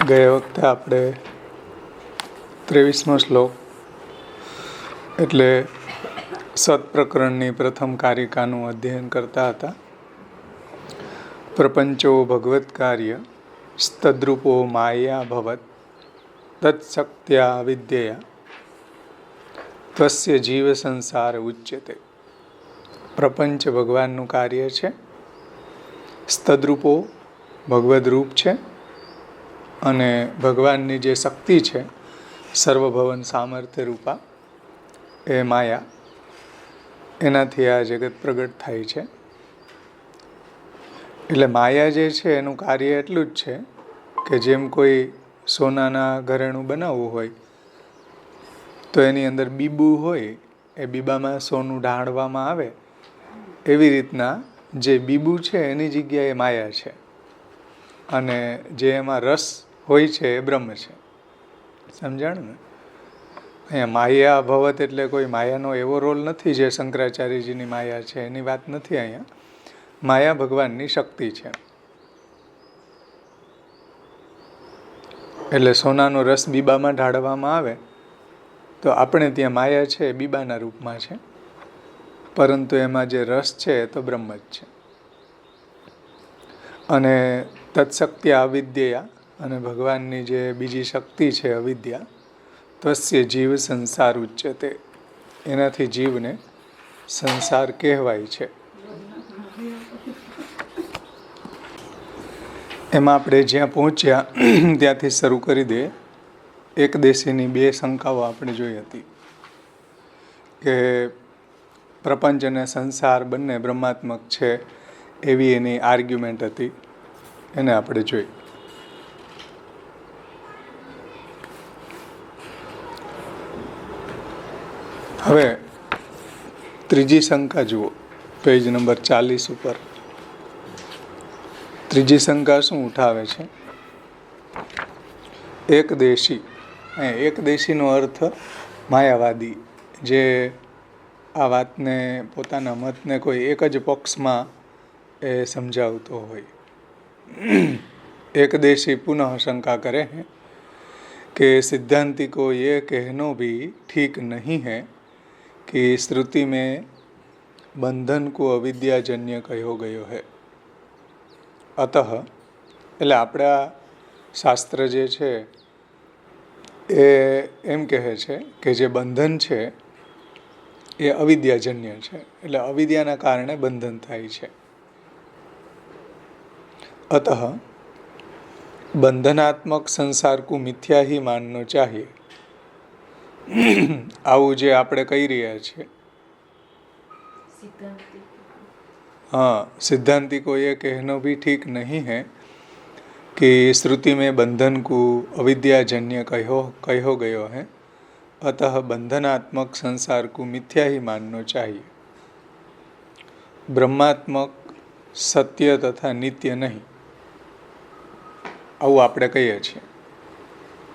ગયા વખતે આપણે 23મો શ્લોક એટલે સત્પ્રકરણની પ્રથમ કારિકાનું અધ્યયન કરતા હતા. પ્રપંચો ભગવત કાર્ય તદ્રૂપો માયા ભવત તત્શક્ત્યા વિદ્યયા ત્વસ્ય જીવ સંસાર ઉચ્યતે. પ્રપંચ ભગવાનનું કાર્ય છે, તદ્રૂપો ભગવદ રૂપ છે, અને ભગવાનની જે શક્તિ છે સર્વભવન સામર્થ્ય રૂપા એ માયા, એનાથી આ જગત પ્રગટ થાય છે. એટલે માયા જે છે એનું કાર્ય એટલું જ છે કે જેમ કોઈ સોનાના ઘરેણું બનાવવું હોય તો એની અંદર બીબું હોય, એ બીબામાં સોનું ઢાળવામાં આવે, એવી રીતના જે બીબું છે એની જગ્યાએ માયા છે, અને જે એમાં રસ હોય છે એ બ્રહ્મ છે. સમજાણું ને? અહીંયા માયા ભવત એટલે કોઈ માયાનો એવો રોલ નથી જે શંકરાચાર્યજીની માયા છે એની વાત નથી. અહીંયા માયા ભગવાનની શક્તિ છે. એટલે સોનાનો રસ બીબામાં ઢાળવામાં આવે તો આપણે ત્યાં માયા છે એ બીબાના રૂપમાં છે, પરંતુ એમાં જે રસ છે એ તો બ્રહ્મ જ છે. અને તત્શક્તિ અવિદ્યા, અને ભગવાનની જે બીજી શક્તિ છે અવિદ્યા, ત્વસ્ય જીવ સંસાર ઉચ્યતે, એનાથી જીવને સંસાર કહેવાય છે. એમાં આપણે જ્યાં પહોંચ્યા ત્યાંથી શરૂ કરી દે. એકદેશીની બે શંકાઓ આપણે જોઈ હતી કે પ્રપંચ અને સંસાર બંને બ્રહ્માત્મક છે એવી એની આર્ગ્યુમેન્ટ હતી, એને આપણે જોઈ. હવે ત્રીજી શંકા જુઓ, પેજ નંબર 40 ઉપર. ત્રીજી શંકા શું ઉઠાવે છે? એકદેશી. એકદેશીનો અર્થ માયાવાદી, જે આ વાતને પોતાના મતને કોઈ એક જ પક્ષમાં એ સમજાવતો હોય. એકદેશી પુનઃ શંકા કરે है कि सिद्धांति को ये कहना भी ठीक नहीं है कि श्रुति में बंधन को अविद्याजन्य कहो गयो है. अतः એટલે આપણા શાસ્ત્ર જે છે એ એમ કહે છે કે જે બંધન છે એ અવિદ્યાજન્ય છે, એટલે અવિદ્યાના કારણે બંધન થાય છે. अतः બંધનાત્મક સંસાર કો મિથ્યા ही मानना चाहिए. આવું જે આપણે કહી રહ્યા છીએ, हाँ, सिद्धांति को ये कहना भी ठीक नहीं है कि श्रुति में बंधन को अविद्याजन्य कहो गयो है, अतः बंधनात्मक संसार को मिथ्या ही मानना चाहिए. ब्रह्मात्मक सत्य तथा नित्य नहीं. આવું આપણે કહીએ છીએ.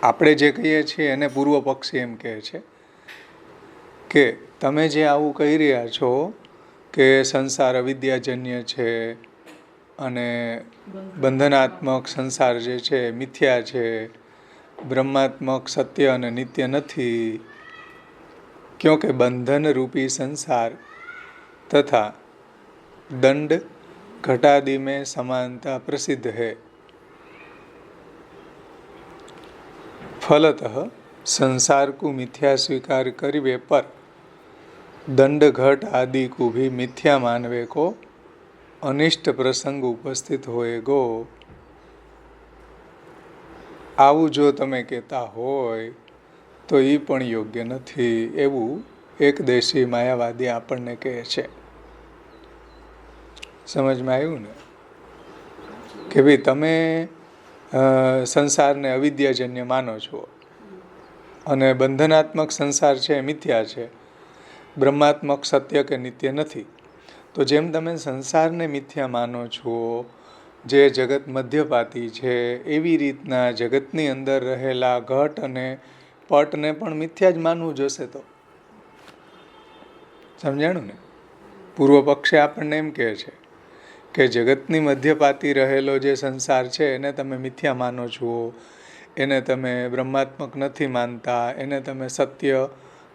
આપણે જે કહીએ છીએ એને પૂર્વ પક્ષી એમ કહે છે કે તમે જે આવું કહી રહ્યા છો કે સંસાર અવિદ્યાજન્ય છે અને બંધનાત્મક સંસાર જે છે મિથ્યા છે, બ્રહ્માત્મક સત્ય અને નિત્ય નથી, ક્યોંકि બંધન રૂપી સંસાર તથા દંડ घटादि में समानता प्रसिद्ध है. फलतः संसार को मिथ्या स्वीकार करिवे पर दंड घट आदि को भी मिथ्या मानवे को अनिष्ट प्रसंग उपस्थित होएगो. આવું જો તમે કહેતા હોય તો એ પણ યોગ્ય નથી, એવું એકદેશી માયાવાદી આપણને કહે છે. સમજમાં આવ્યું ને? કે ભાઈ તમે સંસારને અવિદ્યાજન્ય માનો છો અને બંધનાત્મક સંસાર છે મિથ્યા છે, બ્રહ્માત્મક સત્ય કે નિત્ય નથી. તો જેમ તમે સંસારને મિથ્યા માનો છો, જે જગત મધ્યપાતી છે, એવી રીતના જગતની અંદર રહેલા ઘટ અને પટને પણ મિથ્યા જ માનવું જોશે. તો સમજાણું ને? પૂર્વ પક્ષે આપણને એમ કહે છે કે જગતની મધ્યપાતી રહેલો જે સંસાર છે એને તમે મિથ્યા માનો છો, એને તમે બ્રહ્માત્મક નથી માનતા, એને તમે સત્ય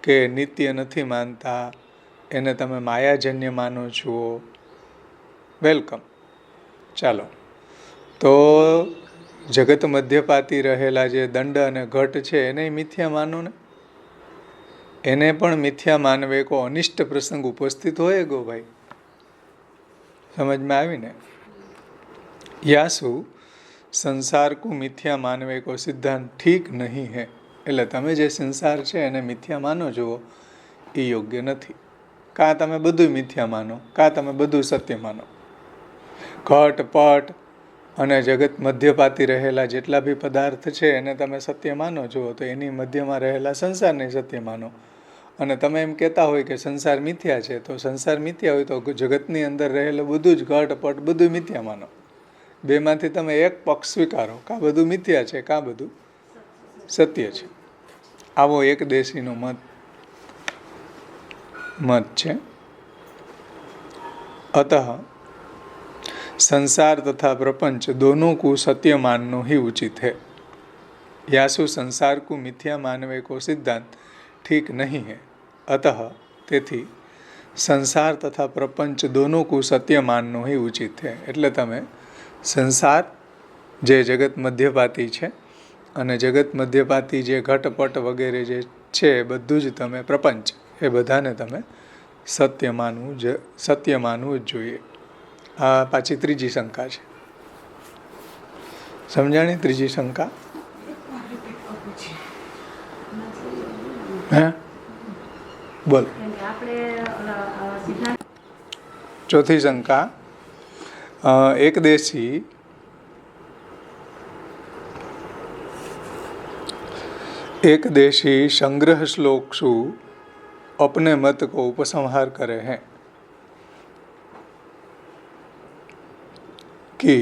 કે નિત્ય નથી માનતા, એને તમે માયાજન્ય માનો છો, વેલકમ. ચાલો, તો જગત મધ્યપાતી રહેલા જે દંડ અને ઘટ છે એને મિથ્યા માનો ને. એને પણ મિથ્યા માનવે કો અનિષ્ટ પ્રસંગ ઉપસ્થિત હોય ગો ભાઈ. સમજમાં આવીને? યાસુ સંસાર કો મિથ્યા માનવે કો સિદ્ધાંત ઠીક નહીં હે. એટલે તમે જે સંસાર છે એને મિથ્યા માનો છો એ યોગ્ય નથી. કાં તમે બધું મિથ્યા માનો, કાં તમે બધું સત્ય માનો. ઘટ પટ અને જગત મધ્યપાતી રહેલા જેટલા બી પદાર્થ છે એને તમે સત્ય માનો છો, તો એની મધ્યમાં રહેલા સંસારને સત્ય માનો. અને તમે એમ કહેતા હોય કે સંસાર મિથ્યા છે, તો સંસાર મિથ્યા હોય તો જગતની અંદર રહેલું બધું જ ઘટ પટ બધું મિથ્યા માનો. બેમાંથી તમે એક પક્ષ સ્વીકારો, કાં બધું મિથ્યા છે કાં બધું સત્ય છે. આવો એક દેશીનો મત છે. अतः संसार तथा प्रपंच दोनों को सत्य मानना ही उचित है. यासु संसार को मिथ्या मानवे को सिद्धांत ठीक नहीं है. अतः તેથી સંસાર તથા પ્રપંચ દોનો કો સત્ય માનનો ही ઉચિત है. એટલે તમે સંસાર જે જગત મધ્યપાતી છે અને જગત મધ્યપાતી જે ઘટપટ વગેરે જે છે બધું જ તમે પ્રપંચ એ બધાને તમે સત્ય માનવું જ જોઈએ. આ પાછી ત્રીજી શંકા છે. સમજાણી ત્રીજી શંકા? હે બોલ. ચોથી શંકા, एक देशी संग्रह श्लोक सु अपने मत को उपसंहार करे हैं कि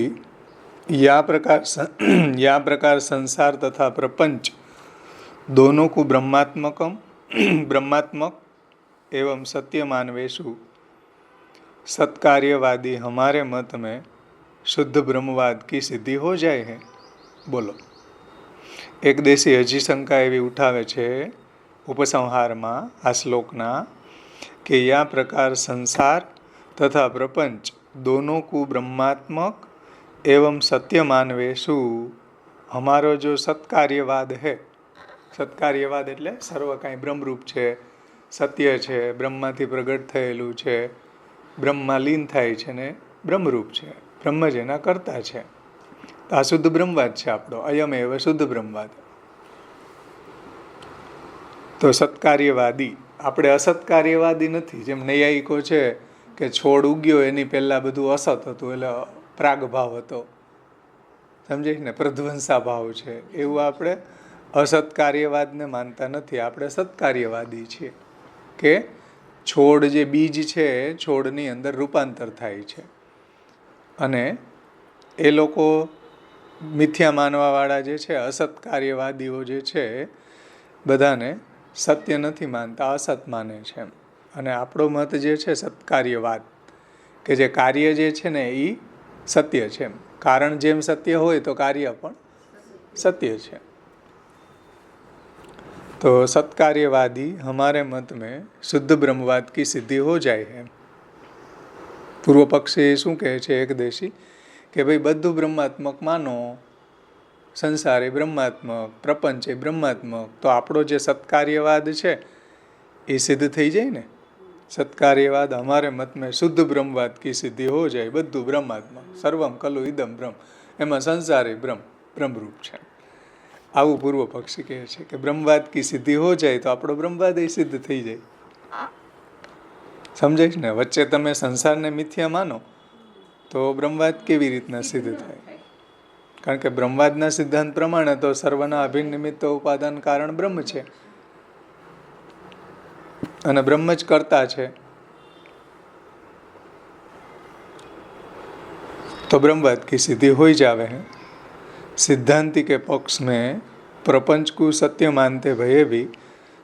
या प्रकार संसार तथा प्रपंच दोनों को ब्रह्मात्मक एवं सत्य मानवेशु सत्कार्यवादी हमारे मत में शुद्ध ब्रह्मवाद की सिद्धि हो जाए है. बोलो. एक देशी हजी शंका एवी उठावे छे उपसंहारमा आ श्लोकना कि या प्रकार संसार तथा प्रपंच दोनों को ब्रह्मात्मक एवं सत्य मानवेशु हमारो जो सत्कार्यवाद है, सत्कार्यवाद એટલે સર્વ કાંઈ બ્રહ્મરૂપ છે, સત્ય છે, બ્રહ્મમાંથી પ્રગટ થયેલું છે, બ્રહ્મમાં લીન થાય છે ને બ્રહ્મરૂપ છે, બ્રહ્મ જેના કરતા છે. આ શુદ્ધ બ્રહ્મવાદ છે આપણો, અયમ એવ શુદ્ધ બ્રહ્મવાદ. તો સત્કાર્યવાદી, આપણે અસત્કાર્યવાદી નથી. જેમ નૈયાયિકો છે કે છોડ ઉગ્યો એની પહેલાં બધું અસત હતું, એટલે પ્રાગ ભાવ હતો, સમજાય ને, પ્રધ્વંસા ભાવ છે. એવું આપણે અસત્કાર્યવાદને માનતા નથી. આપણે સત્કાર્યવાદી છીએ કે છોડ જે બીજ છે છોડની અંદર રૂપાંતર થાય છે. અને એ લોકો મિથ્યા માનવાવાળા જે છે, અસત્કાર્યવાદીઓ જે છે, બધાને સત્ય નથી માનતા, અસત માને છે. અને આપણો મત જે છે સત્કાર્યવાદ, કે જે કાર્ય જે છે ને એ સત્ય છે. કારણ જેમ સત્ય હોય તો કાર્ય પણ સત્ય છે. तो सत्कार्यवादी हमारे मत में शुद्ध ब्रह्मवाद की सिद्धि हो जाए है. पूर्व पक्षी શું કહે છે એક દેશી કે ભાઈ બધું બ્રહ્માત્મક માનો, સંસાર એ બ્રહ્માત્મક, પ્રપંચ એ બ્રહ્માત્મક, તો આપણો જે સત્કાર્યવાદ છે એ સિદ્ધ થઈ જાય ને. સત્કાર્યવાદ हमारे मत में शुद्ध ब्रह्मवाद की सिद्धि हो जाए. બધું બ્રહ્માત્મક, સર્વમ ખલુ ઇદમ બ્રહ્મ, એમાં સંસાર એ બ્રહ્મરૂપ છે. આવું પૂર્વ પક્ષી કહે છે કે બ્રહ્મવાદ કી સિદ્ધિ હો જાય તો આપણો બ્રહ્મવાદ એ સિદ્ધ થઈ જાય. સમજાય છે ને? વચ્ચે તમે સંસારને મિથ્યા માનો તો બ્રહ્મવાદ કેવી રીતના સિદ્ધ થાય? કારણ કે બ્રહ્મવાદના સિદ્ધાંત પ્રમાણે તો સર્વના અભિન્ન નિમિત્ત ઉપાદાન કારણ બ્રહ્મ છે અને બ્રહ્મ જ કરતા છે. तो ब्रह्मवाद की सिद्धि हो जावे है. सिद्धांति के पक्ष में प्रपंच को सत्य मानते भये भी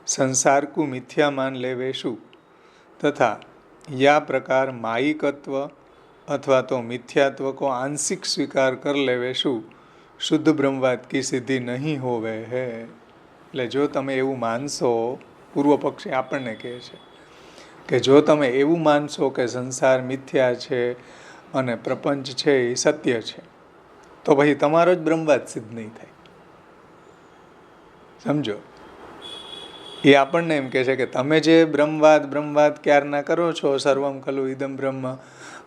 संसार को मिथ्या मान लेवेशु तथा या प्रकार मायिकत्व अथवा तो मिथ्यात्व को आंशिक स्वीकार कर लेवेशु શુદ્ધ બ્રહ્મવાદ કી સિદ્ધિ નહીં હોવે હે. એટલે જો તમે એવું માનશો, પૂર્વ પક્ષી આપણને કહે છે કે જો તમે એવું માનશો કે સંસાર મિથ્યા છે અને પ્રપંચ છે એ સત્ય છે, તો પછી તમારો જ બ્રહ્મવાદ સિદ્ધ નહીં થાય. સમજો, એ આપણને એમ કહે છે કે તમે જે બ્રહ્મવાદ ક્યારના કરો છો, સર્વમ ખલુ ઇદમ બ્રહ્મ,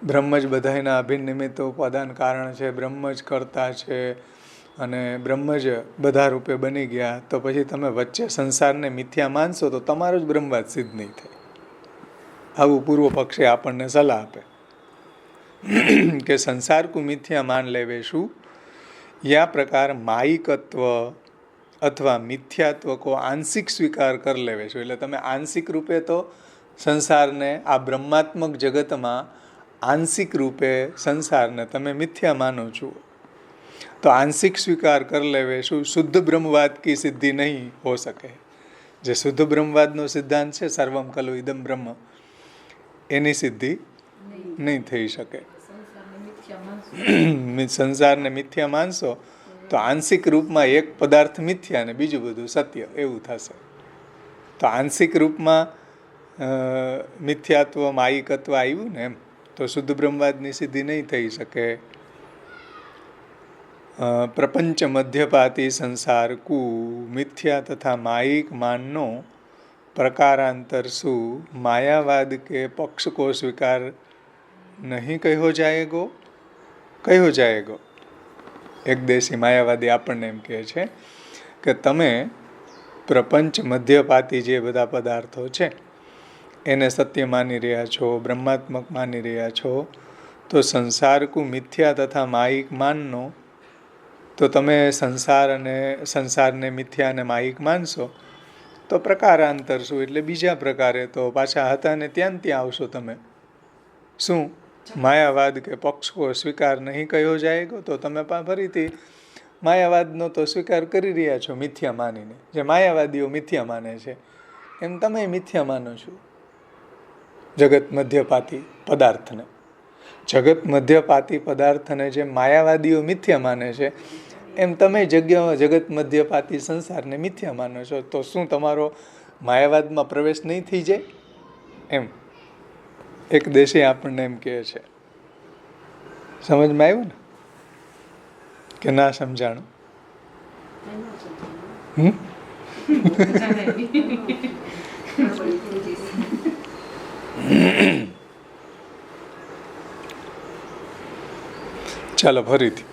બ્રહ્મ જ બધાયના અભિન્ન નિમિત્ત ઉપાદાન કારણ છે, બ્રહ્મ જ કરતા છે અને બ્રહ્મ જ બધા રૂપે બની ગયા, તો પછી તમે વચ્ચે સંસારને મિથ્યા માનશો તો તમારો જ બ્રહ્મવાદ સિદ્ધ નહીં થાય. આવું પૂર્વ પક્ષે આપણને સલાહ આપે કે સંસાર કો મિથ્યા માન લેવે શું યા પ્રકાર માયિકત્વ અથવા મિથ્યાત્વ કો આંશિક સ્વીકાર કરી લેવે છો. એટલે તમે આંશિક રૂપે તો સંસારને, આ બ્રહ્માત્મક જગતમાં આંશિક રૂપે સંસારને તમે મિથ્યા માનો છો, તો આંશિક સ્વીકાર કરી લેવે શું શુદ્ધ બ્રહ્મવાદ કી સિદ્ધિ નહીં હો શકે. જે શુદ્ધ બ્રહ્મવાદનો સિદ્ધાંત છે, સર્વમ ખલુ ઇદમ બ્રહ્મ, એની સિદ્ધિ નહીં થઈ શકે. સંસારને મિથ્યા માનશો તો આંશિક રૂપમાં એક પદાર્થ મિથ્યા ને બીજું બધું સત્ય, એવું થશે. તો આંશિક રૂપમાં મિથ્યાત્વ, માયિકત્વ આવ્યું ને, એમ તો શુદ્ધ બ્રહ્મવાદની સિદ્ધિ નહીં થઈ શકે. પ્રપંચ મધ્યપાતી સંસાર કુ મિથ્યા તથા માયિક માનનો પ્રકારાંતર શું માયાવાદ કે પક્ષ કો સ્વીકાર નહીં કહ્યો જાયેગો. કહ્યો જાયેગો. એક દેશી માયાવાદી આપણને એમ કહે છે કે તમે પ્રપંચ મધ્યપાતી જે બધા પદાર્થો છે એને સત્ય માની રહ્યા છો, બ્રહ્માત્મક માની રહ્યા છો, તો સંસાર કુ મિથ્યા તથા માયિક માનનો, તો તમે સંસારને મિથ્યા અને માયિક માનશો તો પ્રકારાંતર શું, એટલે બીજા પ્રકારે તો પાછા હતા ને ત્યાં આવશો તમે. શું માયાવાદ કે પક્ષ કો સ્વીકાર નહીં કહ્યો જાયેગો, તો તમે ફરીથી માયાવાદનો તો સ્વીકાર કરી રહ્યા છો મિથ્યા માનીને. જે માયાવાદીઓ મિથ્યા માને છે એમ તમે મિથ્યા માનો છો જગત મધ્યપાતી પદાર્થને. જગત મધ્યપાતી પદાર્થને જે માયાવાદીઓ મિથ્યા માને છે એમ તમે જગત મધ્યપાતી સંસારને મિથ્યા માનો છો. તો શું તમારો માયાવાદમાં પ્રવેશ નહીં થઈ જાય? એમ એક દેશી આપણને એમ કહે છે. સમજમાં આવ્યું ને કે ના સમજાણું? ચાલો ફરીથી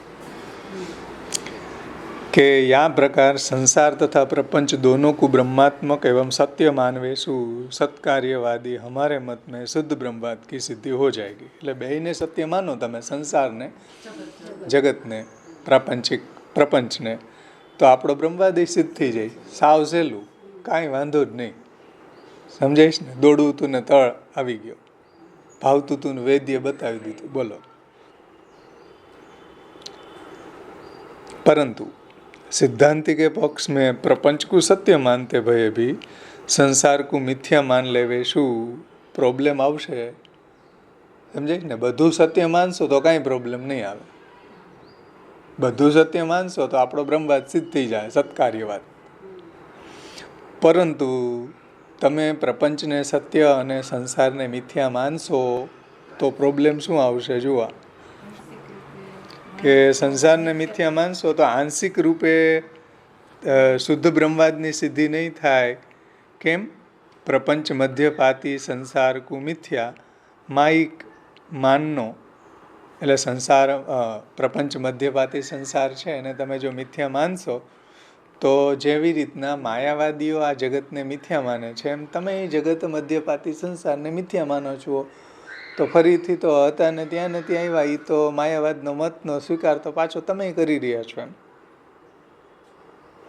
कि यह प्रकार संसार तथा प्रपंच दोनों को ब्रह्मात्मक एवं सत्य मानवे सु सत्कार्यवादी हमारे मत में शुद्ध ब्रह्मवाद की सिद्धि हो जाएगी. એટલે બેયને સત્ય માનો તમે, સંસારને, જગતને, પ્રપંચને, તો આપણો બ્રહ્મવાદ સિદ્ધ થઈ જાય. સાવ સહેલું, કાંઈ વાંધો જ નહીં. સમજાઈશ ને? દોડવું તું ને તળ આવી ગયો, ભાવતું તું ને વૈદ્ય બતાવી દીધું. બોલો. परंतु सिद्धांति के पक्ष में प्रपंच को सत्य मानते भये भी संसार को मिथ्या मान लेवे शू प्रॉब्लम आवशे? समझे ने? બધું સત્ય માનશો તો કાંઈ પ્રોબ્લેમ નહીં આવે. બધું સત્ય માનશો તો આપણો બ્રહ્મવાદ સિદ્ધ થઈ જાય, સત્કાર્યવાદ. પરંતુ તમે પ્રપંચને સત્ય અને સંસારને મિથ્યા માનશો તો પ્રોબ્લેમ શું આવશે? જુઓ કે સંસારને મિથ્યા માનશો તો આંશિક રૂપે શુદ્ધ બ્રહ્મવાદની સિદ્ધિ નહીં થાય. કેમ? પ્રપંચ મધ્યપાતી સંસાર કુ મિથ્યા માયિક માનનો, એટલે સંસાર પ્રપંચ મધ્યપાતી સંસાર છે અને તમે જો મિથ્યા માનશો તો જેવી રીતના માયાવાદીઓ આ જગતને મિથ્યા માને છે એમ તમે જગત મધ્યપાતી સંસારને મિથ્યા માનો છો. તો ફરીથી તો હતા ને ત્યાં આવ્યા, એ તો માયાવાદનો મતનો સ્વીકાર તો પાછો તમે કરી રહ્યા છો. એમ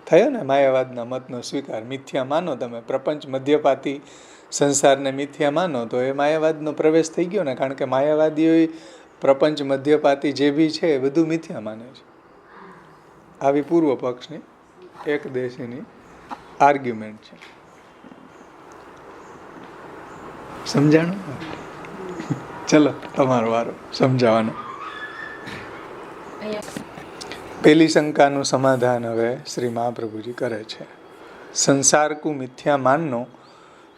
થયો ને? માયાવાદના મતનો સ્વીકાર, મિથ્યા માનો તમે, પ્રપંચ મધ્યપાતી સંસારને મિથ્યા માનો તો એ માયાવાદનો પ્રવેશ થઈ ગયો ને. કારણ કે માયાવાદીઓ પ્રપંચ મધ્યપાતી જે બી છે એ બધું મિથ્યા માને છે. આવી પૂર્વ પક્ષની એક દેશીની આર્ગ્યુમેન્ટ છે. સમજાણું? ચલો તમારો વારો સમજાવવાનો. પેલી શંકાનું સમાધાન હવે શ્રી મહાપ્રભુજી કરે છે. સંસાર કુ મિથ્યા માનનો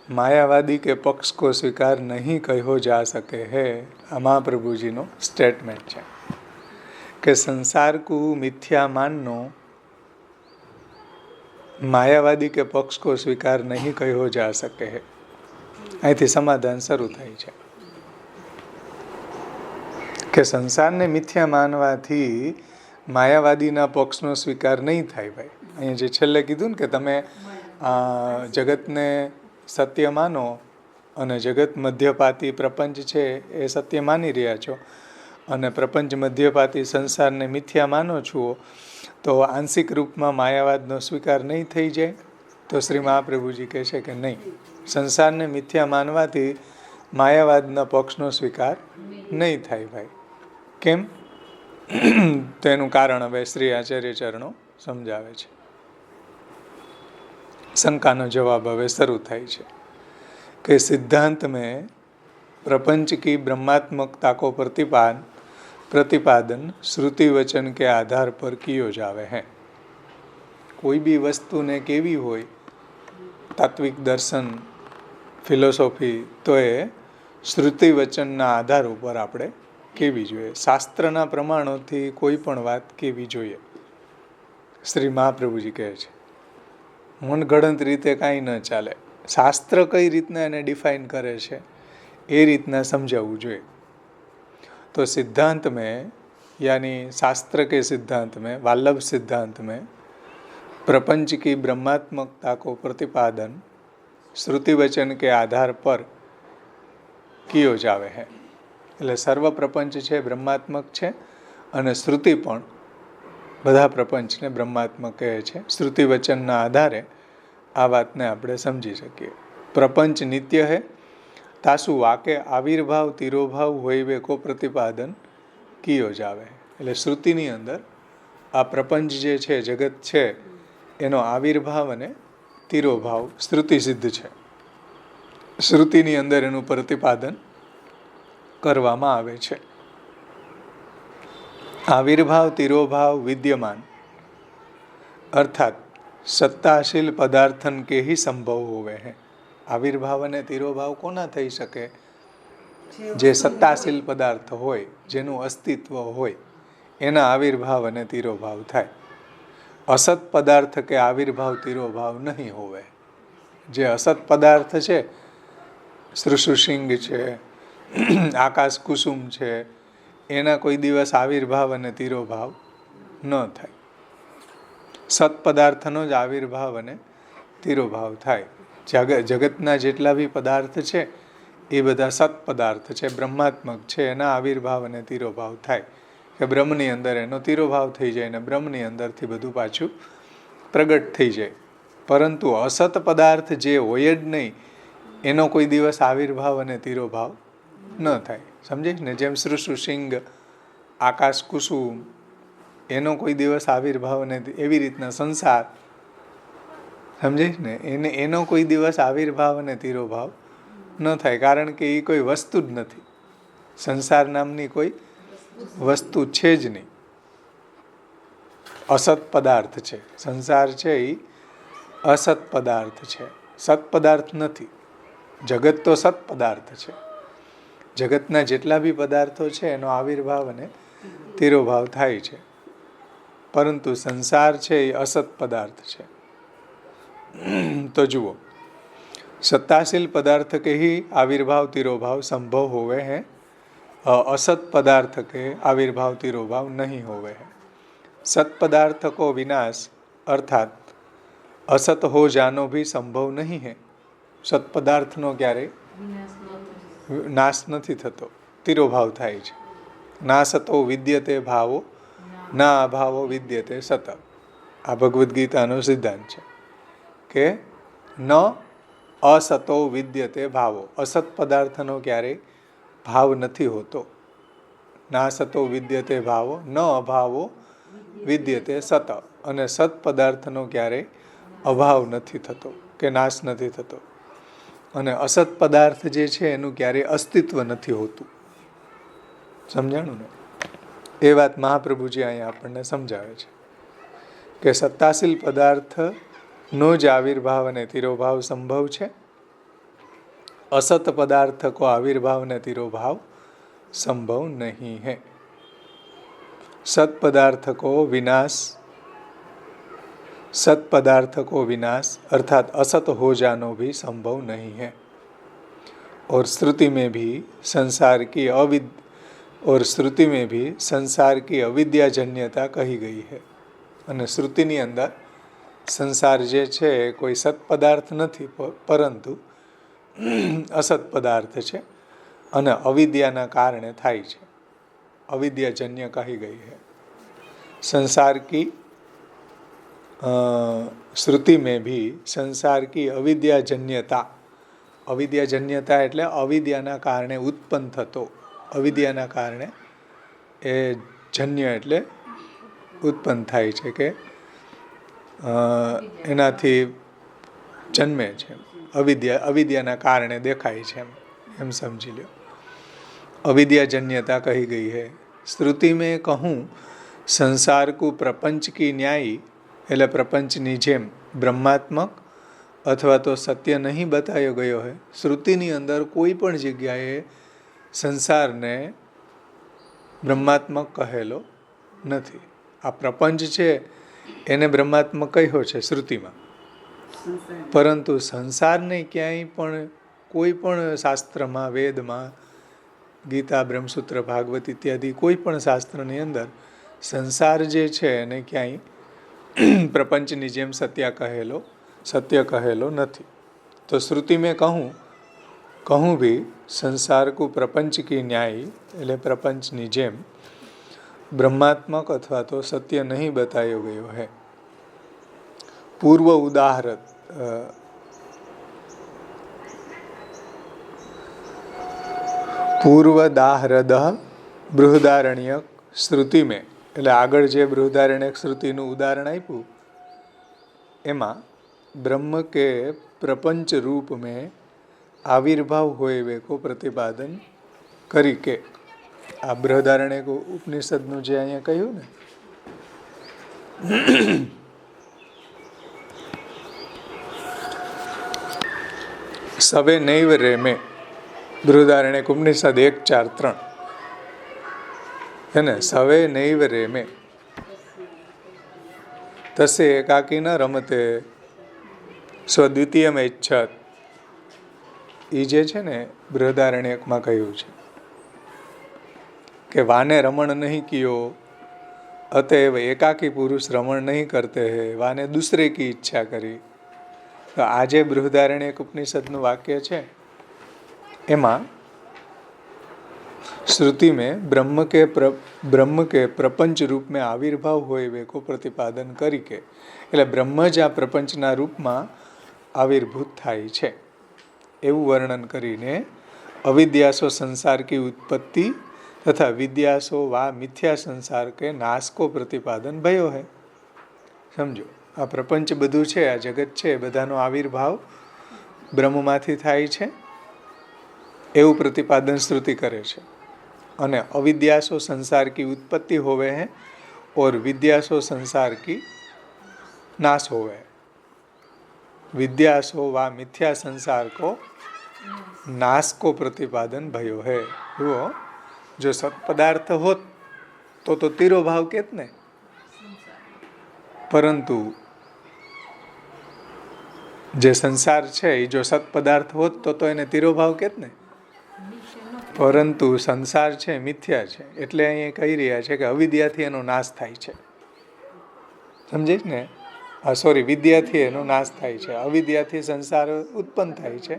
માયાવાદી કે પક્ષ કો સ્વીકાર નહીં કહ્યો જા શકે હે. આ મહાપ્રભુજીનો સ્ટેટમેન્ટ છે કે સંસાર કુ મિથ્યા માનનો માયાવાદી કે પક્ષ કો સ્વીકાર નહીં કહ્યો જા શકે હે. અહીંથી સમાધાન શરૂ થાય છે કે સંસારને મિથ્યા માનવાથી માયાવાદીના પક્ષનો સ્વીકાર નહીં થાય. ભાઈ અહીંયા જે છેલ્લે કીધું ને કે તમે જગતને સત્ય માનો અને જગત મધ્યપાતી પ્રપંચ છે એ સત્ય માની રહ્યા છો અને પ્રપંચ મધ્યપાતી સંસારને મિથ્યા માનો છો, તો આંશિક રૂપમાં માયાવાદનો સ્વીકાર નહીં થઈ જાય. તો શ્રી મહાપ્રભુજી કહે છે કે નહીં, સંસારને મિથ્યા માનવાથી માયાવાદના પક્ષનો સ્વીકાર નહીં થાય. ભાઈ કેમ? તેનું કારણ હવે શ્રી આચાર્ય ચરણો સમજાવે છે. શંકાનો જવાબ હવે શરૂ થાય છે કે सिद्धांत में प्रपंच की ब्रह्मात्मकता को प्रतिपादन श्रुति वचन के आधार पर कियो जावे है. કોઈ બી વસ્તુને કેવી હોય, તાત્વિક દર્શન, ફિલોસોફી, તો એ શ્રુતિ વચનના આધાર ઉપર આપણે કેવી જોઈએ. શાસ્ત્રના પ્રમાણોથી કોઈ પણ વાત કેવી જોઈએ. શ્રી મહાપ્રભુજી કહે છે મનગઢંત રીતે કાંઈ ન ચાલે. શાસ્ત્ર કઈ રીતના એને ડિફાઇન કરે છે એ રીતના સમજાવવું જોઈએ. તો सिद्धांत में यानी शास्त्र के सिद्धांत में, वाल्लभ सिद्धांत में प्रपंच की ब्रह्मात्मकता को प्रतिपादन श्रुति वचन के आधार पर कियो जावे है. એટલે સર્વ પ્રપંચ છે બ્રહ્માત્મક છે અને શ્રુતિ પણ બધા પ્રપંચને બ્રહ્માત્મક કહે છે. શ્રુતિ વચનના આધારે આ વાતને આપણે સમજી શકીએ. પ્રપંચ નિત્ય હે તાસુ વાકે આવિર્ભાવ તિરોભાવ હોઈવે કો પ્રતિપાદન કિયો જાવે. એટલે શ્રુતિની અંદર આ પ્રપંચ જે છે, જગત છે, એનો આવિર્ભાવ અને તિરોભાવ શ્રુતિ સિદ્ધ છે. શ્રુતિની અંદર એનું પ્રતિપાદન કરવામાં આવે છે. આવિર્ભાવ તિરોભાવ વિદ્યમાન અર્થાત સત્તાશીલ પદાર્થન કે ही સંભવ હોવે है. આવિર્ભાવ અને તિરોભાવ કોના થઈ શકે? જે સત્તાશીલ પદાર્થ હોય, જેનું અસ્તિત્વ હોય, એના આવિર્ભાવ અને તિરોભાવ થાય. અસત પદાર્થ કે આવિર્ભાવ તિરોભાવ નહીં હોવે. જે અસત પદાર્થ છે, શ્રુશુશિંગ છે, આકાશ કુસુમ છે, એના કોઈ દિવસ આવિર્ભાવ અને તિરોભાવ ન થાય. સત પદાર્થનો જ આવિર્ભાવ અને તિરોભાવ થાય. જગતના જેટલા બી પદાર્થ છે એ બધા સત પદાર્થ છે, બ્રહ્માત્મક છે, એના આવિર્ભાવ અને તિરોભાવ થાય. કે બ્રહ્મની અંદર એનો તિરોભાવ થઈ જાય અને બ્રહ્મની અંદરથી બધું પાછું પ્રગટ થઈ જાય. પરંતુ અસત પદાર્થ જે હોય જ નહીં, એનો કોઈ દિવસ આવિર્ભાવ અને તિરોભાવ ન થાય. સમજે ને? જેમ શ્રુશુશિંગ, આકાશ કુસુમ, એનો કોઈ દિવસ આવિર્ભાવ અને એવી રીતના સંસાર, સમજે ને, એનો કોઈ દિવસ આવિર્ભાવ અને તિરોભાવ ન થાય. કારણ કે એ કોઈ વસ્તુ જ નથી. સંસાર નામની કોઈ વસ્તુ છે જ નહીં. અસત પદાર્થ છે સંસાર છે, એ અસત પદાર્થ છે, સત પદાર્થ નથી. જગત તો સત પદાર્થ છે. જગતના જેટલા બી પદાર્થો છે એનો આવિર્ભાવ અને તિરોભાવ થાય છે. પરંતુ સંસાર છે એ અસત પદાર્થ છે. તો જુઓ, सत्ताशील पदार्थ के ही आविर्भाव तिरोभाव संभव होवे हैं, असत पदार्थ के आविर्भाव तिरोभाव नहीं होवे हैं. सत पदार्थ को विनाश अर्थात असत हो जानो भी संभव नहीं है. सत पदार्थનો ક્યારે નાશ નથી થતો, તિરોભાવ થાય છે. ના સતો વિદ્યતે ભાવો ના અભાવો વિદ્યતે સત. આ ભગવદ્ ગીતાનો સિદ્ધાંત છે કે ન અસતો વિદ્યતે ભાવો. અસત પદાર્થનો ક્યારેય ભાવ નથી હોતો. ના સતો વિદ્યતે ભાવો ન અભાવો વિદ્યતે સત. અને સત પદાર્થનો ક્યારેય અભાવ નથી થતો કે નાશ નથી થતો. અને અસત પદાર્થ જે છે એનું ક્યારેય અસ્તિત્વ નથી હોતું. સમજાણું ને? એ વાત મહાપ્રભુજી અહીંયા આપણને સમજાવે છે. કે સત્તાશીલ પદાર્થનો જ આવિર્ભાવ અને તિરોભાવ સંભવ છે, असत पदार्थ को आविर्भाव ने तिरोभाव संभव नहीं है। सत पदार्थ को विनाश अर्थात असत हो जाना भी संभव नहीं है। और श्रुति में भी संसार की अविद्याजन्यता कही गई है। અને શ્રુતિની અંદર સંસાર જે છે કોઈ સત પદાર્થ નથી, પરંતુ असत पदार्थ है અને अविद्याना कारणे थाय छे, अविद्याजन्य कही गई है। संसार की श्रुति में भी संसार की अविद्याजन्यता, अविद्याजन्यता एटले अविद्याना कारणे उत्पन्न थतो, अविद्याना कारणे ए जन्य एटले उत्पन्न थाय छे के एनाथी जन्मे छे। अविद्याना कारणे देखाय छे एम समझी लो। अविद्याजन्यता कही गई है। श्रुति में कहूँ संसार को प्रपंच की न्यायी एटले प्रपंचनी जेम ब्रह्मात्मक अथवा तो सत्य नहीं बतायो गयो है। श्रुतिनी अंदर कोई पण जग्याए संसारने ब्रह्मात्मक कहेलो नथी। आ प्रपंच छे एने ब्रह्मात्मक कह्यो छे श्रुतिमां, परंतु संसार ने क्यांय पण कोई पण शास्त्र में, वेद में, गीता, ब्रह्मसूत्र, भागवत इत्यादि कोई पण शास्त्र नी अंदर संसार जे छे एने क्यांय प्रपंचनी जेम सत्य कहेलो नथी। तो श्रुति में कहूँ भी संसार को प्रपंच की न्यायी एटले प्रपंचनी जेम ब्रह्मात्मक अथवा तो सत्य नहीं बतायो गयो है। पूर्वदाहृद बृहदारण्यक श्रुति में એટલે આગળ જે બૃહદારણ્યક શ્રુતિનું ઉદાહરણ આપ્યું એમાં ब्रह्म के प्रपंच रूप में आविर्भाव होए को प्रतिपादन करी के आ बृहदारण्यक उपनिषदનું જે અહીંયા કહ્યું ને सवे नैव रेमे, बृहदारण्यक उपनिषद 1:4-3 है ने। सवे नैव रेमे तसे एकाकी न रमते स्वद्वितीय में इच्छत। ई जे छे ने बृहदारण्यकमां कह्युं छे कि वाने रमण नहीं कियो, अतएव एकाकी पुरुष रमण नहीं करते हैं, वाने दूसरे की इच्छा करी। तो आजे बृहदारण्यक उपनिषदનું वाक्य છે એમાં श्रुति में ब्रह्म के प्रपंच रूप में आविर्भाव होए को प्रतिपादन करी के એટલે ब्रह्म ज आ प्रपंचना रूपમાં आविर्भूत थाय छे એવું વર્ણન કરીને अविद्यासो संसार की उत्पत्ति तथा विद्यासो वा मिथ्या संसार के नाश को प्रतिपादन भयो है। समझो आ प्रपंच बधु छे, आ जगत छे, बधानो आविर्भाव ब्रह्ममांथी थाय छे एवं प्रतिपादन श्रुति करे छे। अने अविद्यासो संसार की उत्पत्ति होवे है और विद्यासो संसार की नाश होवे। विद्यासो वा मिथ्या संसार को नाश को प्रतिपादन भयो है। वो जो सत्पदार्थ होत तो तिरोभाव केत ने, परंतु जे संसार छे जो सत्पदार्थ होत तो एने तिरोभाव केत ने, परंतु संसार छे मिथ्या छे एटले अहीं कही रह्या छे के अविद्याथी एनो नाश थाय छे। समझे ने? सॉरी, विद्याथी एनो नाश थाय छे। अविद्याथी संसार उत्पन्न थाय छे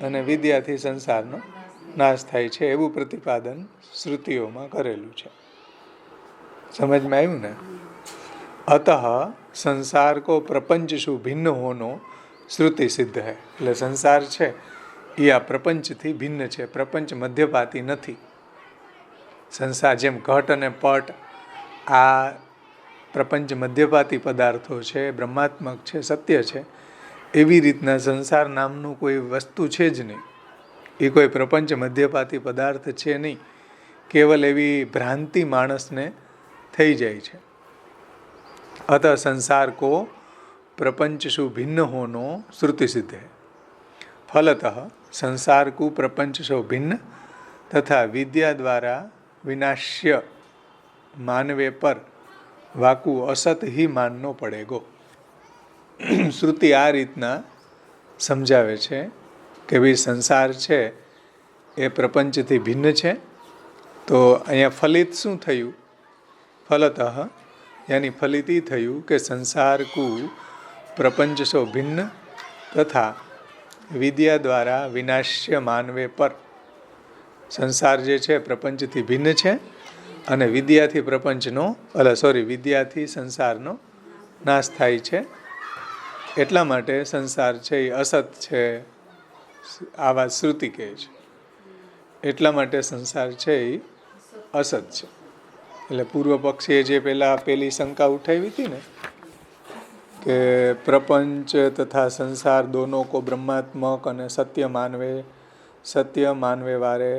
अने विद्याथी संसारनो नाश थाय छे एवुं प्रतिपादन श्रुतिओमां करेलुं छे। समझमां आव्युं ने? अतः संसार को प्रपंचशु भिन्न होनो श्रुति सिद्ध है। એટલે સંસાર છે એ આ પ્રપંચથી ભિન્ન છે, પ્રપંચ મધ્યપાતી નથી। સંસાર જેમ ઘટ અને પટ આ પ્રપંચ મધ્યપાતી પદાર્થો છે, બ્રહ્માત્મક છે, સત્ય છે, એવી રીતના સંસાર નામનું કોઈ વસ્તુ છે જ નહીં। એ કોઈ પ્રપંચ મધ્યપાતી પદાર્થ છે નહીં, કેવલ એવી ભ્રાંતિ માણસને થઈ જાય છે। अतः संसार को प्रपंचसु भिन्न होनो श्रुति सिद्ध है। फलतः संसार को प्रपंच से भिन्न तथा विद्या द्वारा विनाश्य मानवे पर वाकु असत ही माननो पड़ेगो। श्रुति आ रीतना समझावे छे કે ભાઈ સંસાર છે એ પ્રપંચથી ભિન્ન છે। તો અહીંયા ફલિત શું થયું? ફલતઃ યાની ફલિત એ થયું કે સંસાર કુ પ્રપંચ સો ભિન્ન તથા વિદ્યા દ્વારા વિનાશ્ય માનવે પર, સંસાર જે છે પ્રપંચથી ભિન્ન છે અને વિદ્યાથી પ્રપંચનો વિદ્યાથી સંસારનો નાશ થાય છે। એટલા માટે સંસાર છે એ અસત છે, આ વાત શ્રુતિ કહે છે। એટલા માટે સંસાર છે એ અસત છે। એટલે પૂર્વ પક્ષીએ જે પેલી શંકા ઉઠાવી હતી ને કે પ્રપંચ તથા સંસાર દોનો કો બ્રહ્માત્મક અને સત્ય માનવે વારે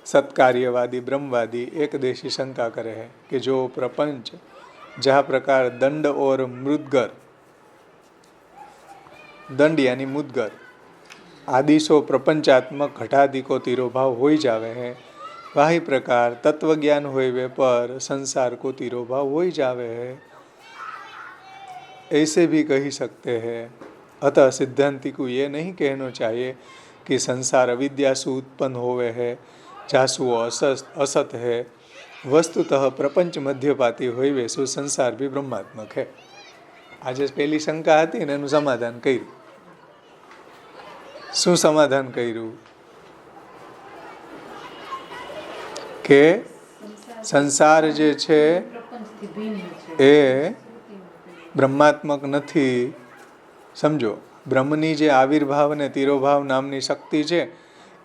सत्कार्यवादी ब्रह्मवादी एक देशी शंका करे है कि जो प्रपंच जहाँ प्रकार दंड और मुद्गर, दंड यानी मुद्गर आदि सो प्रपंचात्मक घटादि को तिरोभाव हो जावे है, वही प्रकार तत्वज्ञान होवे पर संसार को तिरोभाव हो जावे है, ऐसे भी कही सकते हैं। अतः सिद्धांति को ये नहीं कहना चाहिए कि संसार अविद्या से उत्पन्न होवे है, जासु असत है। वस्तुतः प्रपंच मध्यपाती होवे सो संसार भी ब्रह्मात्मक है। आज पहली शंका थी ने एनु समाधान कर्યું। શું સમાધાન કર્યું કે સંસાર જે છે એ બ્રહ્માત્મક નથી। સમજો, બ્રહ્મની જે આવિર્ભાવ અને તિરોભાવ નામની શક્તિ છે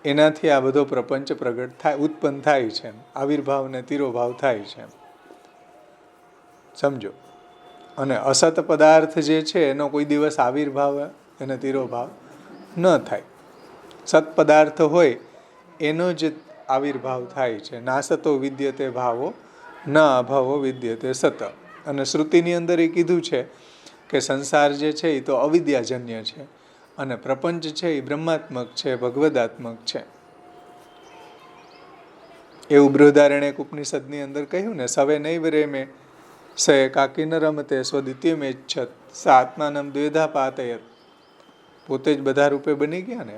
એનાથી આ બધો પ્રપંચ પ્રગટ થાય, ઉત્પન્ન થાય છે, આવિર્ભાવ ને તિરોભાવ થાય છે, સમજો। અને અસત પદાર્થ જે છે એનો કોઈ દિવસ આવિર્ભાવ અને તિરોભાવ ન થાય। સત પદાર્થ હોય એનો જ આવિર્ભાવ થાય છે। નાસતો વિદ્યતે ભાવો ન અભાવો વિદ્યતે સત। અને શ્રુતિની અંદર એ કીધું છે કે સંસાર જે છે એ તો અવિદ્યાજન્ય છે અને પ્રપંચ છે એ બ્રહ્માત્મક છે, ભગવદાત્મક છે। એવું બૃહદારણ્યક ઉપનિષદની અંદર કહ્યું ને, સવે નૈવ રેમે સ એકાકી ન રમતે સ્વદ્વિતીયમેચ્છત સ આત્માનમ દ્વેધા પાતયત। પોતે જ બધા રૂપે બની ગયા ને।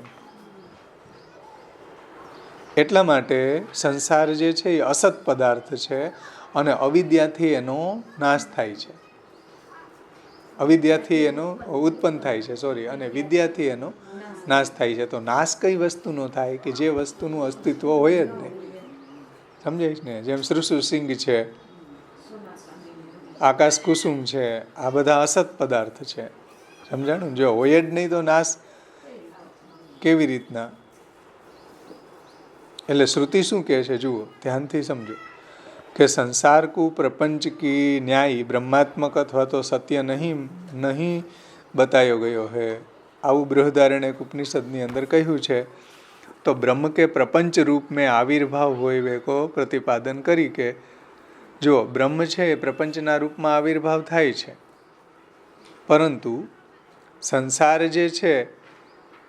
એટલા માટે સંસાર જે છે એ અસત પદાર્થ છે અને અવિદ્યાથી એનો નાશ થાય છે, અવિદ્યાથી એનો ઉત્પન્ન થાય છે, અને વિદ્યાથી એનો નાશ થાય છે। તો નાશ કઈ વસ્તુનો થાય કે જે વસ્તુનું અસ્તિત્વ હોય જ નહીં, સમજાય છે ને? જેમ શ્રુશુસિંગ છે, આકાશ કુસુમ છે, આ બધા અસત પદાર્થ છે, સમજાણું? જો હોય જ નહીં તો નાશ કેવી રીતના? એટલે શ્રુતિ શું કહે છે જુઓ, ધ્યાનથી સમજો कि संसार को प्रपंच की न्याय ब्रह्मात्मक अथवा तो सत्य नहीं बतायो गयो है। आવું બૃહદારણ્યક ઉપનિષદની અંદર કહ્યું છે। તો બ્રહ્મ કે પ્રપંચ રૂપ में આવિર્ભાવ હોય को પ્રતિપાદન કરી કે જો બ્રહ્મ છે એ પ્રપંચના રૂપમાં આવિર્ભાવ થાય છે, પરંતુ સંસાર જે છે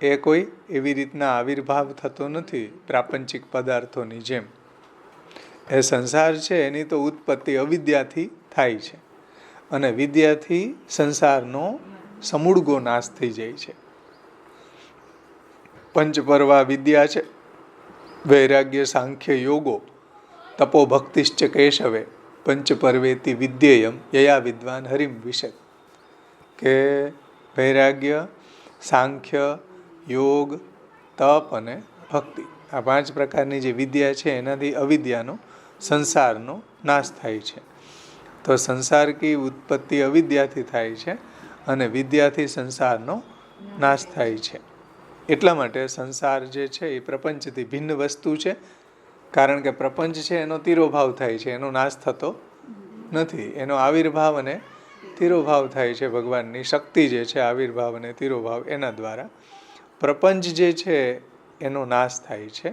એ કોઈ એવી રીતના આવિર્ભાવ થતો નથી પ્રાપંચિક પદાર્થોની જેમ। એ સંસાર છે એની તો ઉત્પત્તિ અવિદ્યાથી થાય છે અને વિદ્યાથી સંસારનો સમૂળગો નાશ થઈ જાય છે। પંચપર્વા વિદ્યા છે, વૈરાગ્ય સાંખ્ય યોગો તપો ભક્તિશ્ચ કેશવે પંચપર્વેતિ વિદ્યેયમ યયા વિદ્વાન હરિમ વિષય। કે વૈરાગ્ય, સાંખ્ય, યોગ, તપ અને ભક્તિ, આ 5 પ્રકારની જે વિદ્યા છે એનાથી અવિદ્યાનો, સંસારનો નાશ થાય છે। તો સંસાર કી ઉત્પત્તિ અવિદ્યાથી થાય છે અને વિદ્યાથી સંસારનો નાશ થાય છે। એટલા માટે સંસાર જે છે એ પ્રપંચથી ભિન્ન વસ્તુ છે, કારણ કે પ્રપંચ છે એનો તિરોભાવ થાય છે, એનો નાશ થતો નથી, એનો આવિર્ભાવ અને તિરોભાવ થાય છે। ભગવાનની શક્તિ જે છે આવિર્ભાવ અને તિરોભાવ એના દ્વારા પ્રપંચ જે છે એનો નાશ થાય છે।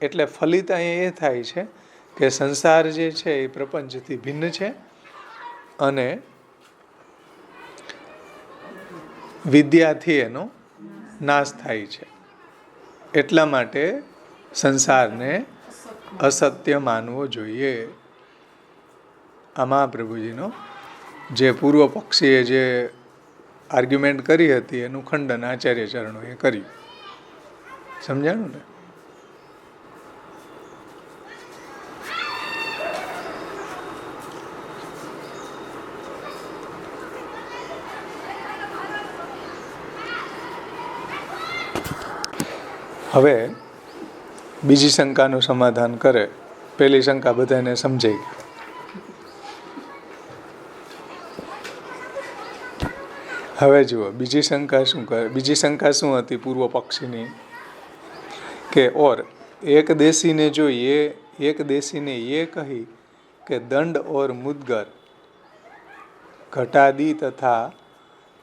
એટલે ફલિત અહીંયા એ થાય છે કે સંસાર જે છે એ પ્રપંચથી ભિન્ન છે અને વિદ્યાથી એનો નાશ થાય છે. એટલા માટે સંસારને અસત્ય માનવો જોઈએ. આ મહાપ્રભુજીનો જે પૂર્વ પક્ષીએ જે આર્ગ્યુમેન્ટ કરી હતી એનું ખંડન આચાર્ય ચરણોએ કર્યું. સમજાણું ને? હવે બીજી શંકાનું સમાધાન કરે. પહેલી શંકા બધાને સમજાઈ ગઈ. હવે જુઓ બીજી શંકા શું કરે. બીજી શંકા શું હતી પૂર્વ પક્ષીની? કે ઓર એક દેશીને જો એક દેશીને ये કહી કે दंड और मुद्गर घटादि तथा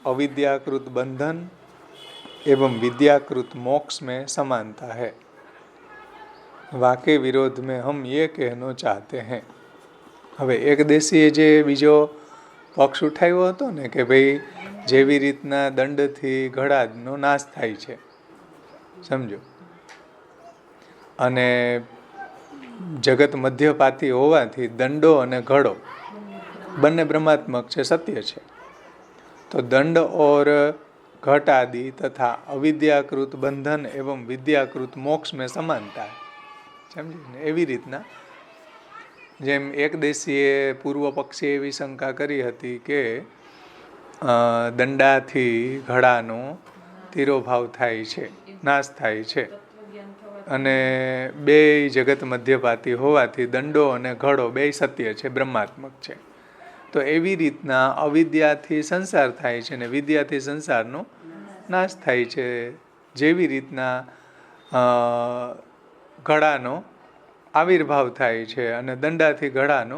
अविद्याकृत बंधन एवं विद्याकृत मोक्ष में समानता है, वाके विरोध में हम ये कहना चाहते हैं. હવે એક દેશીએ જે બીજો પક્ષ ઉઠાવ્યો હતો ને કે ભાઈ જેવી રીતના દંડથી ઘડાનો નાશ થાય છે, સમજો, અને જગત મધ્યપાતી હોવાથી દંડો અને ઘડો બંને બ્રહ્માત્મક છે, સત્ય છે. તો દંડ और घट आदि तथा अविद्याकृत बंधन एवं विद्याकृत मोक्ष में समानता है. समझे ने? एवी રીતના જેમ એક દેશીએ પૂર્વ પક્ષીએ એવી શંકા કરી હતી કે દંડાથી ઘડાનો તિરોભાવ થાય છે, નાશ થાય છે, અને બે જગત મધ્યપાતી હોવાથી દંડો અને ઘડો બે સત્ય છે, બ્રહ્માત્મક છે. તો એવી રીતના અવિદ્યાથી સંસાર થાય છે ને વિદ્યાથી સંસારનો નાશ થાય છે. જેવી રીતના ઘડાનો આવિર્ભાવ થાય છે અને દંડાથી ઘડાનો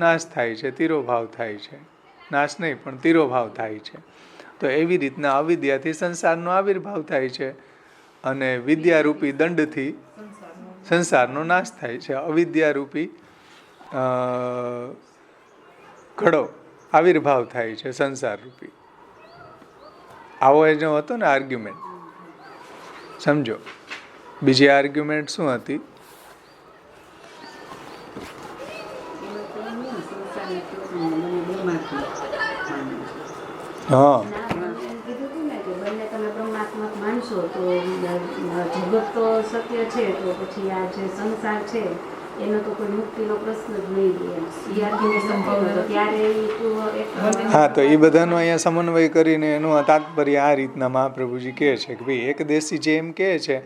નાશ થાય છે, તિરોભાવ થાય છે. નાશ નહીં પણ તિરોભાવ થાય છે. તો એવી રીતના અવિદ્યાથી સંસારનો આવિર્ભાવ થાય છે અને વિદ્યારૂપી દંડથી સંસારનો નાશ થાય છે. અવિદ્યારૂપી ઘડો આવિર્ભાવ થાય છે સંસાર રૂપી. આવો એનો હતો ને આર્ગ્યુમેન્ટ. સમજો બીજી આર્ગ્યુમેન્ટ શું હતી? હા, માનશો તો જગત તો સત્ય છે, તો પછી આ જે સંસાર છે એનો તો કોઈ મુક્તિનો પ્રશ્ન જ નહીં. હા, તો એ બધાનો અહીંયા સમન્વય કરીને એનું તાત્પર્ય આ રીતના મહાપ્રભુજી કહે છે કે ભાઈ એક દેશી જે એમ કહે છે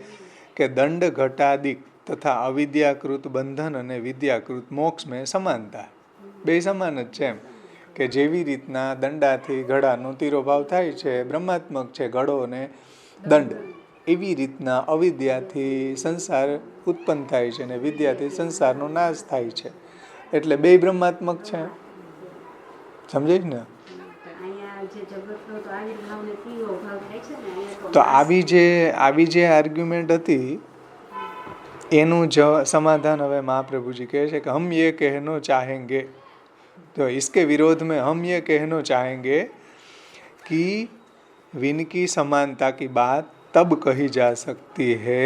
કે દંડ ઘટાદિક તથા અવિદ્યાકૃત બંધન અને વિદ્યાકૃત મોક્ષ મેં સમાનતા, બે સમાન જ છે એમ. કે જેવી રીતના દંડાથી ઘડાનો તિરોભાવ થાય છે, બ્રહ્માત્મક છે ઘડો અને દંડ, એવી રીતના અવિદ્યાથી સંસાર ઉત્પન્ન થાય છે અને વિદ્યાથી સંસારનો નાશ થાય છે. એટલે બે બ્રહ્માત્મક છે. સમજાય ને? તો આવી જે આર્ગ્યુમેન્ટ હતી એનું સમાધાન હવે મહાપ્રભુજી કહે છે કે હમ ये कहना चाहेंगे, तो इसके विरोध में हम ये कहना चाहेंगे कि विनकी समानता की बात तब कही जा सकती है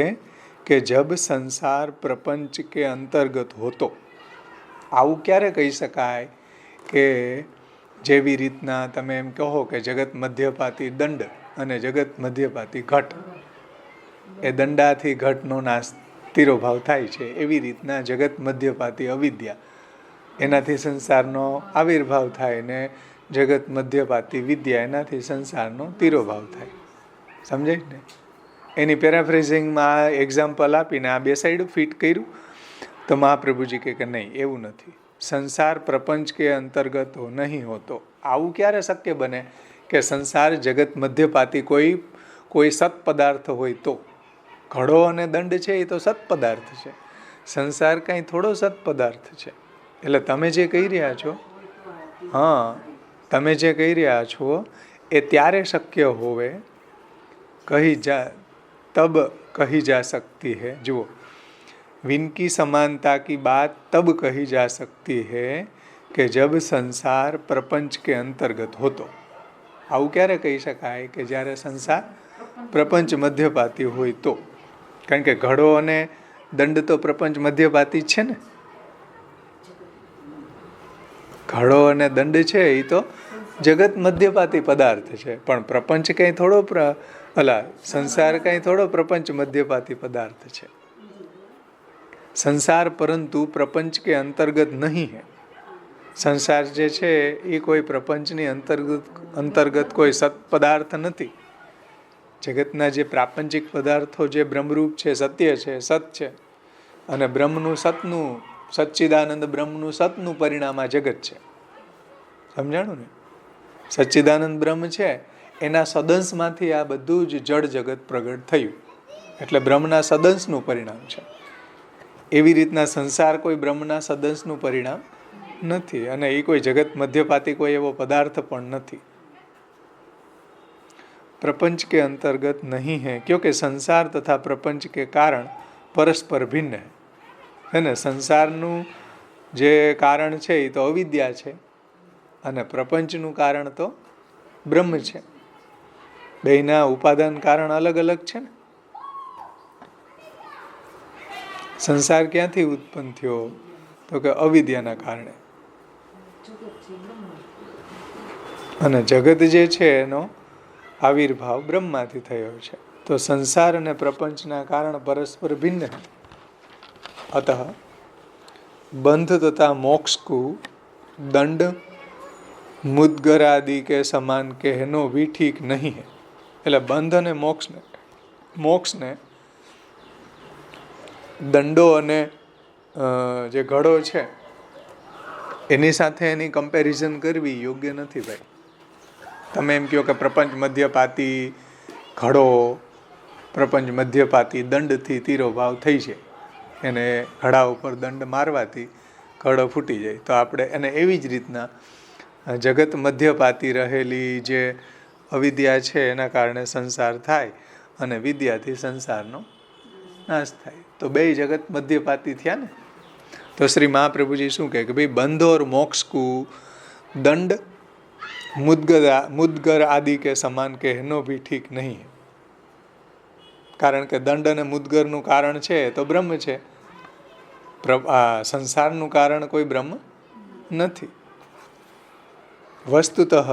कि जब संसार प्रपंच के अंतर्गत हो. तो આવું ક્યારે કહી શકાય કે જેવી રીતના તમે એમ કહો કે જગત મધ્યપાતી દંડ અને જગત મધ્યપાતી ઘટ, એ દંડાથી ઘટનો નાશ તિરોભાવ થાય છે, એવી રીતના જગત મધ્યપાતી અવિદ્યા એનાથી સંસારનો આવિર્ભાવ થાય ને જગત મધ્યપાતી વિદ્યા એનાથી સંસારનો તિરોભાવ થાય. સમજાય ને? એની પેરાફ્રેઝિંગમાં એક્ઝામ્પલ આપીને આ બે સાઈડ ફિટ કર્યું. તો મહાપ્રભુજી કહે કે નહીં, એવું નથી. સંસાર પ્રપંચ કે અંતર્ગત નહીં હોતો. આવું ક્યારે શક્ય બને કે સંસાર જગત મધ્યપાતી કોઈ સત પદાર્થ હોય તો? ઘડો અને દંડ છે એ તો સત પદાર્થ છે, સંસાર કાંઈ થોડો સત પદાર્થ છે. એટલે તમે જે કહી રહ્યા છો, હા, તમે જે કહી રહ્યા છો એ ત્યારે શક્ય હોવે, तब कही जा सकती है. जुओ, विनकी समानता की बात तब कही जा सकती है कि जब संसार प्रपंच के अंतर्गत हो. तो આવું ક્યારે કહી શકાય કે જ્યારે સંસાર પ્રપંચ મધ્યપાતી હોય તો. કારણ કે ઘડો અને દંડ તો પ્રપંચ મધ્યપાતી જ છે ને. ઘડો અને દંડ છે એ તો જગત મધ્યપાતી પદાર્થ છે, પણ પ્રપંચ કંઈ થોડો સંસાર કંઈ થોડો પ્રપંચ મધ્યપાતી પદાર્થ છે. સંસાર પરંતુ પ્રપંચ કે અંતર્ગત નહીં है. સંસાર જે છે એ કોઈ પ્રપંચની અંતર્ગત કોઈ સત પદાર્થ નથી. જગતના જે પ્રાપંચિક પદાર્થો જે બ્રહ્મરૂપ છે, સત્ય છે, સત છે, અને બ્રહ્મનું સતનું, સચ્ચિદાનંદ બ્રહ્મનું સતનું પરિણામ આ જગત છે. સમજાણું ને? સચ્ચિદાનંદ બ્રહ્મ છે એના સદંશમાંથી આ બધું જ જળ જગત પ્રગટ થયું, એટલે બ્રહ્મના સદંશનું પરિણામ છે. એવી રીતના સંસાર કોઈ બ્રહ્મના સદંશનું પરિણામ નથી, અને એ કોઈ જગત મધ્યપાતી કોઈ એવો પદાર્થ પણ નથી. प्रपंच के अंतर्गत नहीं है क्योंकि संसार तथा प्रपंच के कारण परस्पर भिन्न है ने. संसारનું જે કારણ છે એ તો અવિદ્યા છે, અને પ્રપંચનું કારણ તો બ્રહ્મ છે. બેયના ઉપાદાન કારણ અલગ અલગ છે ને. સંસાર ક્યાંથી ઉત્પન્ન થયો? તો કે અવિદ્યાના કારણે. અને જગત જે છે એનો આવિર્ભાવ બ્રહ્મમાંથી થયો છે. તો સંસાર અને પ્રપંચના કારણ પરસ્પર ભિન્ન है. अतः बंध तथा मोक्ष को दंड मुद्गर आदि के समान कहनो भी ठीक नहीं है. એટલે બંધ અને મોક્ષને દંડો અને જે ઘડો છે એની સાથે એની કમ્પેરિઝન કરવી યોગ્ય નથી ભાઈ. તમે એમ કહો કે પ્રપંચ મધ્યપાતી ઘડો, પ્રપંચ મધ્યપાતી દંડથી તીરો ભાવ થઈ છે, એને ઘડા ઉપર દંડ મારવાથી ઘડો ફૂટી જાય, તો આપણે એને એવી જ રીતના જગત મધ્યપાતી રહેલી જે અવિદ્યા છે એના કારણે સંસાર થાય, અને વિદ્યાથી સંસારનો નાશ થાય. તો બે જગત મધ્યપાતી થયા ને. તો શ્રી મહાપ્રભુજી શું કહે કે ભાઈ બંધ और मोक्ष को दंड मुद्गर आदि के समान कहनो भी ठीक नहीं है. કારણ કે દંડ અને મુદ્ગરનું કારણ છે તો બ્રહ્મ છે, સંસારનું કારણ કોઈ બ્રહ્મ નથી. वस्तुतः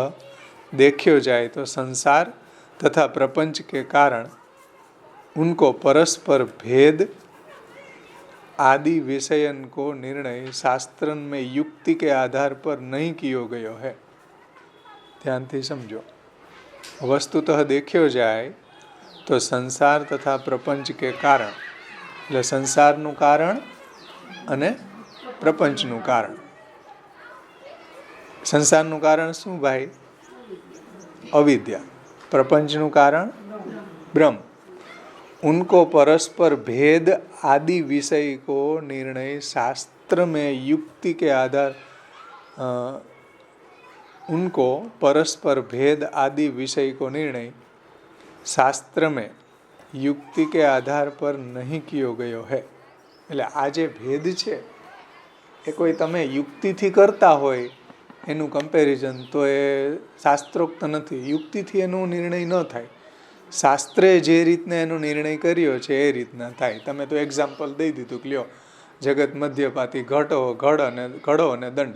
देखो जाए तो संसार तथा प्रपंच के कारण उनको परस्पर भेद आदि विषयन को निर्णय शास्त्र में युक्ति के आधार पर नहीं किया गयो है. ध्यान थी समझो. वस्तुतः देखो जाए तो संसार तथा प्रपंच के कारण, એટલે સંસારનું કારણ અને પ્રપંચનું કારણ. સંસારનું કારણ શું ભાઈ? અવિદ્યા. પ્રપંચનું કારણ ब्रह्म. उनको परस्पर भेद आदि विषय को निर्णय शास्त्र में युक्ति के आधार उनको परस्पर भेद आदि विषय को निर्णय शास्त्र में युक्ति के आधार पर नहीं कियो गयो है. એટલે આ જે ભેદ છે એ કોઈ તમે યુક્તિથી કરતા હોય એનું કમ્પેરિઝન તો એ શાસ્ત્રોક્ત નથી. યુક્તિથી એનો નિર્ણય ન થાય. શાસ્ત્રે જે રીતને એનો નિર્ણય કર્યો છે એ રીતના થાય. તમે તો એક્ઝામ્પલ દઈ દીધું કે લ્યો જગત મધ્યપાતી ઘડો અને દંડ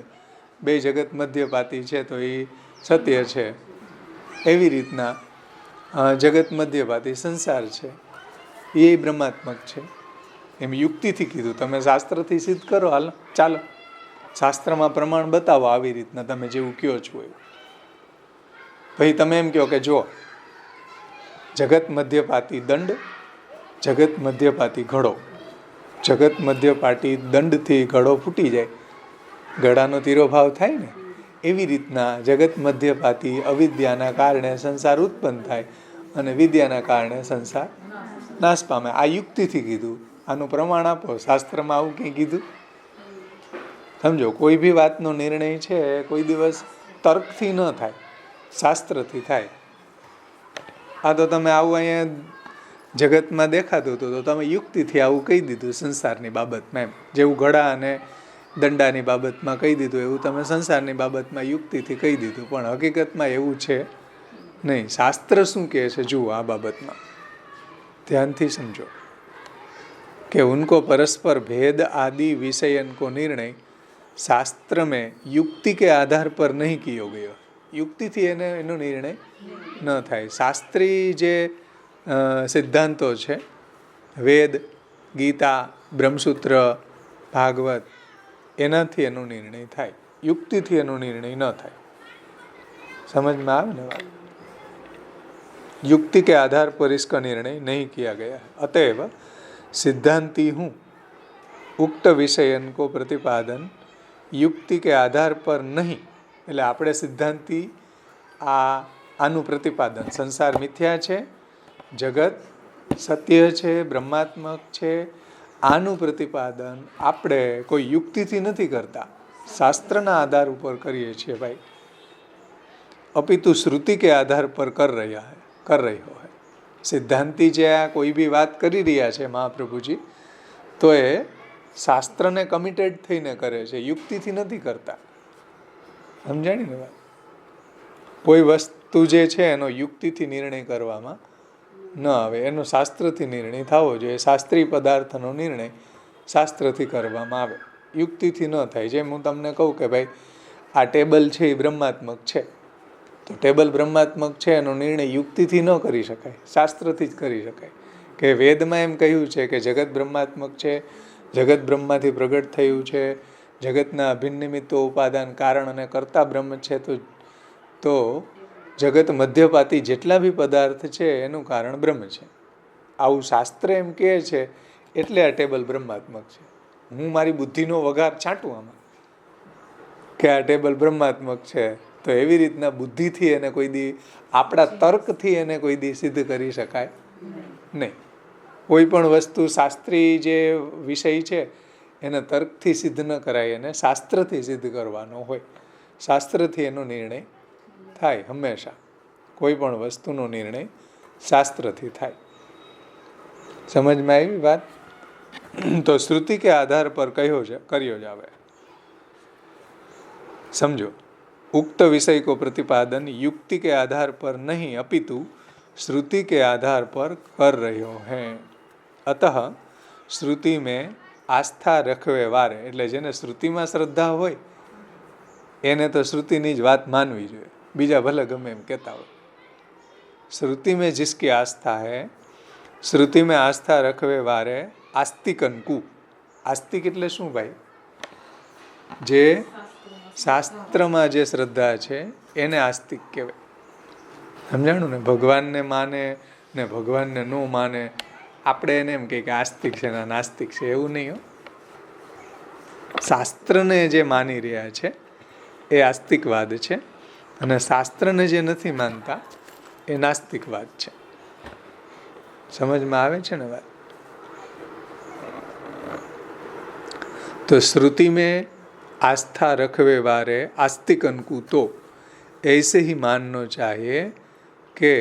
બે જગત મધ્યપાતી છે તો એ સત્ય છે. એવી રીતના જગત મધ્યપાતી સંસાર છે એ બ્રહ્માત્મક છે. એમ યુક્તિથી કીધું. તમે શાસ્ત્રથી સિદ્ધ કરો, હાલ ચાલો શાસ્ત્રમાં પ્રમાણ બતાવો આવી રીતના તમે જેવું કહો છો એવું. ભાઈ તમે એમ કહો કે જો જગત મધ્યપાતી દંડ, જગત મધ્યપાતી ઘડો, જગત મધ્યપાતી દંડથી ઘડો ફૂટી જાય, ગળાનો તિરોભાવ થાય ને, એવી રીતના જગત મધ્યપાતી અવિદ્યાના કારણે સંસાર ઉત્પન્ન થાય અને વિદ્યાના કારણે સંસાર નાશ પામે. આ યુક્તિથી કીધું. આનું પ્રમાણ આપો. શાસ્ત્રમાં આવું કંઈ કીધું? સમજો, કોઈ બી વાતનો નિર્ણય છે કોઈ દિવસ તર્કથી ન થાય, શાસ્ત્રથી થાય. આ તો તમે આવું અહીંયા જગતમાં દેખાતું હતું તો તમે યુક્તિથી આવું કહી દીધું સંસારની બાબતમાં. એમ જેવું ઘડા અને દંડાની બાબતમાં કહી દીધું એવું તમે સંસારની બાબતમાં યુક્તિથી કહી દીધું, પણ હકીકતમાં એવું છે નહીં. શાસ્ત્ર શું કહે છે જુઓ આ બાબતમાં, ધ્યાનથી સમજો कि उनको परस्पर भेद आदि विषयन को निर्णय शास्त्र में युक्ति के आधार पर नहीं कियो गयो. યુક્તિથી એનો નિર્ણય ન થાય. શાસ્ત્રી જે સિદ્ધાંતો છે, વેદ, ગીતા, બ્રહ્મસૂત્ર, ભાગવત, એનાથી એનો નિર્ણય થાય. યુક્તિથી એનો નિર્ણય ન થાય. समझ में આવે ને વાત? युक्ति के आधार पर इसका निर्णय नहीं किया गया है. अतएव सिद्धांती हूँ उक्त विषयन को प्रतिपादन युक्ति के आधार पर नहीं. એટલે આપણે સિદ્ધાંતી આનું પ્રતિપાદન, સંસાર મિથ્યા છે, જગત સત્ય છે, બ્રહ્માત્મક છે, આનું પ્રતિપાદન આપણે કોઈ યુક્તિથી નથી કરતા, શાસ્ત્રના આધાર ઉપર કરીએ છીએ ભાઈ. અપિતુ શ્રુતિ કે આધાર પર કર રહ્યો હૈ. સિદ્ધાંતી જે આ કોઈ બી વાત કરી રહ્યા છે મહાપ્રભુજી, તો એ શાસ્ત્રને કમિટેડ થઈને કરે છે, યુક્તિથી નથી કરતા. સમજાણી ને વાત? કોઈ વસ્તુ જે છે એનો યુક્તિથી નિર્ણય કરવામાં ન આવે, એનો શાસ્ત્રથી નિર્ણય થવો જોઈએ. શાસ્ત્રીય પદાર્થનો નિર્ણય શાસ્ત્રથી કરવામાં આવે, યુક્તિથી ન થાય. જેમ હું તમને કહું કે ભાઈ આ ટેબલ છે એ બ્રહ્માત્મક છે, તો ટેબલ બ્રહ્માત્મક છે એનો નિર્ણય યુક્તિથી ન કરી શકાય, શાસ્ત્રથી જ કરી શકાય. કે વેદમાં એમ કહ્યું છે કે જગત બ્રહ્માત્મક છે, જગત બ્રહ્માથી પ્રગટ થયું છે, જગતના અભિન્ન નિમિત્તો ઉપાદાન કારણ અને કર્તા બ્રહ્મ છે, તો જગત મધ્યપાતી જેટલા બી પદાર્થ છે એનું કારણ બ્રહ્મ છે. આવું શાસ્ત્ર એમ કહે છે, એટલે આ ટેબલ બ્રહ્માત્મક છે. હું મારી બુદ્ધિનો વઘાર છાંટું આમાં કે આ ટેબલ બ્રહ્માત્મક છે, તો એવી રીતના બુદ્ધિથી એને કોઈ દી, આપણા તર્કથી એને કોઈ દી સિદ્ધ કરી શકાય નહીં. કોઈ પણ વસ્તુ શાસ્ત્રી જે વિષય છે એને તર્કથી સિદ્ધ ન કરાય, એને શાસ્ત્રથી સિદ્ધ કરવાનો હોય. શાસ્ત્રથી એનો નિર્ણય થાય હંમેશા. કોઈ પણ વસ્તુનો નિર્ણય શાસ્ત્રથી થાય. સમજમાં આવી વાત? તો શ્રુતિ કે આધાર પર કર્યો જાવે. समझो, उक्त विषय को प्रतिपादन युक्ति के आधार पर नहीं अपितु श्रुति के आधार पर कर रह्यो है. अतः श्रुति में आस्था रखवे वारे, એટલે જેને શ્રુતિમાં શ્રદ્ધા હોય એને તો શ્રુતિની જ વાત માનવી જોઈએ, બીજા ભલે ગમે એમ કહેતા હોય. श्रुति में जिसकी आस्था है, श्रुति में आस्था रखवे वारे आस्तिकन कु. आस्तिक એટલે શું ભાઈ? જે શાસ્ત્રમાં જે શ્રદ્ધા છે એને આસ્તિક કહેવાય. સમજાણું ને? ભગવાનને માને ને ભગવાનને ન માને, આપણે એને એમ કહીએ કે આસ્તિક છે ને નાસ્તિક છે, એવું નહીં હો. શાસ્ત્રને જે માની રહ્યા છે એ આસ્તિકવાદ છે, અને શાસ્ત્રને જે નથી માનતા એ નાસ્તિકવાદ છે. સમજમાં આવે છે ને વાત? તો श्रुति में आस्था रखवे वारे आस्तिकन को तो ऐसे ही मानना चाहिए कि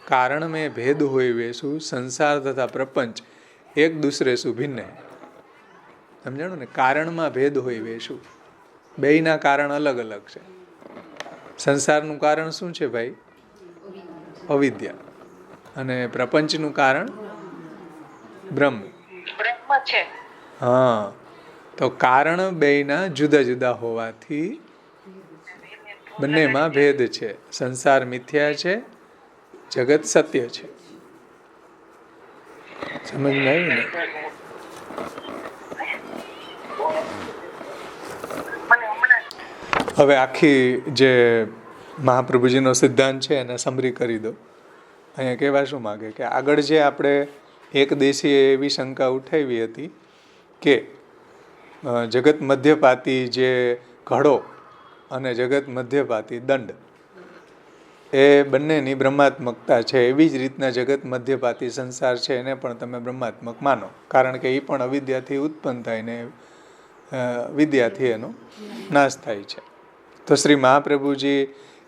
कारण में भेद हुए वेसु संसार तथा प्रपंच एक दूसरे से भिन्न है. समझाणु ने? कारण में भेद हुए वेसु, बेयना कारण अलग अलग है. संसारનું કારણ શું છે ભાઈ? અવિદ્યા. અને પ્રપંચનું કારણ બ્રહ્મ છે. હા, તો કારણ બેયના જુદા જુદા હોવાથી બંનેમાં ભેદ છે. સંસાર મિથ્યા છે, જગત સત્ય છે. સમજમાં આવ્યું ને? હવે આખી જે મહાપ્રભુજીનો સિદ્ધાંત છે એને સમરી કરી દો. અહીંયા કહેવા શું માગે કે આગળ જે આપણે એક દેશીએ એવી શંકા ઉઠાવી હતી કે જગત મધ્યપાતી જે ઘડો અને જગત મધ્યપાતી દંડ, એ બંનેની બ્રહ્માત્મકતા છે. એવી જ રીતના જગત મધ્યપાતી સંસાર છે એને પણ તમે બ્રહ્માત્મક માનો, કારણ કે એ પણ અવિદ્યાથી ઉત્પન્ન થાય ને વિદ્યાથી એનો નાશ થાય છે. તો શ્રી મહાપ્રભુજી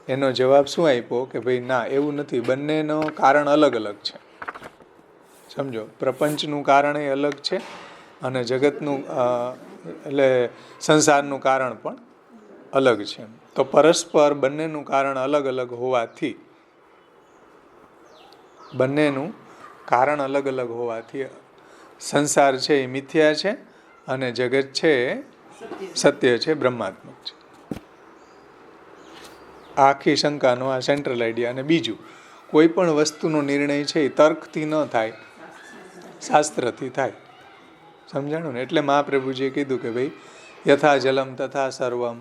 એનો જવાબ શું આપ્યો કે ભાઈ ના, એવું નથી, બંનેનો કારણ અલગ અલગ છે. સમજો, પ્રપંચનું કારણ એ અલગ છે અને જગતનું એટલે સંસારનું કારણ પણ અલગ છે. તો પરસ્પર બંનેનું કારણ અલગ અલગ હોવાથી બંનેનું કારણ અલગ અલગ હોવાથી સંસાર છે એ મિથ્યા છે અને જગત છે એ સત્ય છે, બ્રહ્માત્મક છે. આખી શંકાનો આ સેન્ટ્રલ આઈડિયા. અને બીજું, કોઈ પણ વસ્તુનો નિર્ણય છે એ તર્કથી ન થાય, શાસ્ત્રથી થાય. સમજાણું ને? એટલે મહાપ્રભુજીએ કીધું કે ભાઈ યથા જલમ તથા સર્વમ,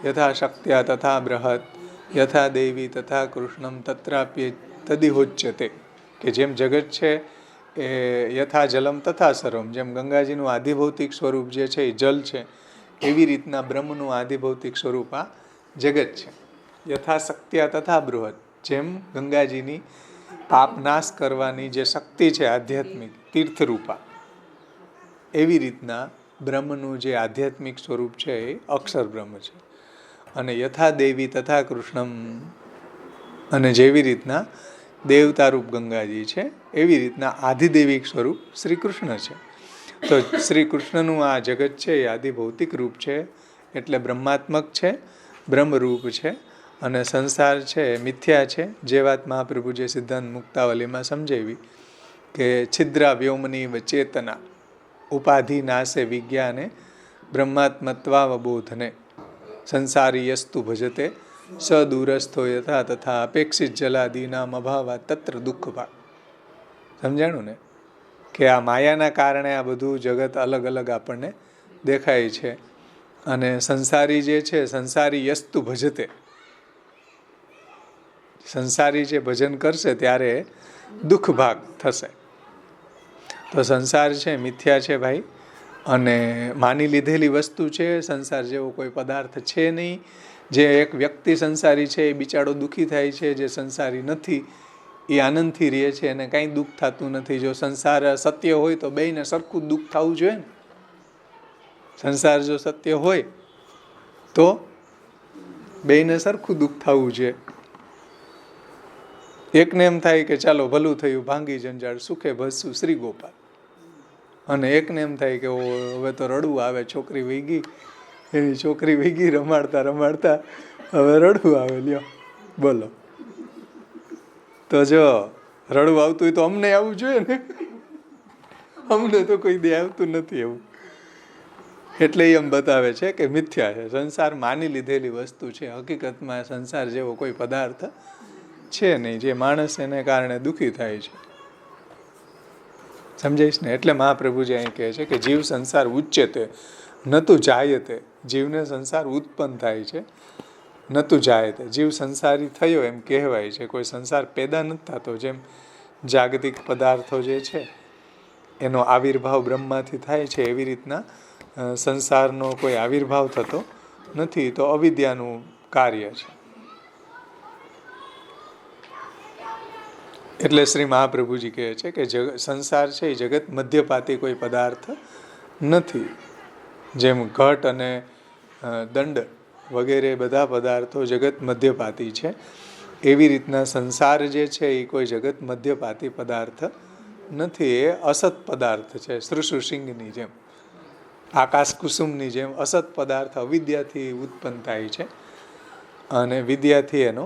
યથા શક્ત્યા તથા બૃહત, યથા દેવી તથા કૃષ્ણમ તત્રાપ્ય તદિહોચ્યતે. કે જેમ જગત છે એ યથા જલમ તથા સર્વમ, જેમ ગંગાજીનું આધિભૌતિક સ્વરૂપ જે છે એ જલ છે, એવી રીતના બ્રહ્મનું આધિભૌતિક સ્વરૂપ આ જગત છે. યથા શક્ત્યા તથા બૃહત, જેમ ગંગાજીની પાપ નાશ કરવાની જે શક્તિ છે આધ્યાત્મિક તીર્થરૂપા, એવી રીતના બ્રહ્મનું જે આધ્યાત્મિક સ્વરૂપ છે એ અક્ષર બ્રહ્મ છે. અને યથા દેવી તથા કૃષ્ણમ, અને જેવી રીતના દેવતારૂપ ગંગાજી છે એવી રીતના આધિદૈવિક સ્વરૂપ શ્રી કૃષ્ણ છે. તો શ્રી કૃષ્ણનું આ જગત છે એ આધિભૌતિક રૂપ છે, એટલે બ્રહ્માત્મક છે, બ્રહ્મરૂપ છે. અને સંસાર છે એ મિથ્યા છે. જે વાત મહાપ્રભુજીએ સિદ્ધાંત મુક્તાવલીમાં સમજાવી કે છિદ્રા વ્યોમની ચેતના ઉપાધિ નાશે વિજ્ઞાને બ્રહ્માત્મત્વાવબોધને સંસારી યસ્તુ ભજતે સ દૂરસ્થો યથા તથા અપેક્ષિત જલાદીનામ અભાવા તત્ર દુઃખ ભાગ. સમજાણું ને? કે આ માયાના કારણે આ બધું જગત અલગ અલગ આપણને દેખાય છે. અને સંસારી જે છે, સંસારી યસ્તુ ભજતે, સંસારી જે ભજન કરશે ત્યારે દુઃખ ભાગ થશે. તો સંસાર છે મિથ્યા છે ભાઈ, અને માની લીધેલી વસ્તુ છે. સંસાર જેવો કોઈ પદાર્થ છે નહીં. જે એક વ્યક્તિ સંસારી છે એ બિચારો દુઃખી થાય છે, જે સંસારી નથી એ આનંદથી રહે છે, એને કાંઈ દુઃખ થતું નથી. જો સંસાર સત્ય હોય તો બેયને સરખું દુઃખ થવું જોઈએ ને. સંસાર જો સત્ય હોય તો બેયને સરખું દુઃખ થવું જોઈએ. એકને એમ થાય કે ચાલો ભલું થયું, ભાંગી જંજાળ, સુખે ભસું શ્રી ગોપાલ. અને એકને એમ થાય કે હવે તો રડવું આવે, છોકરી વહી ગઈ, એની છોકરી વહી ગઈ, રમાડતા રમાડતા હવે રડવું આવે. લ્યો બોલો. તો જો રડવું આવતું હોય તો અમને આવવું જોઈએ ને. અમને તો કોઈ દે આવતું નથી એવું. એટલે એમ બતાવે છે કે મિથ્યા છે સંસાર, માની લીધેલી વસ્તુ છે. હકીકતમાં સંસાર જેવો કોઈ પદાર્થ છે નહીં, જે માણસ એને કારણે દુઃખી થાય છે. સમજાઈશ ને? એટલે મહાપ્રભુજી અહીં કહે છે કે જીવ સંસાર ઉચ્ચતે નતું જાયતે. જીવને સંસાર ઉત્પન્ન થાય છે, નતું જાયતે. જીવ સંસારી થયો એમ કહેવાય છે, કોઈ સંસાર પેદા નથી થતો. જેમ જાગતિક પદાર્થો જે છે એનો આવિર્ભાવ બ્રહ્મમાંથી થાય છે, એવી રીતના સંસારનો કોઈ આવિર્ભાવ થતો નથી. તો અવિદ્યાનું કાર્ય છે. એટલે શ્રી મહાપ્રભુજી કહે છે કે સંસાર છે એ જગત મધ્યપાતી કોઈ પદાર્થ નથી. જેમ ઘટ અને દંડ વગેરે બધા પદાર્થો જગત મધ્યપાતી છે, એવી રીતના સંસાર જે છે એ કોઈ જગત મધ્યપાતી પદાર્થ નથી. એ અસત પદાર્થ છે. શ્રુશુસિંગની જેમ, આકાશ કુસુમની જેમ અસત પદાર્થ અવિદ્યાથી ઉત્પન્ન થાય છે અને વિદ્યાથી એનો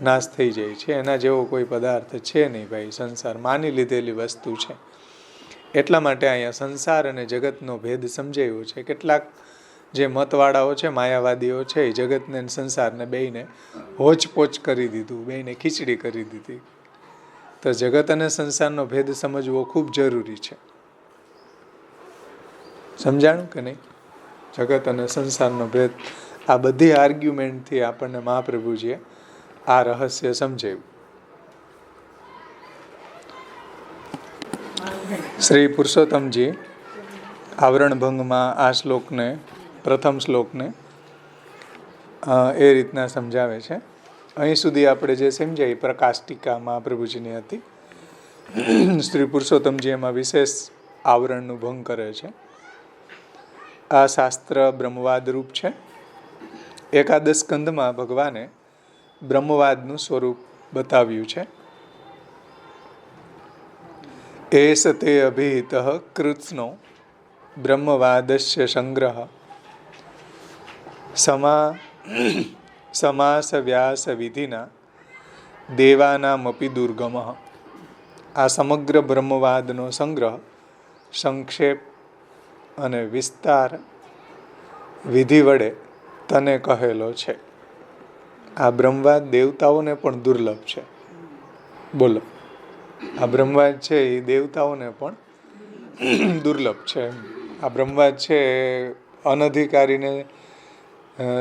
નાશ થઈ જાય છે. એના જેવો કોઈ પદાર્થ છે નહીં ભાઈ. સંસાર માની લીધેલી વસ્તુ છે. એટલા માટે અહીંયા સંસાર અને જગતનો ભેદ સમજાયો છે. કેટલાક જે મતવાળાઓ છે, માયાવાદીઓ છે, એ જગતને સંસારને બેયને હોચપોચ કરી દીધું, બેયને ખીચડી કરી દીધી. તો જગત અને સંસારનો ભેદ સમજવો ખૂબ જરૂરી છે. સમજાણું કે નહીં? જગત અને સંસારનો ભેદ આ બધી આર્ગ્યુમેન્ટથી આપણને મહાપ્રભુજીએ આ રહસ્ય સમજાવ્યું. શ્રી પુરુષોત્તમજી આવરણભંગમાં આ શ્લોકને, પ્રથમ શ્લોકને એ રીતના સમજાવે છે. અહીં સુધી આપણે જે સમજાય પ્રકાશટીકા મહાપ્રભુજીની હતી. શ્રી પુરુષોત્તમજી એમાં વિશેષ આવરણનું ભંગ કરે છે. આ શાસ્ત્ર બ્રહ્મવાદ રૂપ છે. એકાદશ સ્કંધમાં ભગવાને બ્રહ્મવાદનું સ્વરૂપ બતાવ્યું છે. એસ તે અભિહિત કૃત્સ્નો બ્રહ્મવાદસ્ય સંગ્રહ સમાસ વ્યાસ વિધિના દેવાનામપી દુર્ગમ. આ સમગ્ર બ્રહ્મવાદનો સંગ્રહ, સંક્ષેપ અને વિસ્તાર વિધિ વડે તને કહેલો છે. આ બ્રહ્મવાદ દેવતાઓને પણ દુર્લભ છે. બોલો, આ બ્રહ્મવાદ છે એ દેવતાઓને પણ દુર્લભ છે. આ બ્રહ્મવાદ છે એ અનધિકારીને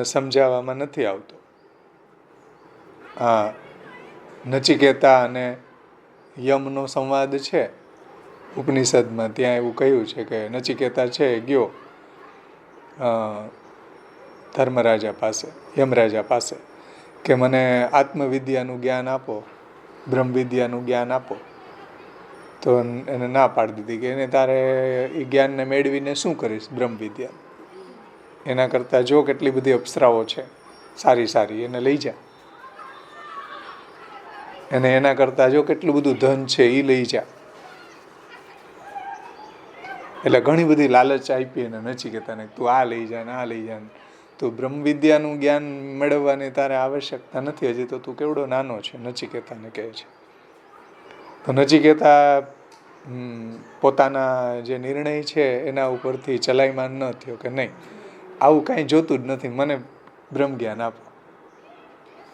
સમજાવવામાં નથી આવતો. આ નચિકેતા અને યમનો સંવાદ છે ઉપનિષદમાં, ત્યાં એવું કહ્યું છે કે નચિકેતા છે ગયો ધર્મરાજા પાસે, યમરાજા પાસે, કે મને આત્મવિદ્યાનું જ્ઞાન આપો, બ્રહ્મવિદ્યાનું જ્ઞાન આપો. તો એને ના પાડી દીધી કે એને તારે એ જ્ઞાનને મેળવીને શું કરીશ બ્રહ્મવિદ્યા? એના કરતાં જો કેટલી બધી અપ્સરાઓ છે સારી સારી, એને લઈ જા. એને એના કરતાં જો કેટલું બધું ધન છે એ લઈ જા. એટલે ઘણી બધી લાલચ આપી એને નચિકેતાને, તું આ લઈ જા ને આ લઈ જા. તો બ્રહ્મવિદ્યાનું જ્ઞાન મેળવવાની તારે આવશ્યકતા નથી, હજી તો તું કેવડો નાનો છે, નચિકેતાને કહે છે. તો નચિકેતા પોતાના જે નિર્ણય છે એના ઉપરથી ચલાયમાન ન થયો કે નહીં, આવું કાંઈ જોતું જ નથી, મને બ્રહ્મ જ્ઞાન આપો.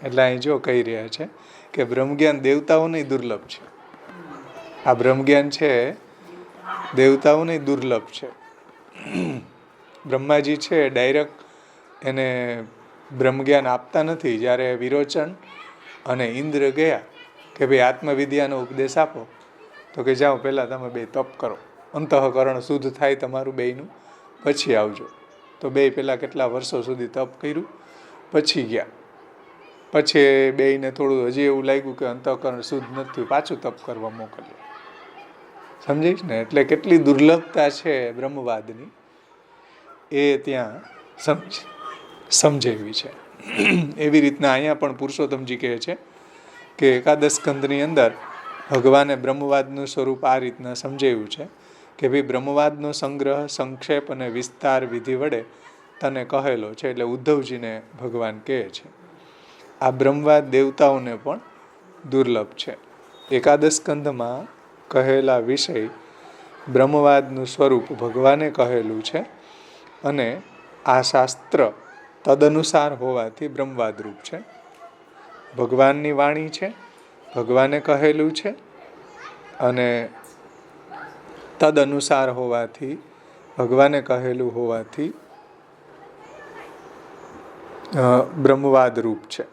એટલે અહીં જો કહી રહ્યા છે કે બ્રહ્મજ્ઞાન દેવતાઓને દુર્લભ છે. આ બ્રહ્મજ્ઞાન છે દેવતાઓને દુર્લભ છે. બ્રહ્માજી છે ડાયરેક્ટ એને બ્રહ્મજ્ઞાન આપતા નથી. જ્યારે વિરોચન અને ઇન્દ્ર ગયા કે ભાઈ આત્મવિદ્યાનો ઉપદેશ આપો, તો કે જાઓ પહેલાં તમે બે તપ કરો, અંતઃકરણ શુદ્ધ થાય તમારું બેયનું, પછી આવજો. તો બે પહેલાં કેટલા વર્ષો સુધી તપ કર્યું, પછી ગયા. પછી બેયને થોડું હજી એવું લાગ્યું કે અંતઃકરણ શુદ્ધ નથી થયું, પાછું તપ કરવા મોકલ્યું. સમજીશ ને? એટલે કેટલી દુર્લભતા છે બ્રહ્મવાદની એ ત્યાં સમજાવી છે. એવી રીતના અહીંયા પણ પુરુષોત્તમજી કહે છે કે એકાદશ સ્કંદની અંદર ભગવાને બ્રહ્મવાદનું સ્વરૂપ આ રીતના સમજાવ્યું છે કે ભાઈ બ્રહ્મવાદનો સંગ્રહ, સંક્ષેપ અને વિસ્તાર વિધિ વડે તને કહેલો છે. એટલે ઉદ્ધવજીને ભગવાન કહે છે આ બ્રહ્મવાદ દેવતાઓને પણ દુર્લભ છે. એકાદશ સ્કંદમાં કહેલા વિષય બ્રહ્મવાદનું સ્વરૂપ ભગવાને કહેલું છે અને આ શાસ્ત્ર તદનુસાર હોવાથી બ્રહ્મવાદ રૂપ છે. ભગવાનની વાણી છે, ભગવાને કહેલું છે અને તદનુસાર હોવાથી, ભગવાને કહેલું હોવાથી બ્રહ્મવાદ રૂપ છે.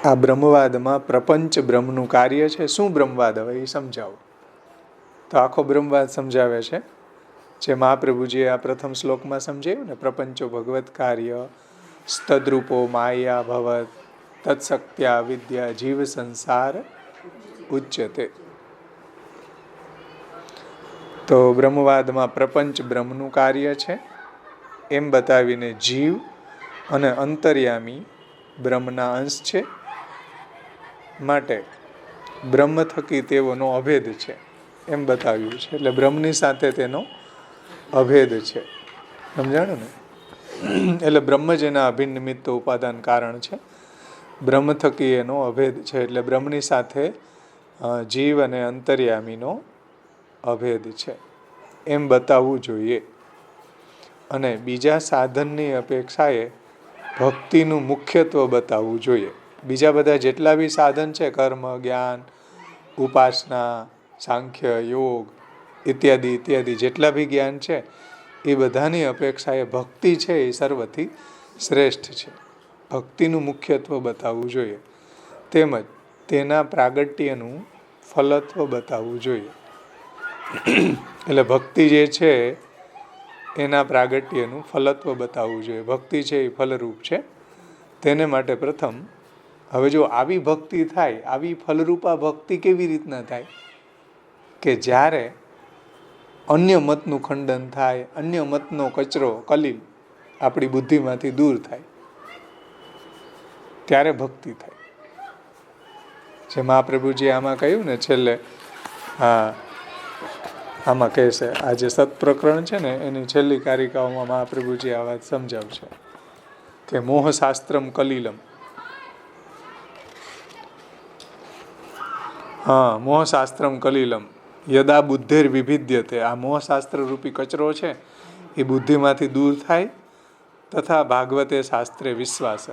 આ બ્રહ્મવાદમાં પ્રપંચ બ્રહ્મનું કાર્ય છે. શું બ્રહ્મવાદ? હવે એ સમજાવો. તો આખો બ્રહ્મવાદ સમજાવે છે જે મહાપ્રભુજીએ આ પ્રથમ શ્લોકમાં સમજાવ્યું ને, પ્રપંચો ભગવત કાર્ય તદ્રૂપો માયા ભવત તત્શક્ત્યા વિદ્યા જીવ સંસાર ઉચ્યતે. તો બ્રહ્મવાદમાં પ્રપંચ બ્રહ્મનું કાર્ય છે એમ બતાવીને જીવ અને અંતર્યામી બ્રહ્મના અંશ છે, માટે બ્રહ્મ થકી તેઓનો અભેદ છે એમ બતાવ્યું છે. એટલે બ્રહ્મની સાથે તેનો અભેદ છે. સમજાણું ને? એટલે બ્રહ્મ જ એના અભિન્ન નિમિત્ત ઉપાદાન કારણ છે, બ્રહ્મ થકી એનો અભેદ છે. એટલે બ્રહ્મની સાથે જીવ અને અંતર્યામીનો અભેદ છે એમ બતાવવું જોઈએ. અને બીજા સાધનની અપેક્ષાએ ભક્તિનું મુખ્યત્વ બતાવવું જોઈએ. બીજા બધા જેટલા બી સાધન છે, કર્મ, જ્ઞાન, ઉપાસના, સાંખ્ય, યોગ ઇત્યાદિ ઇત્યાદિ જેટલા બી જ્ઞાન છે એ બધાની અપેક્ષાએ ભક્તિ છે એ સર્વથી શ્રેષ્ઠ છે. ભક્તિનું મુખ્યત્વ બતાવવું જોઈએ, તેમજ તેના પ્રાગટ્યનું ફલત્વ બતાવવું જોઈએ. એટલે ભક્તિ જે છે એના પ્રાગટ્યનું ફલત્વ બતાવવું જોઈએ. ભક્તિ છે એ ફલરૂપ છે, તેને માટે પ્રથમ હવે જો આવી ભક્તિ થાય, આવી ફલરૂપા ભક્તિ કેવી રીતના થાય કે જ્યારે અન્ય મતનું ખંડન થાય, અન્ય મતનો કચરો કલીલ આપણી બુદ્ધિમાંથી દૂર થાય, ત્યારે ભક્તિ થાય. જે મહાપ્રભુજી આમાં કહ્યું ને છેલ્લે, આમાં કહે છે, આ જે સત્પ્રકરણ છે ને એની છેલ્લી કારિકાઓમાં મહાપ્રભુજી આ વાત સમજાવશે કે મોહ શાસ્ત્રમ કલીલમ. હા, મોહશાસ્ત્રમ કલિલમ યદા બુદ્ધિર વિભિદ્યતે. આ મોહશાસ્ત્ર રૂપી કચરો છે એ બુદ્ધિમાંથી દૂર થાય. તથા ભાગવતે શાસ્ત્રે વિશ્વાસ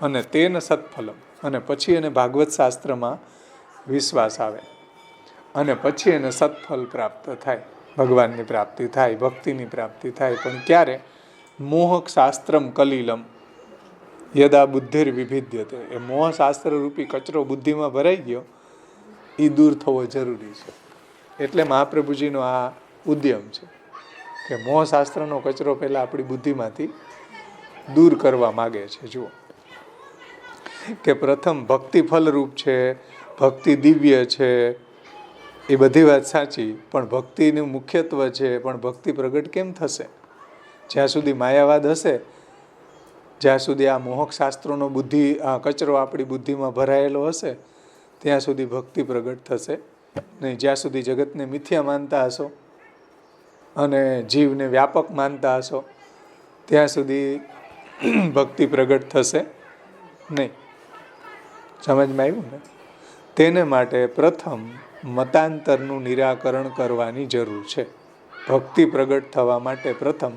અને તેન સત્ફલમ, અને પછી એને ભાગવત શાસ્ત્રમાં વિશ્વાસ આવે અને પછી એને સત્ફલ પ્રાપ્ત થાય, ભગવાનની પ્રાપ્તિ થાય, ભક્તિની પ્રાપ્તિ થાય. પણ ક્યારે? મોહક શાસ્ત્રમ કલિલમ યદા બુદ્ધિર વિભિદ્યતે. એ મોહશાસ્ત્ર રૂપી કચરો બુદ્ધિમાં ભરાઈ ગયો, એ દૂર થવો જરૂરી છે. એટલે મહાપ્રભુજીનો આ ઉદ્યમ છે કે મોહશાસ્ત્રનો કચરો પહેલાં આપણી બુદ્ધિમાંથી દૂર કરવા માગે છે. જુઓ કે પ્રથમ ભક્તિ ફલરૂપ છે, ભક્તિ દિવ્ય છે, એ બધી વાત સાચી, પણ ભક્તિનું મુખ્યત્વ છે. પણ ભક્તિ પ્રગટ કેમ થશે? જ્યાં સુધી માયાવાદ હશે, જ્યાં સુધી આ મોહક શાસ્ત્રોનો કચરો આપણી બુદ્ધિમાં ભરાયેલો હશે, ત્યાં સુધી ભક્તિ પ્રગટ થશે નહીં. જ્યાં સુધી જગતને મિથ્યા માનતા હશો અને જીવને વ્યાપક માનતા હશો, ત્યાં સુધી ભક્તિ પ્રગટ થશે નહીં. સમજમાં આવ્યું ને? તેને માટે પ્રથમ મતાંતરનું નિરાકરણ કરવાની જરૂર છે. ભક્તિ પ્રગટ થવા માટે પ્રથમ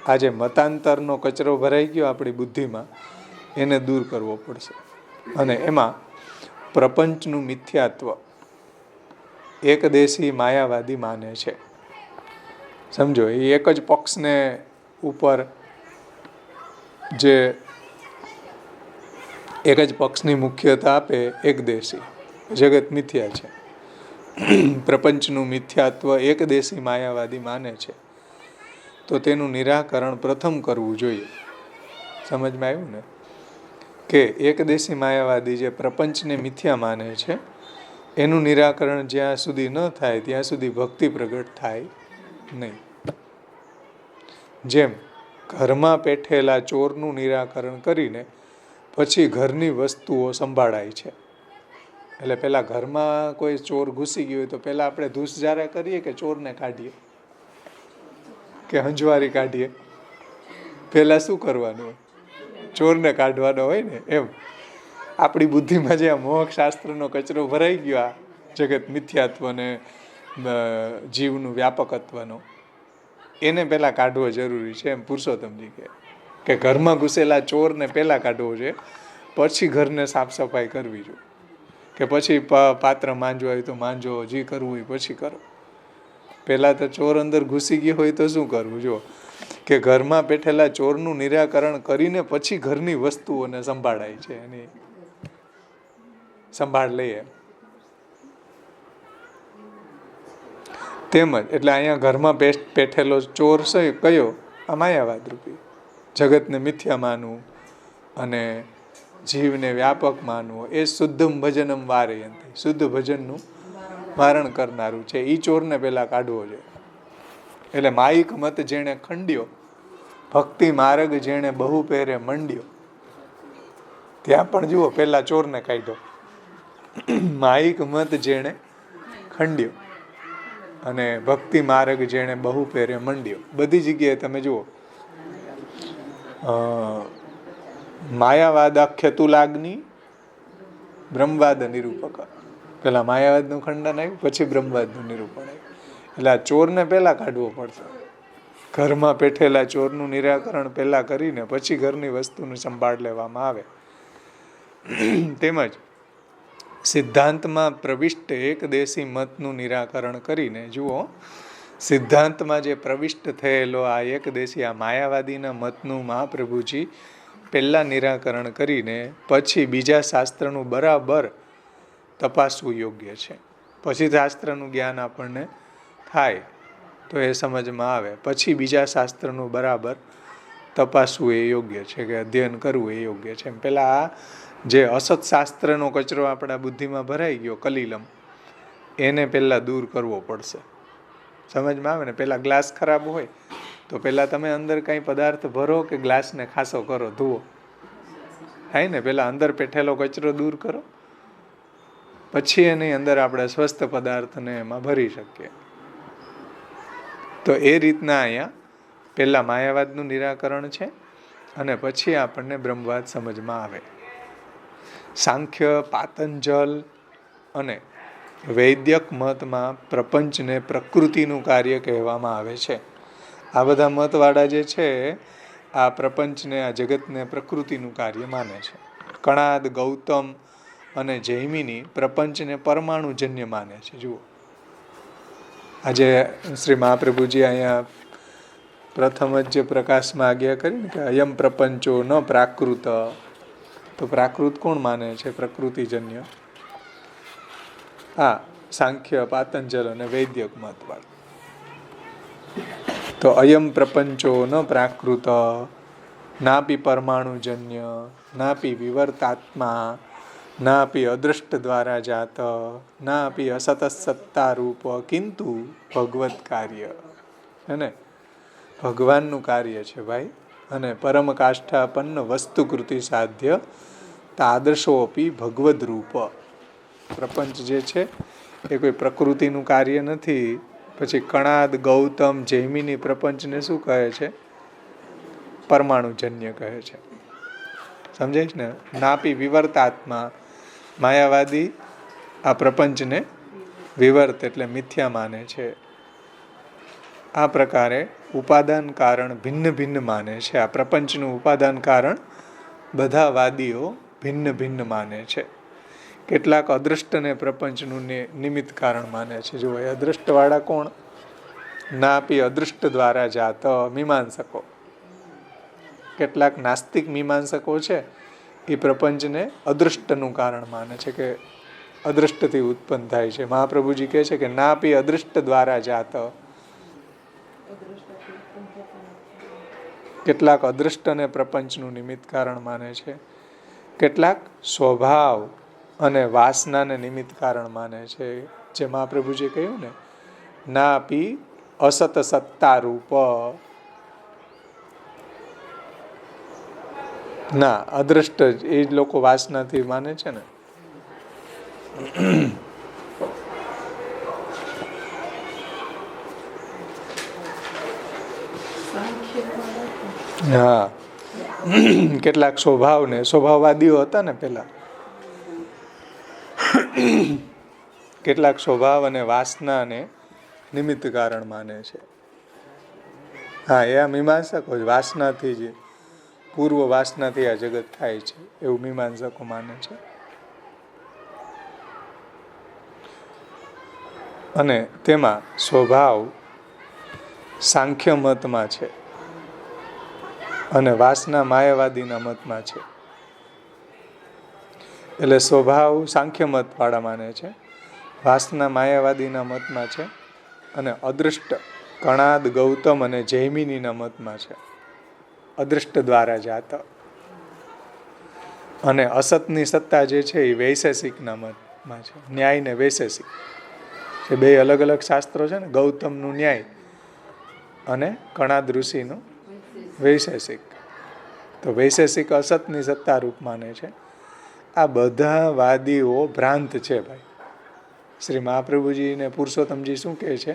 આજે મતાંતરનો કચરો ભરાઈ ગયો આપણી બુદ્ધિમાં, એને દૂર કરવો પડશે. અને એમાં પ્રપંચનું મિથ્યાત્વ એકદેશી માયાવાદી માને છે. સમજો, એ એક જ પક્ષને ઉપર જે એક જ પક્ષની મુખ્યતા આપે, એકદેશી. જગત મિથ્યા છે. પ્રપંચનું મિથ્યાત્વ એકદેશી માયાવાદી માને છે. તો તેનું નિરાકરણ પ્રથમ કરવું જોઈએ. સમજમાં આવ્યું ને? કે એકદેશી માયાવાદી જે પ્રપંચને મિથ્યા માને છે, એનું નિરાકરણ જ્યાં સુધી ન થાય ત્યાં સુધી ભક્તિ પ્રગટ થાય નહીં. જેમ ઘરમાં પેઠેલા ચોરનું નિરાકરણ કરીને પછી ઘરની વસ્તુઓ સંભાળાય છે. એટલે પહેલાં ઘરમાં કોઈ ચોર ઘૂસી ગયો હોય તો પહેલાં આપણે ધૂસજારા કરીએ કે ચોરને કાઢીએ કે હંજવારી કાઢીએ? પહેલાં શું કરવાનું હોય? ચોરને કાઢવાનો હોય ને. એમ આપણી બુદ્ધિમાં જે આ મોહક શાસ્ત્રનો કચરો ભરાઈ ગયો, આ જગત મિથ્યાત્વને જીવનું વ્યાપકત્વનો, એને પહેલાં કાઢવો જરૂરી છે. એમ પુરુષોત્તમજી કે ઘરમાં ઘૂસેલા ચોરને પહેલાં કાઢવો છે, પછી ઘરને સાફ સફાઈ કરવી જોઈએ. કે પછી પાત્ર માંજવા હોય તો માંજો, જે કરવું હોય પછી કરો. પહેલાં તો ચોર અંદર ઘૂસી ગયો હોય તો શું કરવું? જો કે ઘરમાં બેઠેલા ચોરનું નિરાકરણ કરીને પછી ઘરની વસ્તુઓને સંભાળાય છે, એની સંભાળ લઈએ. તેમજ એટલે અહીંયા ઘરમાં બેઠેલો ચોર છે કયો? આ માયાવાદ રૂપી જગતને મિથ્યા માનવું અને જીવને વ્યાપક માનવું, એ શુદ્ધમ ભજનમ વારયંતી, શુદ્ધ ભજનનું વારણ કરનારું છે. એ ચોરને પહેલાં કાઢવો છે. એટલે માયિક મત જેણે ખંડ્યો, ભક્તિ માર્ગ જેણે બહુ પહેરે મંડ્યો, ત્યાં પણ જુઓ પહેલાં ચોરને કાઢ્યો. માયિક મત જેણે ખંડ્યો અને ભક્તિ માર્ગ જેણે બહુ પહેરે મંડ્યો. બધી જગ્યાએ તમે જુઓ માયાવાદાખ્ય તુલાગ્નિ બ્રહ્મવાદ નિરૂપક. પહેલાં માયાવાદનું ખંડન આવ્યું, પછી બ્રહ્મવાદનું નિરૂપણ આવ્યું. એટલે આ ચોરને પહેલાં કાઢવો પડશે. ઘરમાં પેઠેલા ચોરનું નિરાકરણ પહેલાં કરીને પછી ઘરની વસ્તુની સંભાળ લેવામાં આવે. તેમજ સિદ્ધાંતમાં પ્રવિષ્ટ એકદેશી મતનું નિરાકરણ કરીને, જુઓ સિદ્ધાંતમાં જે પ્રવિષ્ટ થયેલો આ એકદેશી આ માયાવાદીના મતનું મહાપ્રભુજી પહેલાં નિરાકરણ કરીને પછી બીજા શાસ્ત્રનું બરાબર તપાસવું યોગ્ય છે. પછી શાસ્ત્રનું જ્ઞાન આપણને થાય તો એ સમજમાં આવે. પછી બીજા શાસ્ત્રનું બરાબર તપાસવું એ યોગ્ય છે, કે અધ્યયન કરવું એ યોગ્ય છે. પહેલાં આ જે અસત શાસ્ત્રનો કચરો આપણા બુદ્ધિમાં ભરાઈ ગયો કલિલમ, એને પહેલાં દૂર કરવો પડશે. સમજમાં આવે ને? પહેલાં ગ્લાસ ખરાબ હોય તો પહેલાં તમે અંદર કાંઈ પદાર્થ ભરો કે ગ્લાસને ખાસો કરો, ધુઓ થાય ને? પહેલાં અંદર પેઠેલો કચરો દૂર કરો, પછી એની અંદર આપણે સ્વસ્થ પદાર્થને એમાં ભરી શકીએ. તો એ રીતના અહીંયા પહેલાં માયાવાદનું નિરાકરણ છે અને પછી આપણને બ્રહ્મવાદ સમજમાં આવે. સાંખ્ય, પાતંજલ અને વૈદ્યક મતમાં પ્રપંચને પ્રકૃતિનું કાર્ય કહેવામાં આવે છે. આ બધા મતવાળા જે છે આ પ્રપંચને, આ જગતને પ્રકૃતિનું કાર્ય માને છે. કણાદ, ગૌતમ અને જૈમિની પ્રપંચને પરમાણુજન્ય માને છે. જુઓ, આજે શ્રી મહાપ્રભુજી અહીંયા પ્રથમ જ જે પ્રકાશમાં આજ્ઞા કરી ને કે અયમ પ્રપંચો ન પ્રાકૃત, તો પ્રાકૃત કોણ માને છે? પ્રકૃતિજન્ય. હા, સાંખ્ય, પાતંજલ અને વૈદ્યક મતવાળા. તો અયમ પ્રપંચો ન પ્રાકૃત નાપી પરમાણુજન્ય નાપી વિવર્તાત્મા નાપી અદૃષ્ટ દ્વારા જાત નાપી અસત સત્તા રૂપ કિંતુ ભગવત કાર્ય. હે ને? ભગવાનનું કાર્ય છે ભાઈ. અને પરમ કાષ્ઠાપન્ન વસ્તુકૃતિ સાધ્ય તાદર્શોપી ભગવદ રૂપ. પ્રપંચ જે છે એ કોઈ પ્રકૃતિનું કાર્ય નથી. પછી કણાદ, ગૌતમ, જૈમિની પ્રપંચને શું કહે છે? પરમાણુજન્ય કહે છે. સમજાય છે ને? નાપી વિવર્તાત્મા, માયાવાદી આ પ્રપંચને વિવર્ત એટલે મિથ્યા માને છે. આ પ્રકારે ઉપાદાન કારણ ભિન્ન ભિન્ન માને છે. આ પ્રપંચનું ઉપાદાન કારણ બધા વાદીઓ ભિન્ન ભિન્ન માને છે. કેટલાક અદૃષ્ટને પ્રપંચનું નિમિત્ત કારણ માને છે. જો એ અદૃષ્ટવાળા કોણ? નાપી અદૃષ્ટ દ્વારા જાત મીમાંસકો. કેટલાક નાસ્તિક મીમાંસકો છે એ પ્રપંચને અદૃષ્ટનું કારણ માને છે કે અદૃષ્ટથી ઉત્પન્ન થાય છે. મહાપ્રભુજી કહે છે કે નાપી અદૃષ્ટ દ્વારા જાત. કેટલાક અદૃષ્ટને પ્રપંચનું નિમિત્ત કારણ માને છે. કેટલાક સ્વભાવ અને વાસનાને નિમિત્ત કારણ માને છે. જે મહાપ્રભુજી કહ્યું ને, નાપી અસત સત્તા રૂપ. ના, અદૃષ્ટ એ જ લોકો વાસનાથી માને છે ને. હા, કેટલાક સ્વભાવવાદીઓ હતા ને પેલા. કેટલાક સ્વભાવ અને વાસનાને નિમિત્ત કારણ માને છે. હા, એ આ મીમાંસકો વાસનાથી જ, પૂર્વ વાસનાથી આ જગત થાય છે એવું મીમાંસકો માને છે. અને તેમાં સ્વભાવ સાંખ્ય મતમાં છે અને વાસના માયાવાદીના મતમાં છે. એટલે સ્વભાવ સાંખ્ય મત વાળા માને છે, વાસના માયાવાદીના મતમાં છે, અને અદૃષ્ટ કણાદ, ગૌતમ અને જૈમિનીના મતમાં છે. અદૃષ્ટ દ્વારા જાત. અને અસતની સત્તા જે છે એ વૈશેષિકના મતમાં છે. ન્યાય ને વૈશેષિક એ બે અલગ અલગ શાસ્ત્રો છે ને. ગૌતમનું ન્યાય અને કણાદ ઋષિનું વૈશેષિક. તો વૈશેષિક અસતની સત્તા રૂપ માને છે. આ બધા વાદીઓ ભ્રાંત છે ભાઈ. શ્રી મહાપ્રભુજીને પુરુષોત્તમજી શું કહે છે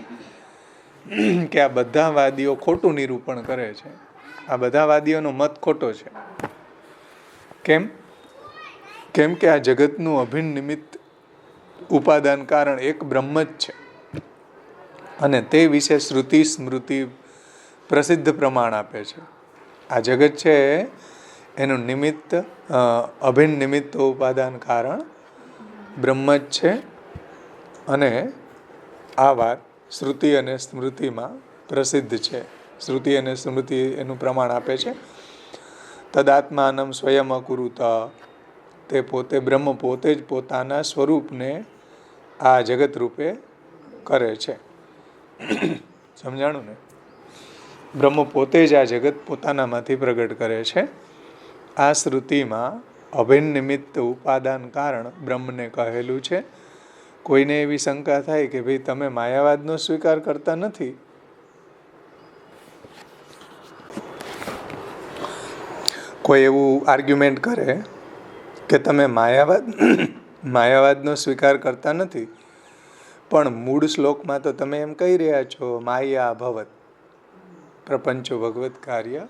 કે આ બધા વાદીઓ ખોટું નિરૂપણ કરે છે. આ બધા વાદીઓનો મત ખોટો છે. કેમ? કેમ કે આ જગતનું અભિન્ન નિમિત્ત ઉપાદાન કારણ એક બ્રહ્મ જ છે. અને તે વિશે શ્રુતિ સ્મૃતિ પ્રસિદ્ધ પ્રમાણ આપે છે. આ જગત છે એનું નિમિત્ત, અભિન્ન નિમિત્ત ઉપાદાન કારણ બ્રહ્મ જ છે. અને આ વાત શ્રુતિ અને સ્મૃતિમાં પ્રસિદ્ધ છે. શ્રુતિ અને સ્મૃતિ એનું પ્રમાણ આપે છે. તદાત્માનમ સ્વયં અકુરુત. તે પોતે બ્રહ્મ પોતે જ પોતાના સ્વરૂપને આ જગત રૂપે કરે છે. સમજાણું ને? બ્રહ્મ પોતે જ આ જગત પોતાનામાંથી પ્રગટ કરે છે. આ શ્રુતિમાં અભિન્ન નિમિત્ત ઉપાદાન કારણ બ્રહ્મને કહેલું છે. કોઈને એવી શંકા થાય કે ભાઈ તમે માયાવાદનો સ્વીકાર કરતા નથી, કોઈ એવું આર્ગ્યુમેન્ટ કરે કે તમે માયાવાદનો સ્વીકાર કરતા નથી, પણ મૂળ શ્લોકમાં તો તમે એમ કહી રહ્યા છો માયા અભવત પ્રપંચો ભગવત કાર્ય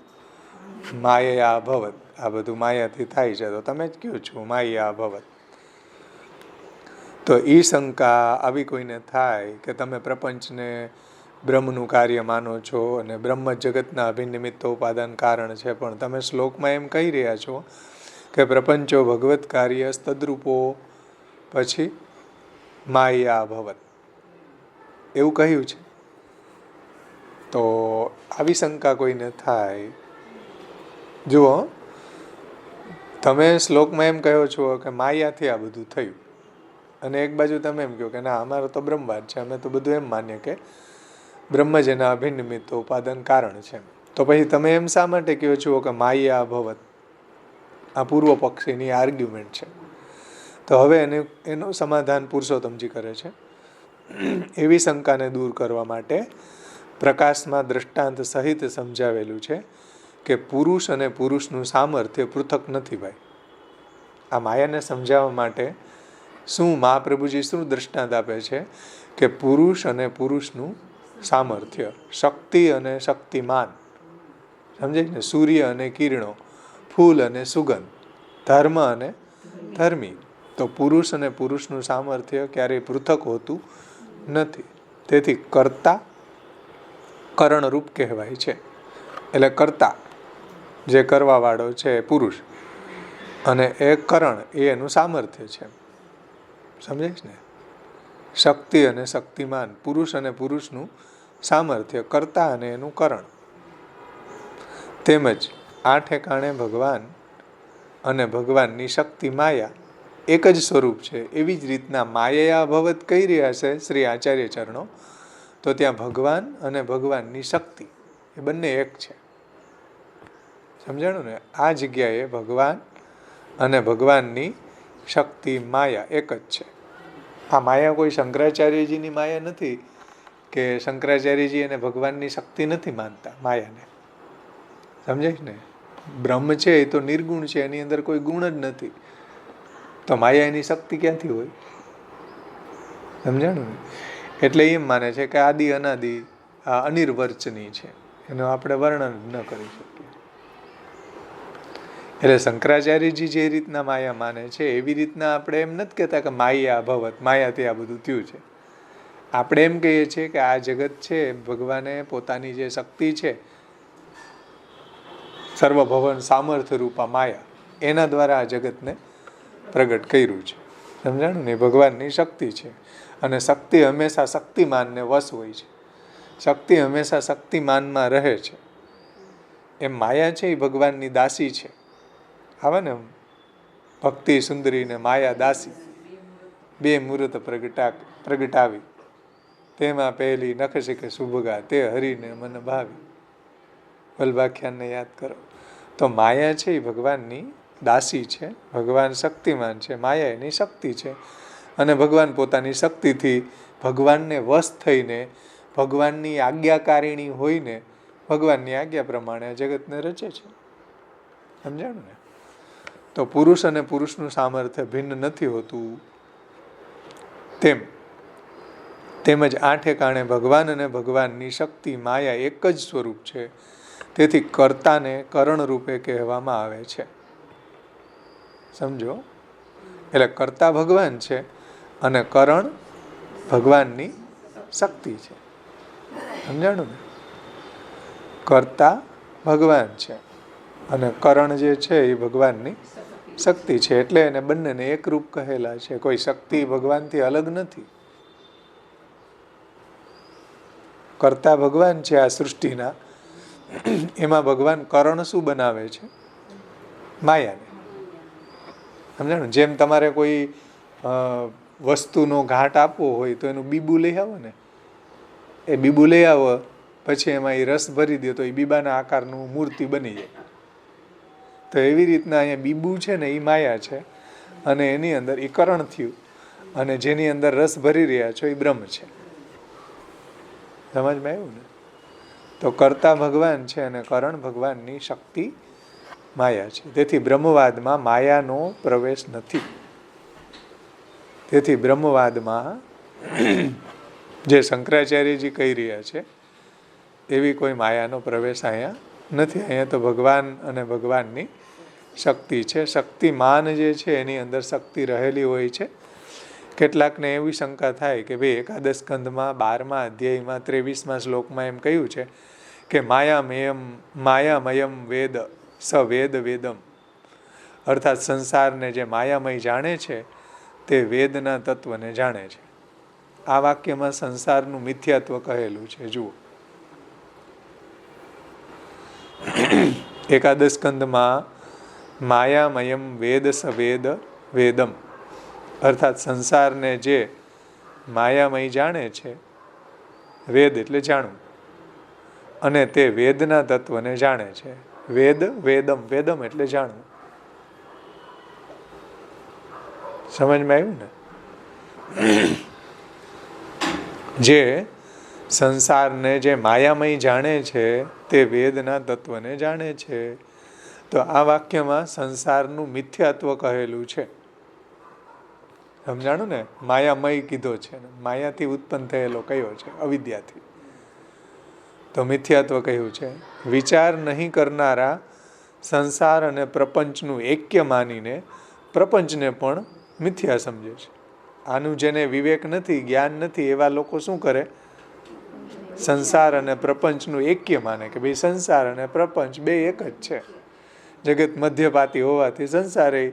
માયા અભવત. આ બધું માયાથી થાય છે તો તમે જ કહો છો માયા અભવત. તો એ શંકા આવી કોઈને થાય કે તમે પ્રપંચને બ્રહ્મનું કાર્ય માનો છો અને બ્રહ્મ જગતના અભિન્ન નિમિત્ત ઉપાદાન કારણ છે, પણ તમે શ્લોકમાં એમ કહી રહ્યા છો કે પ્રપંચો ભગવત કાર્ય તદ્રૂપો પછી માયા ભવત, એવું કહ્યું છે. તો આવી શંકા કોઈને થાય, જુઓ તમે શ્લોકમાં એમ કહો છો કે માયાથી આ બધું થયું, અને એક બાજુ તમે એમ કહો કે ના અમારો તો બ્રહ્મવાદ છે, અમે તો બધું એમ માનીએ કે બ્રહ્મ જેના અભિન્ન નિમિત્ત ઉપાદાન કારણ છે. તો પછી તમે એમ શા માટે કહો છો કે માયા ભવત? આ પૂર્વ પક્ષીની આર્ગ્યુમેન્ટ છે. તો હવે એનું સમાધાન પુરુષોત્તમજી કરે છે. એવી શંકાને દૂર કરવા માટે પ્રકાશમાં દ્રષ્ટાંત સહિત સમજાવેલું છે કે પુરુષ અને પુરુષનું સામર્થ્ય પૃથક નથી ભાઈ. આ માયાને સમજાવવા માટે શું મહાપ્રભુજી શું દ્રષ્ટાંત આપે છે કે પુરુષ અને પુરુષનું સામર્થ્ય, શક્તિ અને શક્તિમાન, સમજાય ને? સૂર્ય અને કિરણો, ફૂલ અને સુગંધ, ધર્મ અને ધર્મી. તો પુરુષ અને પુરુષનું સામર્થ્ય ક્યારેય પૃથક હોતું નથી. તેથી કર્તા કરણરૂપ કહેવાય છે. એટલે કર્તા જે કરવાવાળો છે પુરુષ, અને એ કરણ એ એનું સામર્થ્ય છે, સમજાય ને? શક્તિ અને શક્તિમાન, પુરુષ અને પુરુષનું સામર્થ્ય, કર્તા અને એનું કરણ. તેમજ આ ઠેકાણે ભગવાન અને ભગવાનની શક્તિ માયા એક જ સ્વરૂપ છે. એવી જ રીતના માયા ભવત કહી રહ્યા છે શ્રી આચાર્ય ચરણો, તો ત્યાં ભગવાન અને ભગવાનની શક્તિ એ બંને એક છે. સમજાણું ને? આ જગ્યાએ ભગવાન અને ભગવાનની શક્તિ માયા એક જ છે. આ માયા કોઈ શંકરાચાર્યજીની માયા નથી કે શંકરાચાર્યજી અને ભગવાનની શક્તિ નથી માનતા માયાને, સમજાય ને? બ્રહ્મ છે એ તો નિર્ગુણ છે, એની અંદર કોઈ ગુણ જ નથી, તો માયા એની શક્તિ ક્યાંથી હોય? સમજાણું ને? એટલે એમ માને છે કે આદિ અનાદિ આ અનિર્વચનીય છે, એનું આપણે વર્ણન ન કરી શકીએ. એટલે શંકરાચાર્યજી જે રીતના માયા માને છે એવી રીતના આપણે એમ નથી કહેતા કે માયા ભવત, માયાથી આ બધું થયું છે. આપણે એમ કહીએ છીએ કે આ જગત છે ભગવાને પોતાની જે શક્તિ છે સર્વભવન સામર્થ્ય રૂપા માયા, એના દ્વારા આ જગતને પ્રગટ કર્યું છે. સમજાણું ને? ભગવાનની શક્તિ છે, અને શક્તિ હંમેશા શક્તિમાનને વશ હોય છે. શક્તિ હંમેશા શક્તિમાનમાં રહે છે. એમ માયા છે એ ભગવાનની દાસી છે. આવે ને ભક્તિ સુંદરી ને માયા દાસી, બે મૂર્ત પ્રગટાવી, તેમાં પહેલી નખશિખે શુભગા, તે હરિને મન ભાવી. વલ્ભાખ્યાનને યાદ કરો. તો માયા છે એ ભગવાનની દાસી છે, ભગવાન શક્તિમાન છે, માયા એની શક્તિ છે, અને ભગવાન પોતાની શક્તિથી ભગવાનને વશ થઈને ભગવાનની આજ્ઞાકારિણી હોઈને ભગવાનની આજ્ઞા પ્રમાણે આ જગતને રચે છે. સમજાણું ને? તો પુરુષ અને પુરુષનું સામર્થ્ય ભિન્ન નથી હોતું. તેમજ આ ઠેકાણે ભગવાન અને ભગવાનની શક્તિ માયા એક જ સ્વરૂપ છે. તેથી કર્તાને કરણ રૂપે કહેવામાં આવે છે. સમજો? એટલે કર્તા ભગવાન છે અને કરણ ભગવાનની શક્તિ છે. સમજાણું ને? કર્તા ભગવાન છે અને કરણ જે છે એ ભગવાનની શક્તિ છે. એટલે એને બંનેને એક રૂપ કહેલા છે. કોઈ શક્તિ ભગવાનથી અલગ નથી. કર્તા ભગવાન છે આ સૃષ્ટિના, એમાં ભગવાન કરણ શું બનાવે છે? માયાને. સમજાણું? જેમ તમારે કોઈ વસ્તુનો ઘાટ આપવો હોય તો એનું બીબું લઈ આવો ને, એ બીબું લઈ આવો પછી એમાં એ રસ ભરી દો તો એ બીબાના આકારનું મૂર્તિ બની જાય. તો એવી રીતના અહીંયા બીબું છે ને એ માયા છે, અને એની અંદર એ કરણ થયું, અને જેની અંદર રસ ભરી રહ્યા છો એ બ્રહ્મ છે. સમજમાં આવ્યું ને? તો કર્તા ભગવાન છે અને કરણ ભગવાનની શક્તિ માયા છે. તેથી બ્રહ્મવાદમાં માયાનો પ્રવેશ નથી. તેથી બ્રહ્મવાદમાં જે શંકરાચાર્યજી કહી રહ્યા છે એવી કોઈ માયાનો પ્રવેશ અહીંયા નથી. અહીંયા તો ભગવાન અને ભગવાનની શક્તિ છે. શક્તિમાન જે છે એની અંદર શક્તિ રહેલી હોય છે કેટલાકને એવી શંકા થાય કે ભાઈ એકાદશ સ્કંધમાં 12મા અધ્યાયમાં 23મા શ્લોકમાં એમ કહ્યું છે કે માયામયમ વેદ સ વેદ વેદમ, અર્થાત સંસારને જે માયામય જાણે છે તે વેદના તત્વને જાણે છે. આ વાક્યમાં સંસારનું મિથ્યાત્વ કહેલું છે. જુઓ, એકાદશ સ્કંધમાં માયામયમ વેદ સ વેદ વેદમ, અર્થાત સંસારને જે માયામય જાણે છે, વેદ એટલે જાણવું, અને તે વેદના તત્વને જાણે છે. વેદ વેદમ, વેદમ એટલે જાણવું. સમજમાં આવ્યું ને? જે સંસારને જે માયામય જાણે છે તે વેદના તત્વને જાણે છે. તો આ વાક્યમાં સંસારનું મિથ્યાત્વ કહેલું છે. સમજાણું ને? માયામય કીધો છે, માયાથી ઉત્પન્ન થયેલો કયો છે? અવિદ્યાથી. તો મિથ્યાત્વ કહ્યું છે. વિચાર નહીં કરનારા સંસાર અને પ્રપંચનું એક્ય માનીને પ્રપંચને પણ મિથ્યા સમજે છે. આનું જેને વિવેક નથી, જ્ઞાન નથી, એવા લોકો શું કરે? સંસાર અને પ્રપંચનું એક્ય માને કે ભાઈ સંસાર અને પ્રપંચ બે એક જ છે. જગત મધ્યપાતી હોવાથી સંસાર એ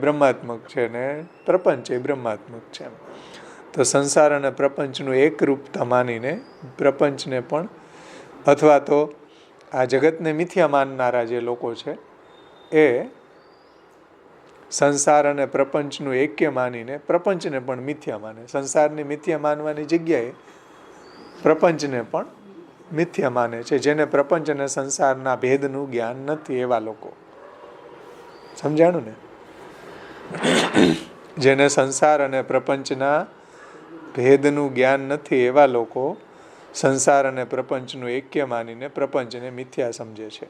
બ્રહ્માત્મક છે ને પ્રપંચ એ બ્રહ્માત્મક છે. તો સંસાર અને પ્રપંચનું એકરૂપતા માનીને પ્રપંચને પણ, અથવા તો આ જગતને મિથ્યા માનનારા જે લોકો છે એ સંસાર અને પ્રપંચનું એક્ય માનીને પ્રપંચને પણ મિથ્યા માને. સંસારની મિથ્યા માનવાની જગ્યાએ પ્રપંચને પણ મિથ્યા માને છે. જેને પ્રપંચ અને સંસારના ભેદનું જ્ઞાન નથી એવા લોકો. સમજાણું ને? જેને સંસાર અને પ્રપંચના ભેદનું જ્ઞાન નથી એવા લોકો સંસાર અને પ્રપંચનું એક્ય માનીને પ્રપંચને મિથ્યા સમજે છે.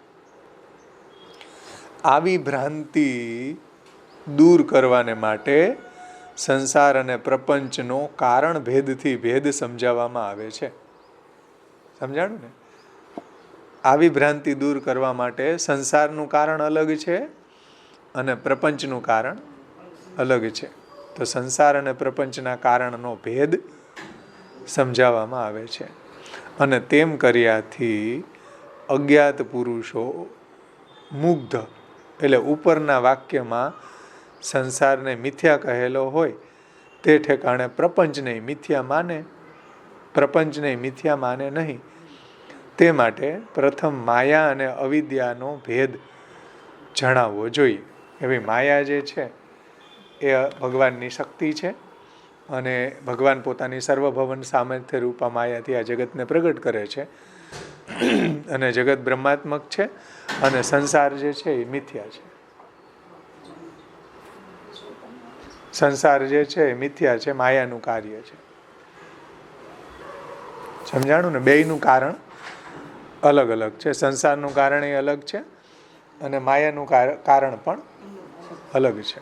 આવી ભ્રાંતિ દૂર કરવાને માટે સંસાર અને પ્રપંચનો કારણ ભેદથી ભેદ સમજાવવામાં આવે છે. સમજાણું ને? આવી ભ્રાંતિ દૂર કરવા માટે સંસારનું કારણ અલગ છે અને પ્રપંચનું કારણ અલગ છે. તો સંસાર અને પ્રપંચના કારણનો ભેદ સમજાવવામાં આવે છે. અને તેમ કર્યાથી અજ્ઞાત પુરુષો મુગ્ધ, એટલે ઉપરના વાક્યમાં સંસારને મિથ્યા કહેલો હોય તે ઠેકાણે પ્રપંચને મિથ્યા માને, પ્રપંચને મિથ્યા માને નહીં. તે માટે પ્રથમ માયા અને અવિદ્યાનો ભેદ જણાવવો જોઈએ. એવી માયા જે છે એ ભગવાનની શક્તિ છે અને ભગવાન પોતાની સર્વભવન સામર્થ્ય રૂપા માયાથી આ જગતને પ્રગટ કરે છે. અને જગત બ્રહ્માત્મક છે અને સંસાર જે છે એ મિથ્યા છે. સંસાર જે છે એ મિથ્યા છે, માયાનું કાર્ય છે. સમજાણું ને? બેયનું કારણ અલગ અલગ છે. સંસારનું કારણ એ અલગ છે અને માયાનું કારણ પણ અલગ છે.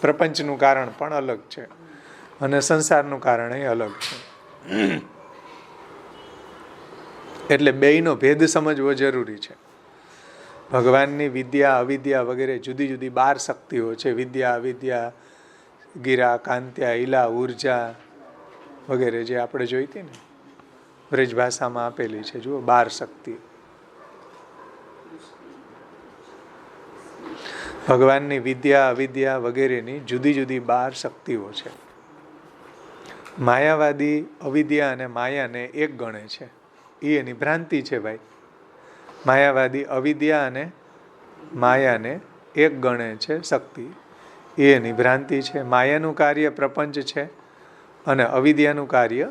પ્રપંચનું કારણ પણ અલગ છે અને સંસારનું કારણ એ અલગ છે. એટલે બેયનો ભેદ સમજવો જરૂરી છે. ભગવાનની વિદ્યા, અવિદ્યા વગેરે જુદી જુદી 12 શક્તિઓ છે. વિદ્યા, અવિદ્યા, ગિરા, કાંત્યા, ઈલા, ઉર્જા વગેરે જે આપણે જોઈતી ને બ્રજ ભાષામાં આપેલી છે. જુઓ, 12 શક્તિ. ભગવાનની વિદ્યા, અવિદ્યા વગેરેની જુદી જુદી 12 શક્તિઓ છે. માયાવાદી અવિદ્યા અને માયાને એક ગણે છે. એ એની ભ્રાંતિ છે ભાઈ. માયાવાદી અવિદ્યા અને માયાને એક ગણે છે શક્તિ. એ એની ભ્રાંતિ છે. માયાનું કાર્ય પ્રપંચ છે અને અવિદ્યાનું કાર્ય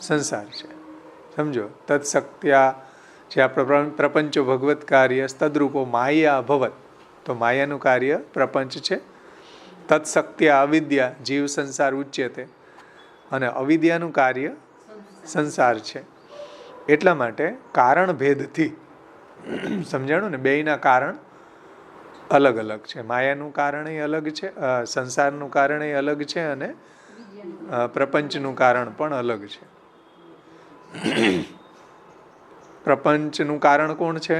સંસાર છે. સમજો? તત્શક્ત્યા જે આપણે પ્રપંચો ભગવત કાર્ય તદ્રૂપો માયા અભવત, તો માયાનું કાર્ય પ્રપંચ છે. તત્શક્ત્યા અવિદ્યા જીવ સંસાર ઉચ્યતે, અને અવિદ્યાનું કાર્ય સંસાર છે. એટલા માટે કારણ ભેદથી સમજાણું ને? બેયના કારણ અલગ અલગ છે. માયાનું કારણ એ અલગ છે, સંસારનું કારણ એ અલગ છે અને પ્રપંચનું કારણ પણ અલગ છે. પ્રપંચનું કારણ કોણ છે?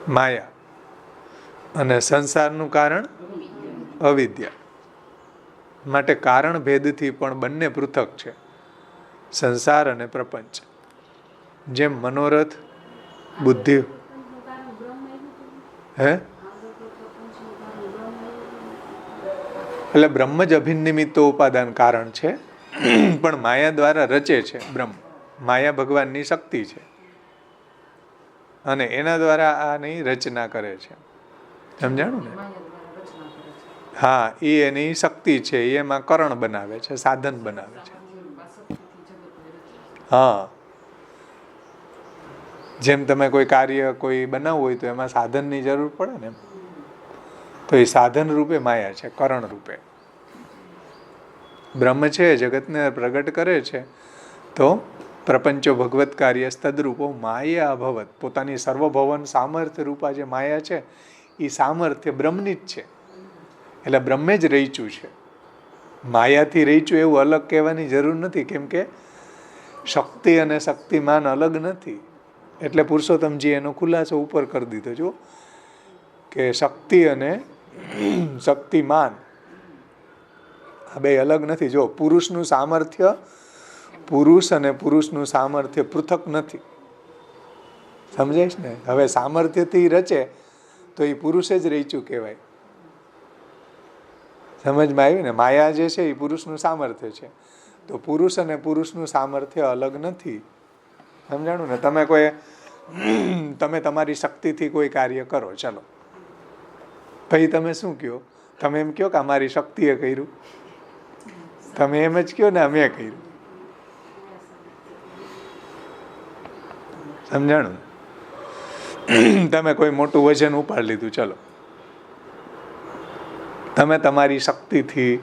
માયા. અને સંસારનું કારણ અવિદ્યા. માટે કારણ ભેદથી પણ બંને પૃથક છે, સંસાર અને પ્રપંચ. જેમ મનોરથ બુદ્ધિ હે એટલે બ્રહ્મ જ અભિનિમિત્તો ઉપાદાન કારણ છે, પણ માયા દ્વારા રચે છે બ્રહ્મ. માયા ભગવાનની શક્તિ છે અને એના દ્વારા આની રચના કરે છે. સમજાણું ને? હા, એ એની શક્તિ છે, એમાં કરણ બનાવે છે, સાધન બનાવે છે. હા, જેમ તમે કોઈ કાર્ય કોઈ બનાવવું હોય તો એમાં સાધનની જરૂર પડે ને, તો એ સાધન રૂપે માયા છે, કરણ રૂપે. બ્રહ્મ છે જગતને પ્રગટ કરે છે, તો પ્રપંચો ભગવત કાર્ય તદરૂપો માયા અભવત. પોતાની સર્વભવન સામર્થ્ય રૂપા જે માયા છે એ સામર્થ્ય બ્રહ્મની જ છે, એટલે બ્રહ્મે જ રચ્યું છે. માયાથી રચ્યું એવું અલગ કહેવાની જરૂર નથી, કેમ કે શક્તિ અને શક્તિમાન અલગ નથી. એટલે પુરુષોત્તમજી એનો ખુલાસો ઉપર કરી દીધો. જો કે શક્તિ અને શક્તિમાન આ બે અલગ નથી. જો પુરુષનું સામર્થ્ય, પુરુષ અને પુરુષનું સામર્થ્ય પૃથક નથી. સમજાય ને? હવે સામર્થ્યથી રચે તો એ પુરુષે જ રચ્યું કહેવાય. સમજમાં આવ્યું ને? માયા જે છે એ પુરુષનું સામર્થ્ય છે, તો પુરુષ અને પુરુષનું સામર્થ્ય અલગ નથી. સમજાણું ને? તમે તમારી શક્તિથી કોઈ કાર્ય કરો, ચલો, પછી તમે શું કહો? તમે એમ કહો કે અમારી શક્તિએ કર્યું? તમે એમ જ કહો ને અમે કર્યું. સમજાણું? તમે કોઈ મોટું વજન ઉપાડી લીધું, ચલો, તમે તમારી શક્તિથી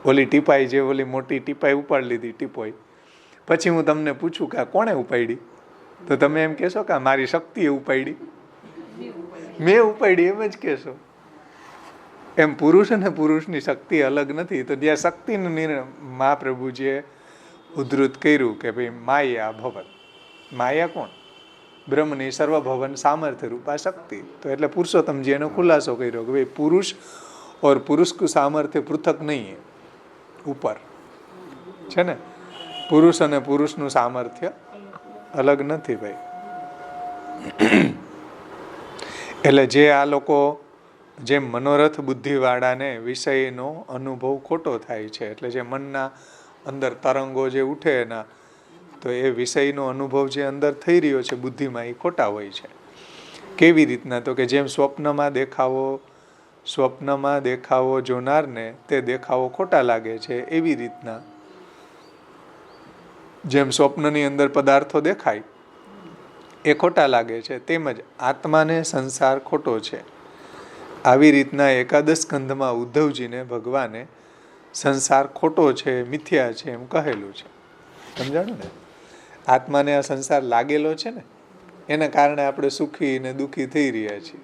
ઓલી ટીપાઈ જે ઓલી મોટી ટીપાઈ ઉપાડી લીધી, ટીપોઈ, પછી હું તમને પૂછું કે આ કોણે ઉપાડી, તો તમે એમ કહેશો કે મારી શક્તિએ ઉપાડી, મેં ઉપાડી, એમ જ કહેશો. એમ પુરુષ અને પુરુષની શક્તિ અલગ નથી. તો જ્યાં શક્તિનું મહાપ્રભુજીએ ઉદ્ધૃત કર્યું કે ભાઈ માયા ભવન. માયા કોણ? બ્રહ્મની સર્વભવન સામર્થ્ય રૂપા શક્તિ. તો એટલે પુરુષોત્તમજી એનો ખુલાસો કર્યો કે ભાઈ પુરુષ और पुरुष को सामर्थ्य पृथक नहीं है. ઉપર છે ને, પુરુષ અને પુરુષનું સામર્થ્ય અલગ નથી ભાઈ. એટલે જે આ લોકો જેમ મનોરથ બુદ્ધિવાળાને વિષયનો અનુભવ ખોટો થાય છે, એટલે જે મનના અંદર તરંગો જે ઉઠે એના, તો એ વિષયનો અનુભવ જે અંદર થઈ રહ્યો છે બુદ્ધિમાં, એ ખોટા હોય છે. કેવી રીતના? તો કે જેમ સ્વપ્નમાં દેખાવો જોનારને તે દેખાવો ખોટા લાગે છે, એવી રીતના જેમ સ્વપ્નની અંદર પદાર્થો દેખાય એ ખોટા લાગે છે, તેમજ આત્માને સંસાર ખોટો છે. આવી રીતના એકાદશ સ્કંધમાં ઉદ્ધવજીને ભગવાને સંસાર ખોટો છે, મિથ્યા છે એમ કહેલું છે. સમજાણું ને? આત્માને આ સંસાર લાગેલો છે ને, એના કારણે આપણે સુખી ને દુઃખી થઈ રહ્યા છીએ.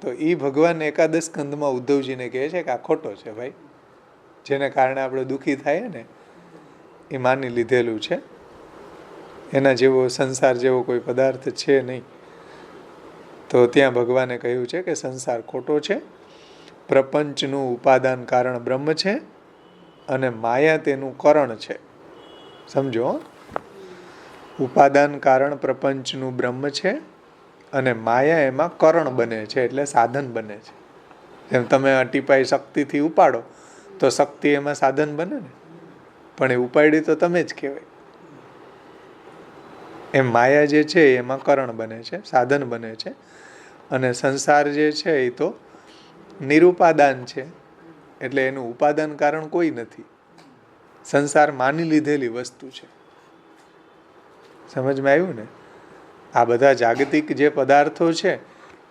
તો એ ભગવાન એકાદશ સ્કંધમાં ઉદ્ધવજીને કહે છે કે આ ખોટો છે ભાઈ, જેને કારણે આપણે દુઃખી થાય ને એ માની લીધેલું છે. એના જેવો સંસાર જેવો કોઈ પદાર્થ છે નહીં. તો ત્યાં ભગવાને કહ્યું છે કે સંસાર ખોટો છે, પ્રપંચનું ઉપાદાન કારણ બ્રહ્મ છે અને માયા તેનું કરણ છે. સમજો, ઉપાદાન કારણ પ્રપંચનું બ્રહ્મ છે અને માયા એમાં કરણ બને છે, એટલે સાધન બને છે. જેમ તમે ટીપાઈ શક્તિથી ઉપાડો તો શક્તિ એમાં સાધન બને ને, પણ એ ઉપાડી તો તમે જ કહેવાય. એમ માયા જે છે એમાં કરણ બને છે, સાધન બને છે. અને સંસાર જે છે એ તો નિરુપાદાન છે, એટલે એનું ઉપાદાન કારણ કોઈ નથી. સંસાર માની લીધેલી વસ્તુ છે. સમજમાં આવ્યું ને? આ બધા જાગતિક જે પદાર્થો છે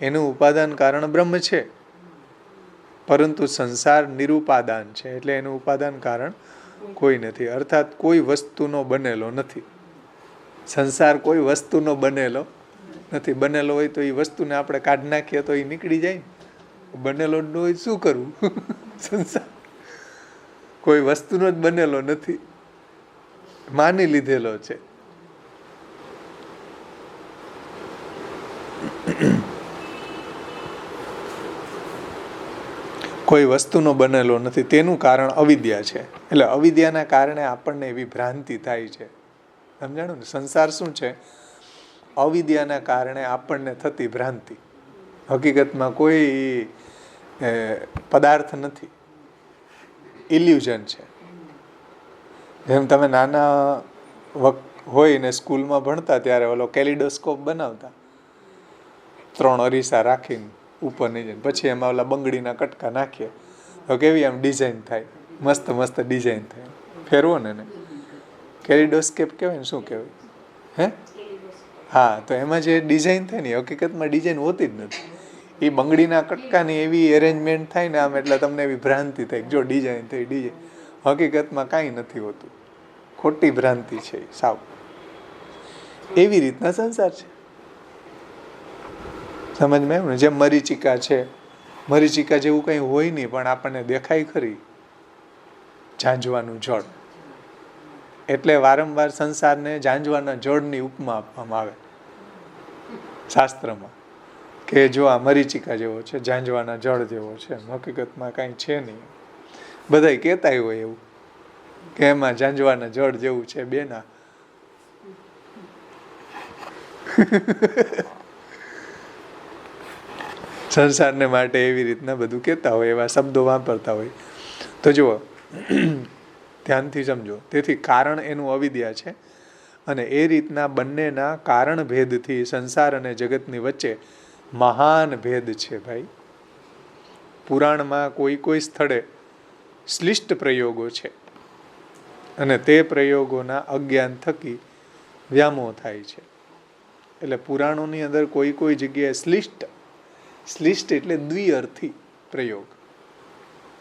એનું ઉપાદાન કારણ બ્રહ્મ છે, પરંતુ સંસાર નિરુપાદાન છે, એટલે એનું ઉપાદાન કારણ કોઈ નથી. અર્થાત કોઈ વસ્તુનો બનેલો નથી. સંસાર કોઈ વસ્તુનો બનેલો નથી. બનેલો હોય તો એ વસ્તુને આપણે કાઢી નાખીએ તો એ નીકળી જાય. બનેલો ન હોય શું કરવું? સંસાર કોઈ વસ્તુનો જ બનેલો નથી, માની લીધેલો છે. કોઈ વસ્તુનો બનેલો નથી, તેનું કારણ અવિદ્યા છે. એટલે અવિદ્યાના કારણે આપણને એવી ભ્રાંતિ થાય છે. સમજાણું ને? સંસાર શું છે? અવિદ્યાના કારણે આપણને થતી ભ્રાંતિ. હકીકતમાં કોઈ પદાર્થ નથી, ઇલ્યુઝન છે. જેમ તમે નાના હોય ને સ્કૂલમાં ભણતા ત્યારે ઓલો કેલિડોસ્કોપ બનાવતા, 3 અરીસા રાખીને ઉપર નીચે, પછી એમાં ઓલા બંગડીના કટકા નાખીએ તો કેવી આમ ડિઝાઇન થાય, મસ્ત મસ્ત ડિઝાઇન થાય. ફેરવો ને એને કેલિડોસ્કોપ કહેવાય ને, શું કહેવાય? હે, હા. તો એમાં જે ડિઝાઇન થાય ને હકીકતમાં ડિઝાઇન હોતી જ નથી. એ બંગડીના કટકાની એવી એરેન્જમેન્ટ થાય ને આમ, એટલે તમને એવી ભ્રાંતિ થાય જો ડિઝાઇન થઈ ડિઝાઇન. હકીકતમાં કાંઈ નથી હોતું, ખોટી ભ્રાંતિ છે સાવ. એવી રીતના સંસાર છે. સમજમાં આવ્યું ને? જેમ મરીચિકા છે, મરીચિકા જેવું કંઈ હોય નહીં, પણ આપણને દેખાય ખરી ઝાંઝવાનું જળ. એટલે વારંવાર સંસારને ઝાંઝવાના જળની ઉપમા આપવામાં આવે શાસ્ત્રમાં, કે જો આ મરીચિકા જેવો છે, ઝાંઝવાના જળ જેવો છે. હકીકતમાં કાંઈ છે નહીં. બધાય કહેતા હોય એવું કે એમાં ઝાંઝવાના જળ જેવું છે બેના. સંસારને માટે એવી રીતના બધું કહેતા હોય, એવા શબ્દો વાપરતા હોય. તો જુઓ, ધ્યાનથી સમજો. તેથી કારણ એનું અવિદ્યા છે, અને એ રીતના બંનેના કારણ ભેદથી સંસાર અને જગતની વચ્ચે મહાન ભેદ છે ભાઈ. પુરાણમાં કોઈ સ્થળે શ્લિષ્ટ પ્રયોગો છે, અને તે પ્રયોગોના અજ્ઞાન થકી વ્યામોહ થાય છે. એટલે પુરાણોની અંદર કોઈ જગ્યાએ શ્લિષ્ટ એટલે દ્વિઅર્થી પ્રયોગ.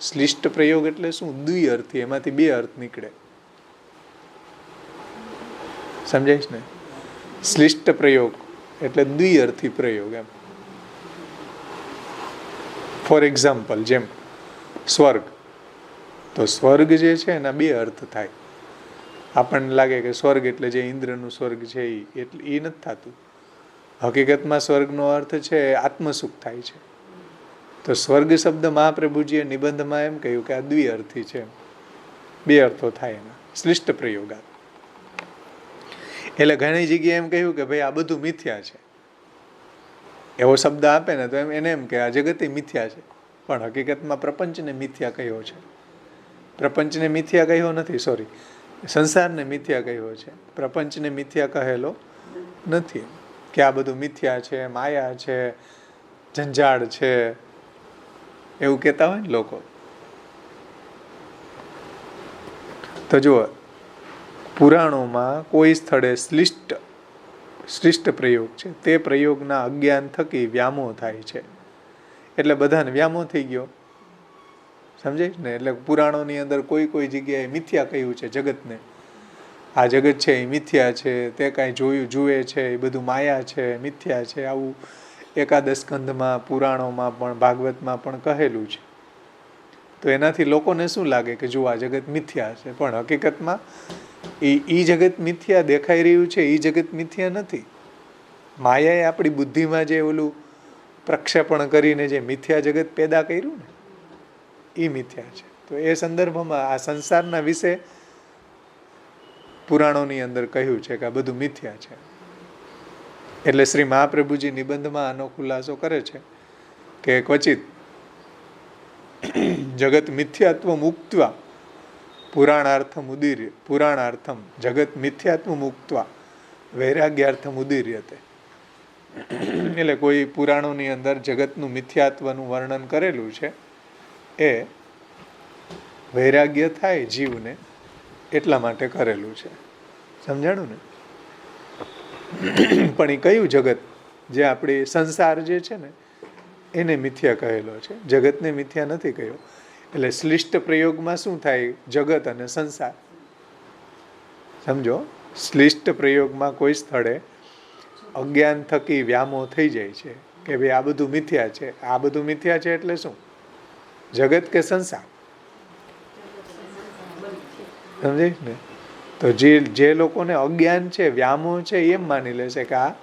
શ્લિષ્ટ પ્રયોગ એટલે શું? દ્વિઅર્થી, એમાંથી 2 અર્થ નીકળે. સમજાય ને? શ્લિષ્ટ પ્રયોગ એટલે દ્વિઅર્થી પ્રયોગ એમ. ફોર એક્ઝામ્પલ, જેમ સ્વર્ગ, તો સ્વર્ગ જે છે એના 2 અર્થ થાય. આપણને લાગે કે સ્વર્ગ એટલે જે ઇન્દ્રનું સ્વર્ગ છે એ નથી થતું. હકીકતમાં સ્વર્ગનો અર્થ છે આત્મસુખ થાય છે. તો સ્વર્ગ શબ્દ મહાપ્રભુજીએ નિબંધમાં એમ કહ્યું કે આ દ્વિઅર્થી છે, 2 અર્થો થાય એના. શ્લિષ્ટ પ્રયોગા. એટલે ઘણી જગ્યાએ એમ કહ્યું કે ભાઈ આ બધું મિથ્યા છે. એવો શબ્દ આપે ને તો એને એમ કે આ જગતે મિથ્યા છે, પણ હકીકતમાં પ્રપંચને મિથ્યા કહ્યો છે. પ્રપંચને મિથ્યા કહ્યો નથી, સોરી, સંસારને મિથ્યા કહ્યો છે. પ્રપંચને મિથ્યા કહેલો નથી. કે આ બધું મિથ્યા છે, માયા છે, ઝંઝાળ છે, એવું કહેતા હોય ને લોકો. તો જુઓ, પુરાણોમાં કોઈ સ્થળે શ્લિષ્ટ પ્રયોગ છે, તે પ્રયોગના અજ્ઞાન થકી વ્યામોહ થાય છે. એટલે બધાને વ્યામોહ થઈ ગયો. સમજાય ને? એટલે પુરાણોની અંદર કોઈ જગ્યાએ મિથ્યા કહ્યું છે જગતને. આ જગત છે એ મિથ્યા છે, તે કાંઈ જુએ છે એ બધું માયા છે, મિથ્યા છે, આવું એકાદશ સ્કંધમાં, પુરાણોમાં પણ, ભાગવતમાં પણ કહેલું છે. તો એનાથી લોકોને શું લાગે કે જો આ જગત મિથ્યા છે, પણ હકીકતમાં એ જગત મિથ્યા દેખાઈ રહ્યું છે, એ જગત મિથ્યા નથી. માયાએ આપણી બુદ્ધિમાં જે ઓલું પ્રક્ષેપણ કરીને જે મિથ્યા જગત પેદા કર્યું ને, એ મિથ્યા છે. તો એ સંદર્ભમાં આ સંસારના વિશે પુરાણોની અંદર કહ્યું છે કે આ બધું મિથ્યા છે. એટલે શ્રી મહાપ્રભુજી નિબંધમાં આનો ખુલાસો કરે છે કે ક્વચિત જગત મિથ્યાત્વ મુક્ત્વા પુરાણાર્થમ જગત મિથ્યાત્વ મુક્ત્વા વૈરાગ્યાર્થમ ઉદીર્યતે. એટલે કોઈ પુરાણોની અંદર જગતનું મિથ્યાત્વનું વર્ણન કરેલું છે, એ વૈરાગ્ય થાય જીવને એટલા માટે કરેલું છે. સમજાણું ને? પણ એ કયું જગત? જે આપણી સંસાર જે છે ને એને મિથ્યા કહેલો છે, જગતને મિથ્યા નથી કહ્યો. એટલે શ્લિષ્ટ પ્રયોગમાં શું થાય? જગત અને સંસાર. સમજો, શ્લિષ્ટ પ્રયોગમાં કોઈ સ્થળે અજ્ઞાન થકી વ્યામોહ થઈ જાય છે કે ભાઈ આ બધું મિથ્યા છે. આ બધું મિથ્યા છે એટલે શું? જગત કે સંસાર? સમજાય ને? તો જે લોકોને અજ્ઞાન છે, વ્યામોહ છે, એમ માની લેશે કે આ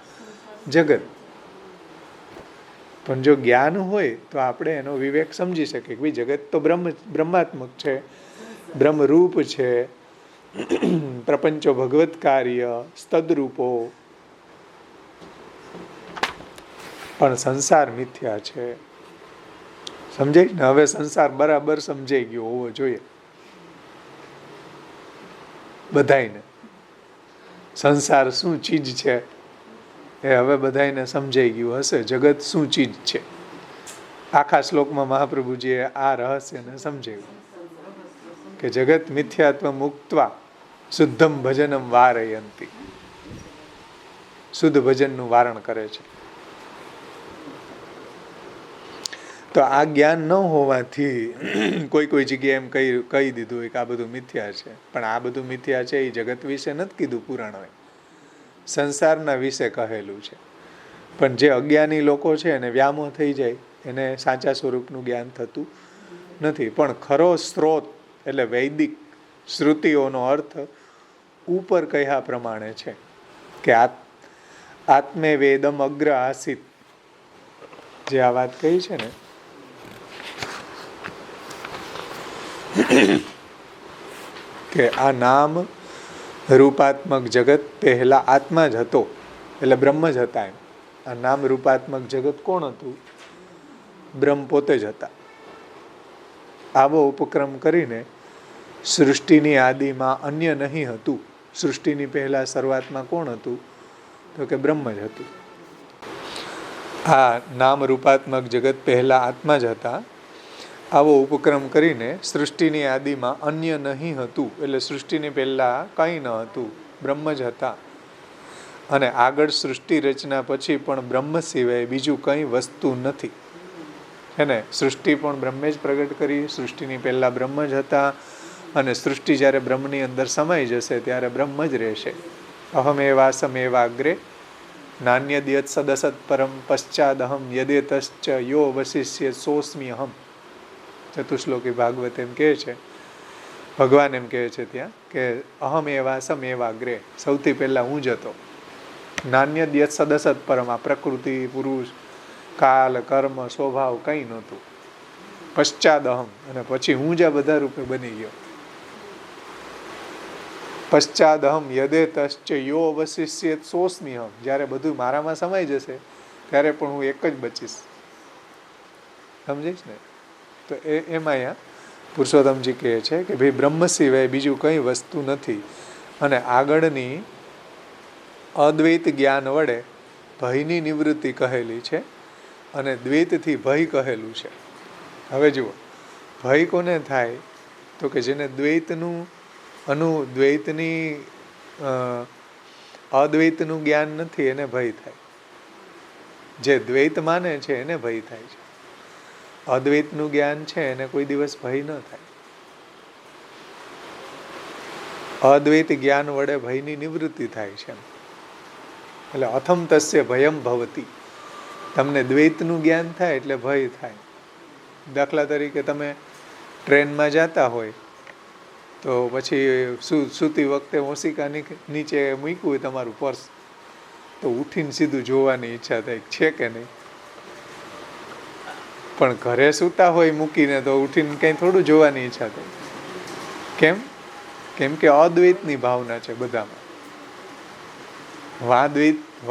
જગત. પણ જો જ્ઞાન હોય તો આપણે એનો વિવેક સમજી શકીએ કે ભાઈ જગત તો બ્રહ્માત્મક છે, બ્રહ્મરૂપ છે, પ્રપંચો ભગવત કાર્ય સ્તદરૂપો, પણ સંસાર મિથ્યા છે. સમજાય ને? હવે સંસાર બરાબર સમજાઈ ગયો હોવો જોઈએ બધાયને. સંસાર શું ચીજ છે એ હવે બધાયને સમજાઈ ગયું હશે. જગત શું ચીજ છે આખા શ્લોકમાં મહાપ્રભુજીએ આ રહસ્યને સમજાવ્યું કે જગત મિથ્યાત્વ મુક્ત્વા શુદ્ધમ ભજનમ વારયંતી. શુદ્ધ ભજનનું વારણ કરે છે. તો આ જ્ઞાન ન હોવાથી કોઈ જગ્યાએ એમ કહી દીધું હોય કે આ બધું મિથ્યા છે, પણ આ બધું મિથ્યા છે એ જગત વિશે નથી કીધું પુરાણોએ, સંસારના વિશે કહેલું છે. પણ જે અજ્ઞાની લોકો છે એને વ્યામોહ થઈ જાય, એને સાચા સ્વરૂપનું જ્ઞાન થતું નથી. પણ ખરો સ્ત્રોત એટલે વૈદિક શ્રુતિઓનો અર્થ ઉપર કહ્યા પ્રમાણે છે કે આત્મે વેદમ અગ્ર આસિત. જે આ વાત કહી છે ને કે આ નામ રૂપાત્મક જગત પહેલા આત્મા જ હતો, એટલે બ્રહ્મ જ હતા. એમ આ નામ રૂપાત્મક જગત કોણ હતું? બ્રહ્મ પોતે જ હતા. આવો ઉપક્રમ કરીને સૃષ્ટિની આદિમાં અન્ય નહીં હતું. સૃષ્ટિની પહેલા શરૂઆતમાં કોણ હતું? તો કે બ્રહ્મ જ હતું. આ નામ રૂપાત્મક જગત પહેલા આત્મા જ હતા. આવો ઉપક્રમ કરીને સૃષ્ટિની આદિમાં અન્ય નહીં હતું, એટલે સૃષ્ટિની પહેલા કંઈ ન હતું, બ્રહ્મ જ હતા. અને આગળ સૃષ્ટિ રચના પછી પણ બ્રહ્મ સિવાય બીજું કંઈ વસ્તુ નથી. એને સૃષ્ટિ પણ બ્રહ્મે જ પ્રગટ કરી. સૃષ્ટિની પહેલા બ્રહ્મ જ હતા અને સૃષ્ટિ જ્યારે બ્રહ્મની અંદર સમાઈ જશે ત્યારે બ્રહ્મ જ રહેશે. અહમેવાસમ એવાગ્રે નાન્યદ્યત સદસત પરમ પશ્ચાદહમ યદેતશ્ચ યો વશિષ્ય સોસ્મી અહમ. ચતુશ્લોકી ભાગવત એમ કહે છે, ભગવાન એમ કહે છે ત્યાં કે અહમ એવાસમ એવાગ્રે, સૌથી પહેલા હું જ હતો. નાન્યદ્યત સદસત પરમ, આ પ્રકૃતિ, પુરુષ, કાલ, કર્મ, સ્વભાવ કંઈ નહોતું. પશ્ચાદહમ, અને પછી હું જ આ બધા રૂપે બની ગયો. પશ્ચાદહમ યદેતશ્ચ યો અવશિષ્યેત સોસ્મ્યહમ. જ્યારે બધું મારામાં સમાઈ જશે ત્યારે પણ હું એક જ બચીશ. સમજીશ ને? તો એમાં અહીંયા પુરુષોત્તમજી કહે છે કે ભાઈ બ્રહ્મ સિવાય બીજું કંઈ વસ્તુ નથી. અને આગળની અદ્વૈત જ્ઞાન વડે ભયની નિવૃત્તિ કહેલી છે અને દ્વૈતથી ભય કહેલું છે. હવે જુઓ, ભય કોને થાય? તો કે જેને દ્વૈતનું દ્વૈતની અદ્વૈતનું જ્ઞાન નથી એને ભય થાય. જે દ્વૈત માને છે એને ભય થાય છે. અદ્વૈતનું જ્ઞાન છે એને કોઈ દિવસ ભય ન થાય. અદ્વૈત જ્ઞાન વડે ભયની નિવૃત્તિ થાય છે. એટલે અથમ તસ્ય ભયમ ભવતી. તમને દ્વૈતનું જ્ઞાન થાય એટલે ભય થાય. દાખલા તરીકે તમે ટ્રેનમાં જતા હોય તો પછી સૂતી વખતે ઓશિકા નીચે મૂક્યું હોય તમારું પર્સ, તો ઉઠીને સીધું જોવાની ઈચ્છા થાય છે કે નહીં? પણ ઘરે સૂતા હોય મૂકીને તો ઉઠીને કંઈ થોડું જોવાની ઈચ્છા થાય. કેમ? કેમ કે અદ્વૈતની ભાવના છે બધામાં.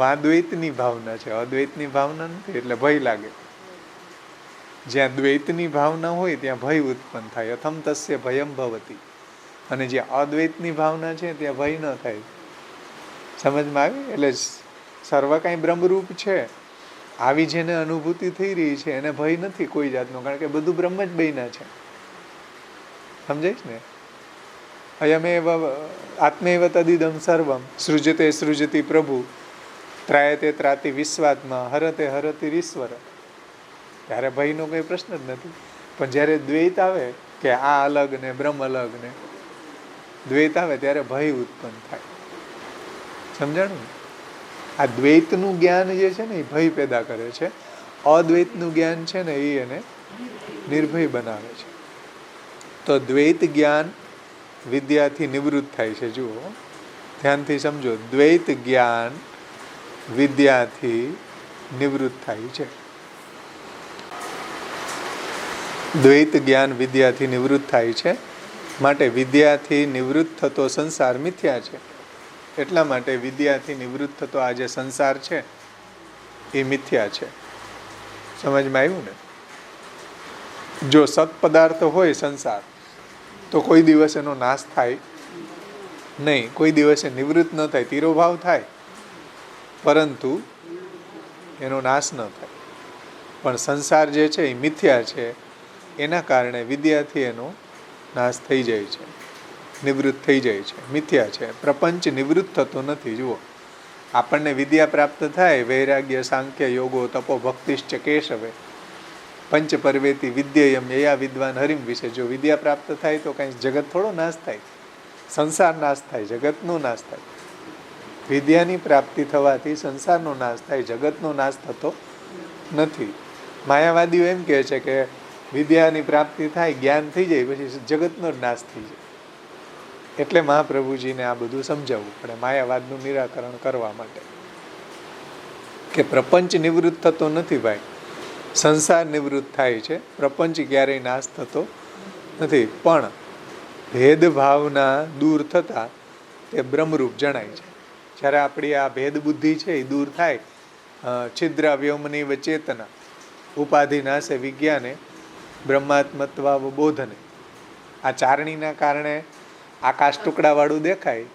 વાદ્વૈતની ભાવના છે, અદ્વૈતની ભાવના નથી, એટલે ભય લાગે. જ્યાં દ્વૈતની ભાવના હોય ત્યાં ભય ઉત્પન્ન થાય. અથમ તસ્ય ભયમ ભવતી. અને જ્યાં અદ્વૈતની ભાવના છે ત્યાં ભય ન થાય. સમજમાં આવી? એટલે સર્વ કાંઈ બ્રહ્મરૂપ છે, આવી જેને અનુભૂતિ થઈ રહી છે એને ભય નથી કોઈ જાતનો, કારણ કે બધું બ્રહ્મ જ બન્યા છે. સમજાય ને? અયમેવ આત્મૈવ તદિદમ સર્વમ સૃજતે સૃજતિ પ્રભુ ત્રાયતે ત્રાતિ વિશ્વાત્મા હરતે હરતિરીશ્વર. ત્યારે ભયનો કોઈ પ્રશ્ન જ નથી. પણ જ્યારે દ્વૈત આવે કે આ અલગ ને બ્રહ્મ અલગ ને દ્વૈત આવે ત્યારે ભય ઉત્પન્ન થાય. સમજાણું? આ દ્વૈતનું જ્ઞાન જે છે ને એ ભય પેદા કરે છે. અદ્વૈતનું જ્ઞાન છે ને એ એને નિર્ભય બનાવે છે. તો દ્વૈત જ્ઞાન વિદ્યાથી નિવૃત્ત થાય છે. જુઓ, ધ્યાનથી સમજો. દ્વૈત જ્ઞાન વિદ્યાથી નિવૃત્ત થાય છે. દ્વૈત જ્ઞાન વિદ્યાથી નિવૃત્ત થાય છે, માટે વિદ્યાથી નિવૃત્ત થતો સંસાર મિથ્યા છે. એટલા માટે વિદ્યાથી નિવૃત્ત થતો આ જે સંસાર છે એ મિથ્યા છે. સમજમાં આવ્યું ને? જો સત્પદાર્થ હોય સંસાર તો કોઈ દિવસ એનો નાશ થાય નહીં, કોઈ દિવસે નિવૃત્ત ન થાય, તિરોભાવ થાય, પરંતુ એનો નાશ ન થાય. પણ સંસાર જે છે એ મિથ્યા છે, એના કારણે વિદ્યાથી એનો નાશ થઈ જાય છે, નિવૃત્ત થઈ જાય છે, મિથ્યા છે. પ્રપંચ નિવૃત્ત થતો નથી. જુઓ, આપણને વિદ્યા પ્રાપ્ત થાય, વૈરાગ્ય, સાંખ્ય, યોગો, તપો, ભક્તિશ્ચ કેશવે પંચ પર્વેતી વિદ્યયમ યયા વિદ્વાન હરિમ વિશે. જો વિદ્યા પ્રાપ્ત થાય તો કાંઈ જગત થોડો નાશ થાય, સંસાર નાશ થાય, જગતનો નાશ થાય. વિદ્યાની પ્રાપ્તિ થવાથી સંસારનો નાશ થાય, જગતનો નાશ થતો નથી. માયાવાદીઓ એમ કહે છે કે વિદ્યાની પ્રાપ્તિ થાય, જ્ઞાન થઈ જાય, પછી જગતનો જ નાશ થઈ જાય. એટલે મહાપ્રભુજીને આ બધું સમજાવવું પડે માયાવાદનું નિરાકરણ કરવા માટે, કે પ્રપંચ નિવૃત્ત થતો નથી ભાઈ, સંસાર નિવૃત્ત થાય છે, પ્રપંચ ક્યારેય નાશ થતો નથી. પણ ભેદભાવના દૂર થતાં તે બ્રહ્મરૂપ જણાય છે. જ્યારે આપણી આ ભેદ બુદ્ધિ છે એ દૂર થાય, છિદ્રાવ્યોમની વચેતના ઉપાધિ નાશે વિજ્ઞાને બ્રહ્માત્મત્વાવબોધને. આ ચારણીના કારણે આકાશ ટુકડાવાળું દેખાય,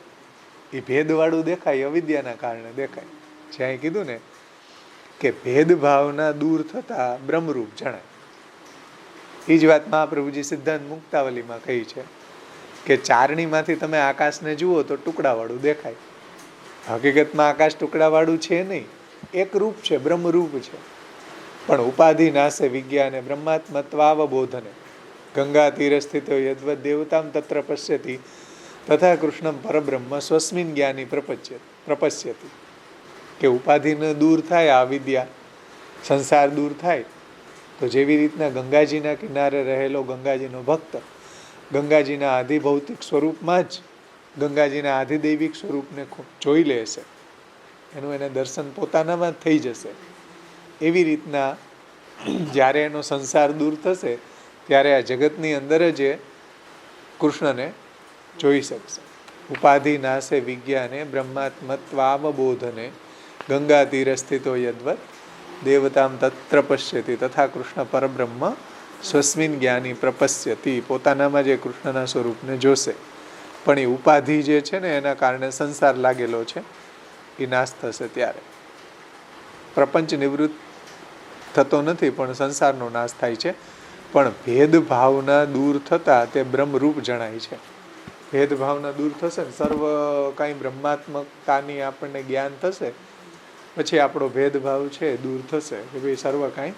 એ ભેદવાળું દેખાય, અવિદ્યાના કારણે દેખાય. જ્યાં કીધું ને કે ભેદભાવના દૂર થતાં બ્રહ્મરૂપ જણાય. એ જ વાત મહાપ્રભુજી સિદ્ધાંત મુક્તાવલીમાં કહી છે કે ચારણીમાંથી તમે આકાશને જુઓ તો ટુકડાવાળું દેખાય. હકીકતમાં આકાશ ટુકડાવાળું છે નહીં, એક રૂપ છે, બ્રહ્મરૂપ છે. પણ ઉપાધિ નાશે વિજ્ઞાને બ્રહ્માત્મત્વાવબોધને ગંગા તીર સ્થિતો યદ્વદ દેવતામ તત્ર પશ્યતિ તથા કૃષ્ણમ પરબ્રહ્મ સ્વસ્મિન જ્ઞાની પ્રપશ્યતિ. કે ઉપાધિને દૂર થાય, આ વિદ્યા સંસાર દૂર થાય, તો જેવી રીતના ગંગાજીના કિનારે રહેલો ગંગાજીનો ભક્ત ગંગાજીના આધિભૌતિક સ્વરૂપમાં જ ગંગાજીના આધિદૈવિક સ્વરૂપને જોઈ લેશે, એનું એને દર્શન પોતાનામાં જ થઈ જશે. એવી રીતના જ્યારે એનો સંસાર દૂર થશે ત્યારે આ જગતની અંદર જ એ કૃષ્ણને જોઈ શકશે. ઉપાધિ નાશે વિજ્ઞાને બ્રહ્માત્મત્વાવબોધને ગંગા તીર સ્થિતો યદ્વત દેવતામ તત્ર પશ્યતિ તથા કૃષ્ણ પરબ્રહ્મ સ્વસ્મિન જ્ઞાની પ્રપશ્યતિ. પોતાનામાં જે કૃષ્ણના સ્વરૂપને જોશે. પણ એ ઉપાધિ જે છે ને એના કારણે સંસાર લાગેલો છે એ નાશ થશે. ત્યારે પ્રપંચ નિવૃત્ત થતો નથી, પણ સંસારનો નાશ થાય છે. પણ ભેદભાવના દૂર થતાં તે બ્રહ્મરૂપ જણાય છે. ભેદભાવના દૂર થશે ને સર્વ કાંઈ બ્રહ્માત્મકતાની આપણને જ્ઞાન થશે, પછી આપણો ભેદભાવ છે દૂર થશે કે ભાઈ સર્વ કાંઈ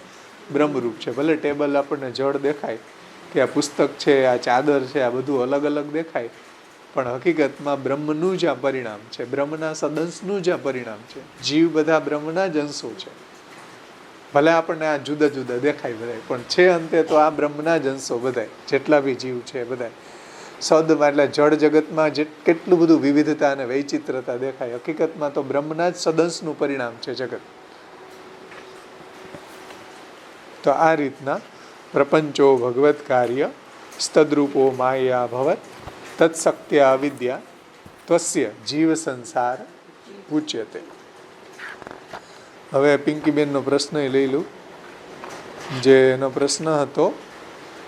બ્રહ્મરૂપ છે. ભલે ટેબલ આપણને જળ દેખાય, કે આ પુસ્તક છે, આ ચાદર છે, આ બધું અલગ અલગ દેખાય, પણ હકીકતમાં બ્રહ્મનું જ આ પરિણામ છે, બ્રહ્મના સદંશનું જ આ પરિણામ છે. જીવ બધા બ્રહ્મના જ અંશો છે. ભલે આપણને આ જુદા જુદા દેખાય બધાય, પણ છે અંતે તો આ બ્રહ્મના જ અંશો બધાય, જેટલા બી જીવ છે બધાય. સદમાં એટલે જળ જગતમાં કેટલું બધું વિવિધતા અને વૈચિત્રતા દેખાય, હકીકતમાં તો બ્રહ્મના જ સદંશનું પરિણામ છે જગત. તો આ રીતના પ્રપંચો ભગવત કાર્ય સ્તદ્રૂપો માયા ભવત તત્શક્ત્યા અવિદ્યા ત્વસ્ય જીવ સંસાર ઉચ્યતે. હવે પિંકીબેનનો પ્રશ્ન લઈ લઉં. જે એનો પ્રશ્ન હતો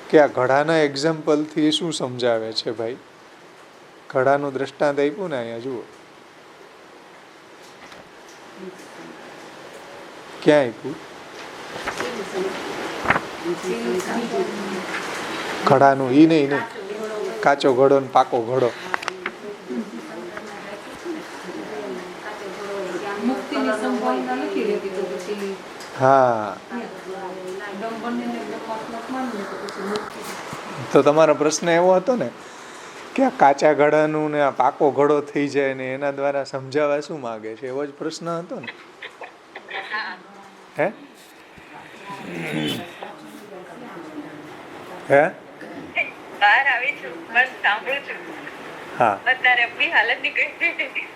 કે આ ઘડાના એક્ઝામ્પલથી શું સમજાવે છે ભાઈ? ઘડાનું દ્રષ્ટાંત આપ્યું ને અહીંયા જુઓ, ક્યાં આપ્યું? ઘડાનું ઈ નહીં, કાચો ઘડો ને પાકો ઘડો. હા, તો તમારો પ્રશ્ન એવો હતો ને કે આ કાચા ઘડાનું ને આ પાકો ઘડો થઈ જાય ને એના દ્વારા સમજાવવા શું માંગે છે, એવો જ પ્રશ્ન હતો ને? હે હે બહાર આવી છું, બસ સાંભળું છું. હા, અત્યારે આપણી હાલત નીકળી.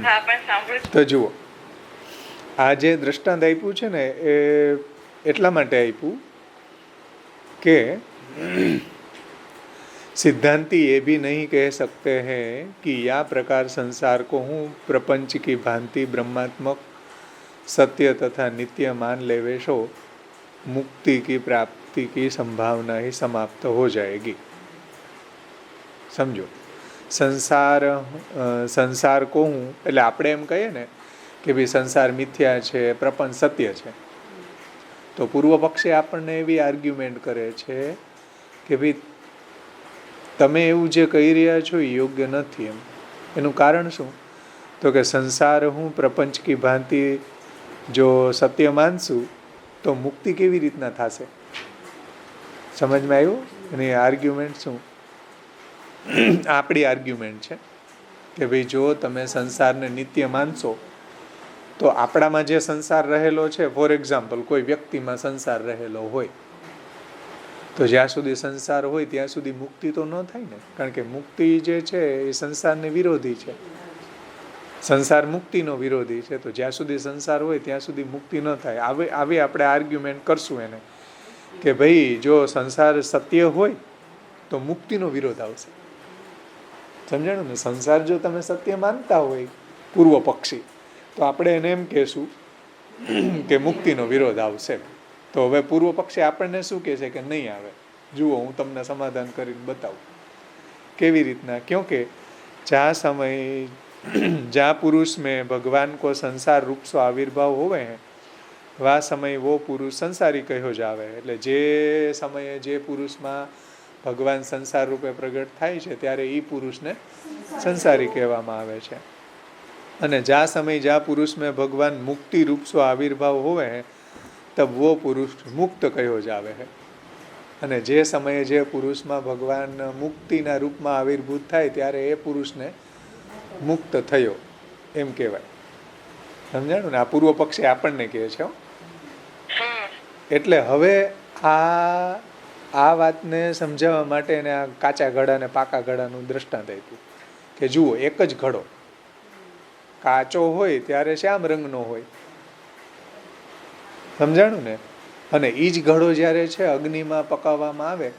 હા, પણ સાંભળું છું. તો જુઓ, આ જે દ્રષ્ટાંત આપ્યું છે ને એ એટલા માટે આપ્યું કે सिद्धांती ये भी नहीं कह सकते हैं कि यह प्रकार संसार को हूँ प्रपंच की भांति ब्रह्मात्मक सत्य तथा नित्य मान लेवे सो मुक्ति की प्राप्ति की संभावना ही समाप्त हो जाएगी. समझो, સંસાર को હું એટલે આપણે એમ કહીએ ને કે ભાઈ સંસાર મિથ્યા છે, પ્રપંચ સત્ય છે, તો પૂર્વ પક્ષે આપણને એવી આર્ગ્યુમેન્ટ કરે છે કે ભાઈ તમે એવું જે કહી રહ્યા છો એ યોગ્ય નથી. એનું કારણ શું? તો કે સંસાર હું પ્રપંચ કી ભાંતિ જો સત્ય માનશું તો મુક્તિ કેવી રીતના થશે? સમજમાં આવ્યું? એની આર્ગ્યુમેન્ટ શું? આપણી આર્ગ્યુમેન્ટ છે કે ભાઈ જો તમે સંસારને નિત્ય માનશો તો આપણામાં જે સંસાર રહેલો છે, ફોર એક્ઝામ્પલ કોઈ વ્યક્તિમાં સંસાર રહેલો હોય તો જ્યાં સુધી સંસાર હોય ત્યાં સુધી મુક્તિ તો ન થાય ને, કારણ કે મુક્તિ જે છે એ સંસારને વિરોધી છે. સંસાર મુક્તિનો વિરોધી છે, તો જ્યાં સુધી સંસાર હોય ત્યાં સુધી મુક્તિ ન થાય. આવી આપણે આર્ગ્યુમેન્ટ કરશું એને કે ભાઈ જો સંસાર સત્ય હોય તો મુક્તિનો વિરોધ આવશે. સમજાણું ને? સંસાર જો તમે સત્ય માનતા હોય પૂર્વ પક્ષી, તો આપણે એને એમ કહેશું કે મુક્તિનો વિરોધ આવશે. તો હવે પૂર્વ પક્ષી આપણને શું કહે છે કે નહીં આવે? જુઓ, હું તમને સમાધાન કરીને બતાવું કેવી રીતના. ક્યોંકि जहाँ पुरुष में भगवान को संसार रूप सो आविर्भाव होवे हैं वह समय वो पुरुष संसारी कहो जावे. એટલે જે સમયે જે પુરુષમાં ભગવાન સંસાર રૂપે પ્રગટ થાય છે ત્યારે એ પુરુષને સંસારી કહેવામાં આવે છે. અને જ્યાં સમય જ્યાં પુરુષ में भगवान मुक्ति रूप सो आविर्भाव होवे हैं तब वो पुरुष मुक्त कहो जावे है. અને જે સમયે જે પુરુષમાં ભગવાન મુક્તિના રૂપમાં આવિર્ભૂત થાય ત્યારે એ પુરુષને મુક્ત થયો એમ કહેવાય. સમજાણું ને? આ પૂર્વ પક્ષે આપણને કહે છે. એટલે હવે આ વાતને સમજાવવા માટે એને આ કાચા ઘડા ને પાકા ઘડાનું દ્રષ્ટાંત આપ્યું કે જુઓ, એક જ ઘડો કાચો હોય ત્યારે શ્યામ રંગનો હોય. સમજાણું ને? અને એ જ ઘડો જ્યારે છે અગ્નિમાં પકાવવામાં આવે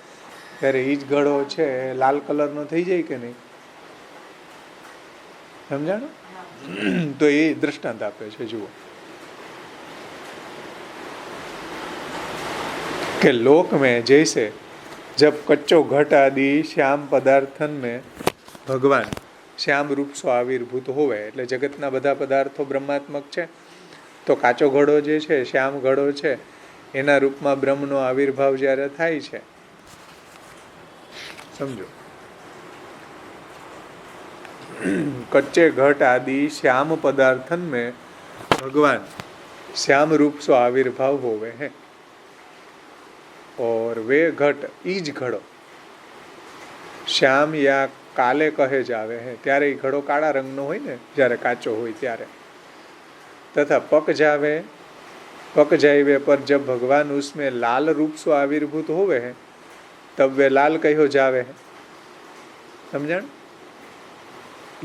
ત્યારે એ જ ઘડો છે લાલ કલરનો થઈ જાય કે નહીં? સમજાણું? તો એ દ્રષ્ટાંત આપે છે. જુઓ कि लोक में जैसे जब कच्चो घट आदि श्याम पदार्थन में भगवान श्याम रूप सो आविर्भूत होवे, એટલે જગતના બધા પદાર્થો બ્રહ્માત્મક છે, તો કાચો ઘડો જે છે શ્યામ ઘડો છે એના રૂપમાં બ્રહ્મનો આવિર્ભાવ જ્યારે થાય છે. સમજો, कच्चे घट आदि श्याम पदार्थन में भगवान श्याम रूप सो आविर्भाव होवे हैं और वे घट ईज घड़ो श्याम या काले कहे जावे हैं. ત્યારે એ ઘડો કાળા રંગનો હોય ને જ્યારે કાચો હોય ત્યારે. तथा पक जावे पर जब भगवान उसमें लाल रूप सो आविर्भूत होवे हैं तब वे लाल कहो जावे हैं. समझण?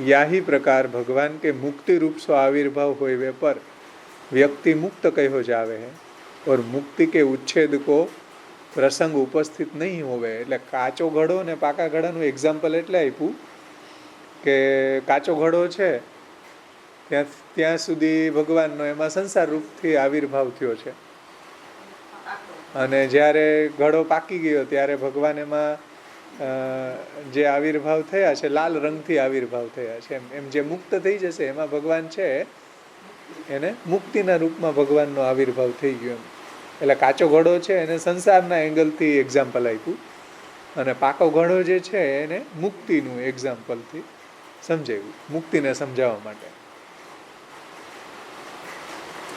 या ही प्रकार भगवान के मुक्ति रूप सो आविर्भाव होवे पर व्यक्ति मुक्त कहो जावे है और मुक्ति के उच्छेद को प्रसंग उपस्थित नहीं होवे. એટલે કાચો ઘડો ને પાકા ઘડાનું એક્ઝામ્પલ એટલે આપ્યું કે કાચો ઘડો છે ત્યાં સુધી ભગવાનનો એમાં સંસાર રૂપથી આવિર્ભાવ થયો છે, અને જ્યારે ઘડો પાકી ગયો ત્યારે ભગવાન એમાં જે આવિર્ભાવ થયા છે લાલ રંગથી આવિર્ભાવ થયા છે. એમ જે મુક્ત થઈ જશે એમાં ભગવાન છે એને મુક્તિના રૂપમાં ભગવાનનો આવિર્ભાવ થઈ ગયો. એટલે કાચો ઘડો છે એને સંસારના એંગલથી એક્ઝામ્પલ આપ્યું, અને પાકો ઘડો જે છે એને મુક્તિનું એક્ઝામ્પલથી સમજાવ્યું, મુક્તિને સમજાવવા માટે.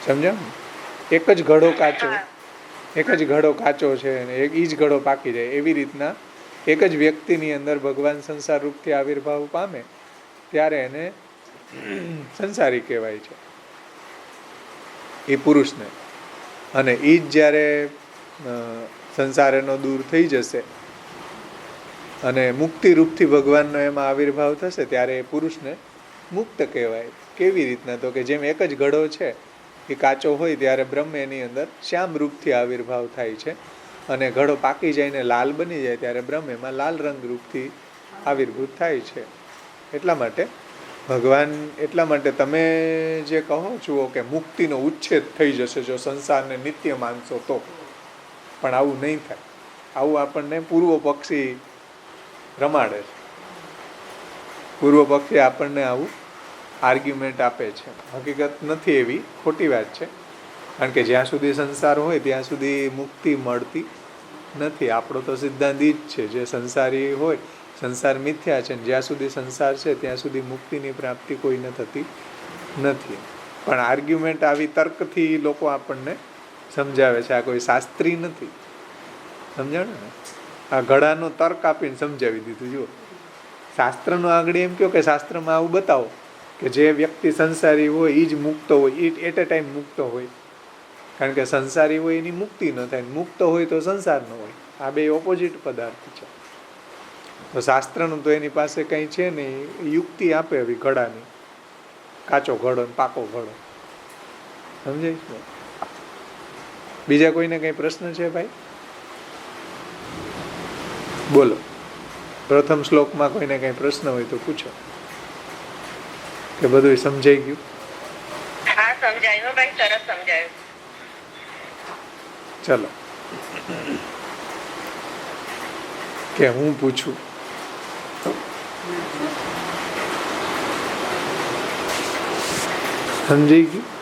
સમજાવ? એક જ ઘડો કાચો છે અને એક ઈ જ ઘડો પાકી જાય. એવી રીતના એક જ વ્યક્તિની અંદર ભગવાન સંસાર રૂપથી આવિર્ભાવ પામે ત્યારે એને સંસારી કહેવાય છે, એ પુરુષને. અને એ જ જ્યારે સંસાર એનો દૂર થઈ જશે અને મુક્તિ રૂપથી ભગવાનનો એમાં આવિર્ભાવ થશે ત્યારે એ પુરુષને મુક્ત કહેવાય. કેવી રીતના? તો કે જેમ એક જ ઘડો છે એ કાચો હોય ત્યારે બ્રહ્મ એની અંદર શ્યામ રૂપથી આવિર્ભાવ થાય છે, અને ઘડો પાકી જાય ને લાલ બની જાય ત્યારે બ્રહ્મ એમાં લાલ રંગરૂપથી આવિર્ભૂત થાય છે. એટલા માટે ભગવાન, એટલા માટે તમે જે કહો છો કે મુક્તિનો ઉચ્છેદ થઈ જશે જો સંસારને નિત્ય માનશો તો, પણ આવું નહીં થાય. આવું આપણને પૂર્વ પક્ષી રમાડે છે. પૂર્વ પક્ષી આપણને આવું આર્ગ્યુમેન્ટ આપે છે. હકીકત નથી એવી, ખોટી વાત છે. કારણ કે જ્યાં સુધી સંસાર હોય ત્યાં સુધી મુક્તિ મળતી નથી. આપણો તો સિદ્ધાંત જ છે, જે સંસારી હોય, સંસાર મિથ્યા છે, જ્યાં સુધી સંસાર છે ત્યાં સુધી મુક્તિની પ્રાપ્તિ કોઈને થતી નથી. પણ આર્ગ્યુમેન્ટ આવી તર્કથી લોકો આપણને સમજાવે છે. આ કોઈ શાસ્ત્રી નથી, સમજાણું ને? આ ઘડાનો તર્ક આપીને સમજાવી દીધું. જુઓ, શાસ્ત્રનો આગળ એમ કહો કે શાસ્ત્રમાં આવું બતાવો કે જે વ્યક્તિ સંસારી હોય એ જ મુક્ત હોય, એ એટ એ ટાઈમ મુક્ત હોય. કારણ કે સંસારી હોય એની મુક્તિ ન થાય, મુક્ત હોય તો સંસાર ન હોય. આ બે ઓપોઝિટ પદાર્થ છે. તો શાસ્ત્રનું તો એની પાસે કંઈ છે નહીં, યુક્તિ આપે એવી ઘડાની, કાચો ઘડો ને પાકો ઘડો. સમજાય છે? બીજા કોઈને કંઈ પ્રશ્ન છે ભાઈ? બોલો. પ્રથમ શ્લોકમાં કોઈને કંઈ પ્રશ્ન હોય તો પૂછો. કે બધું સમજાઈ ગયું? હા, સમજાયું ભાઈ, સરસ સમજાયું. ચલો, કે હું પૂછું? સમજાઈ ગયું?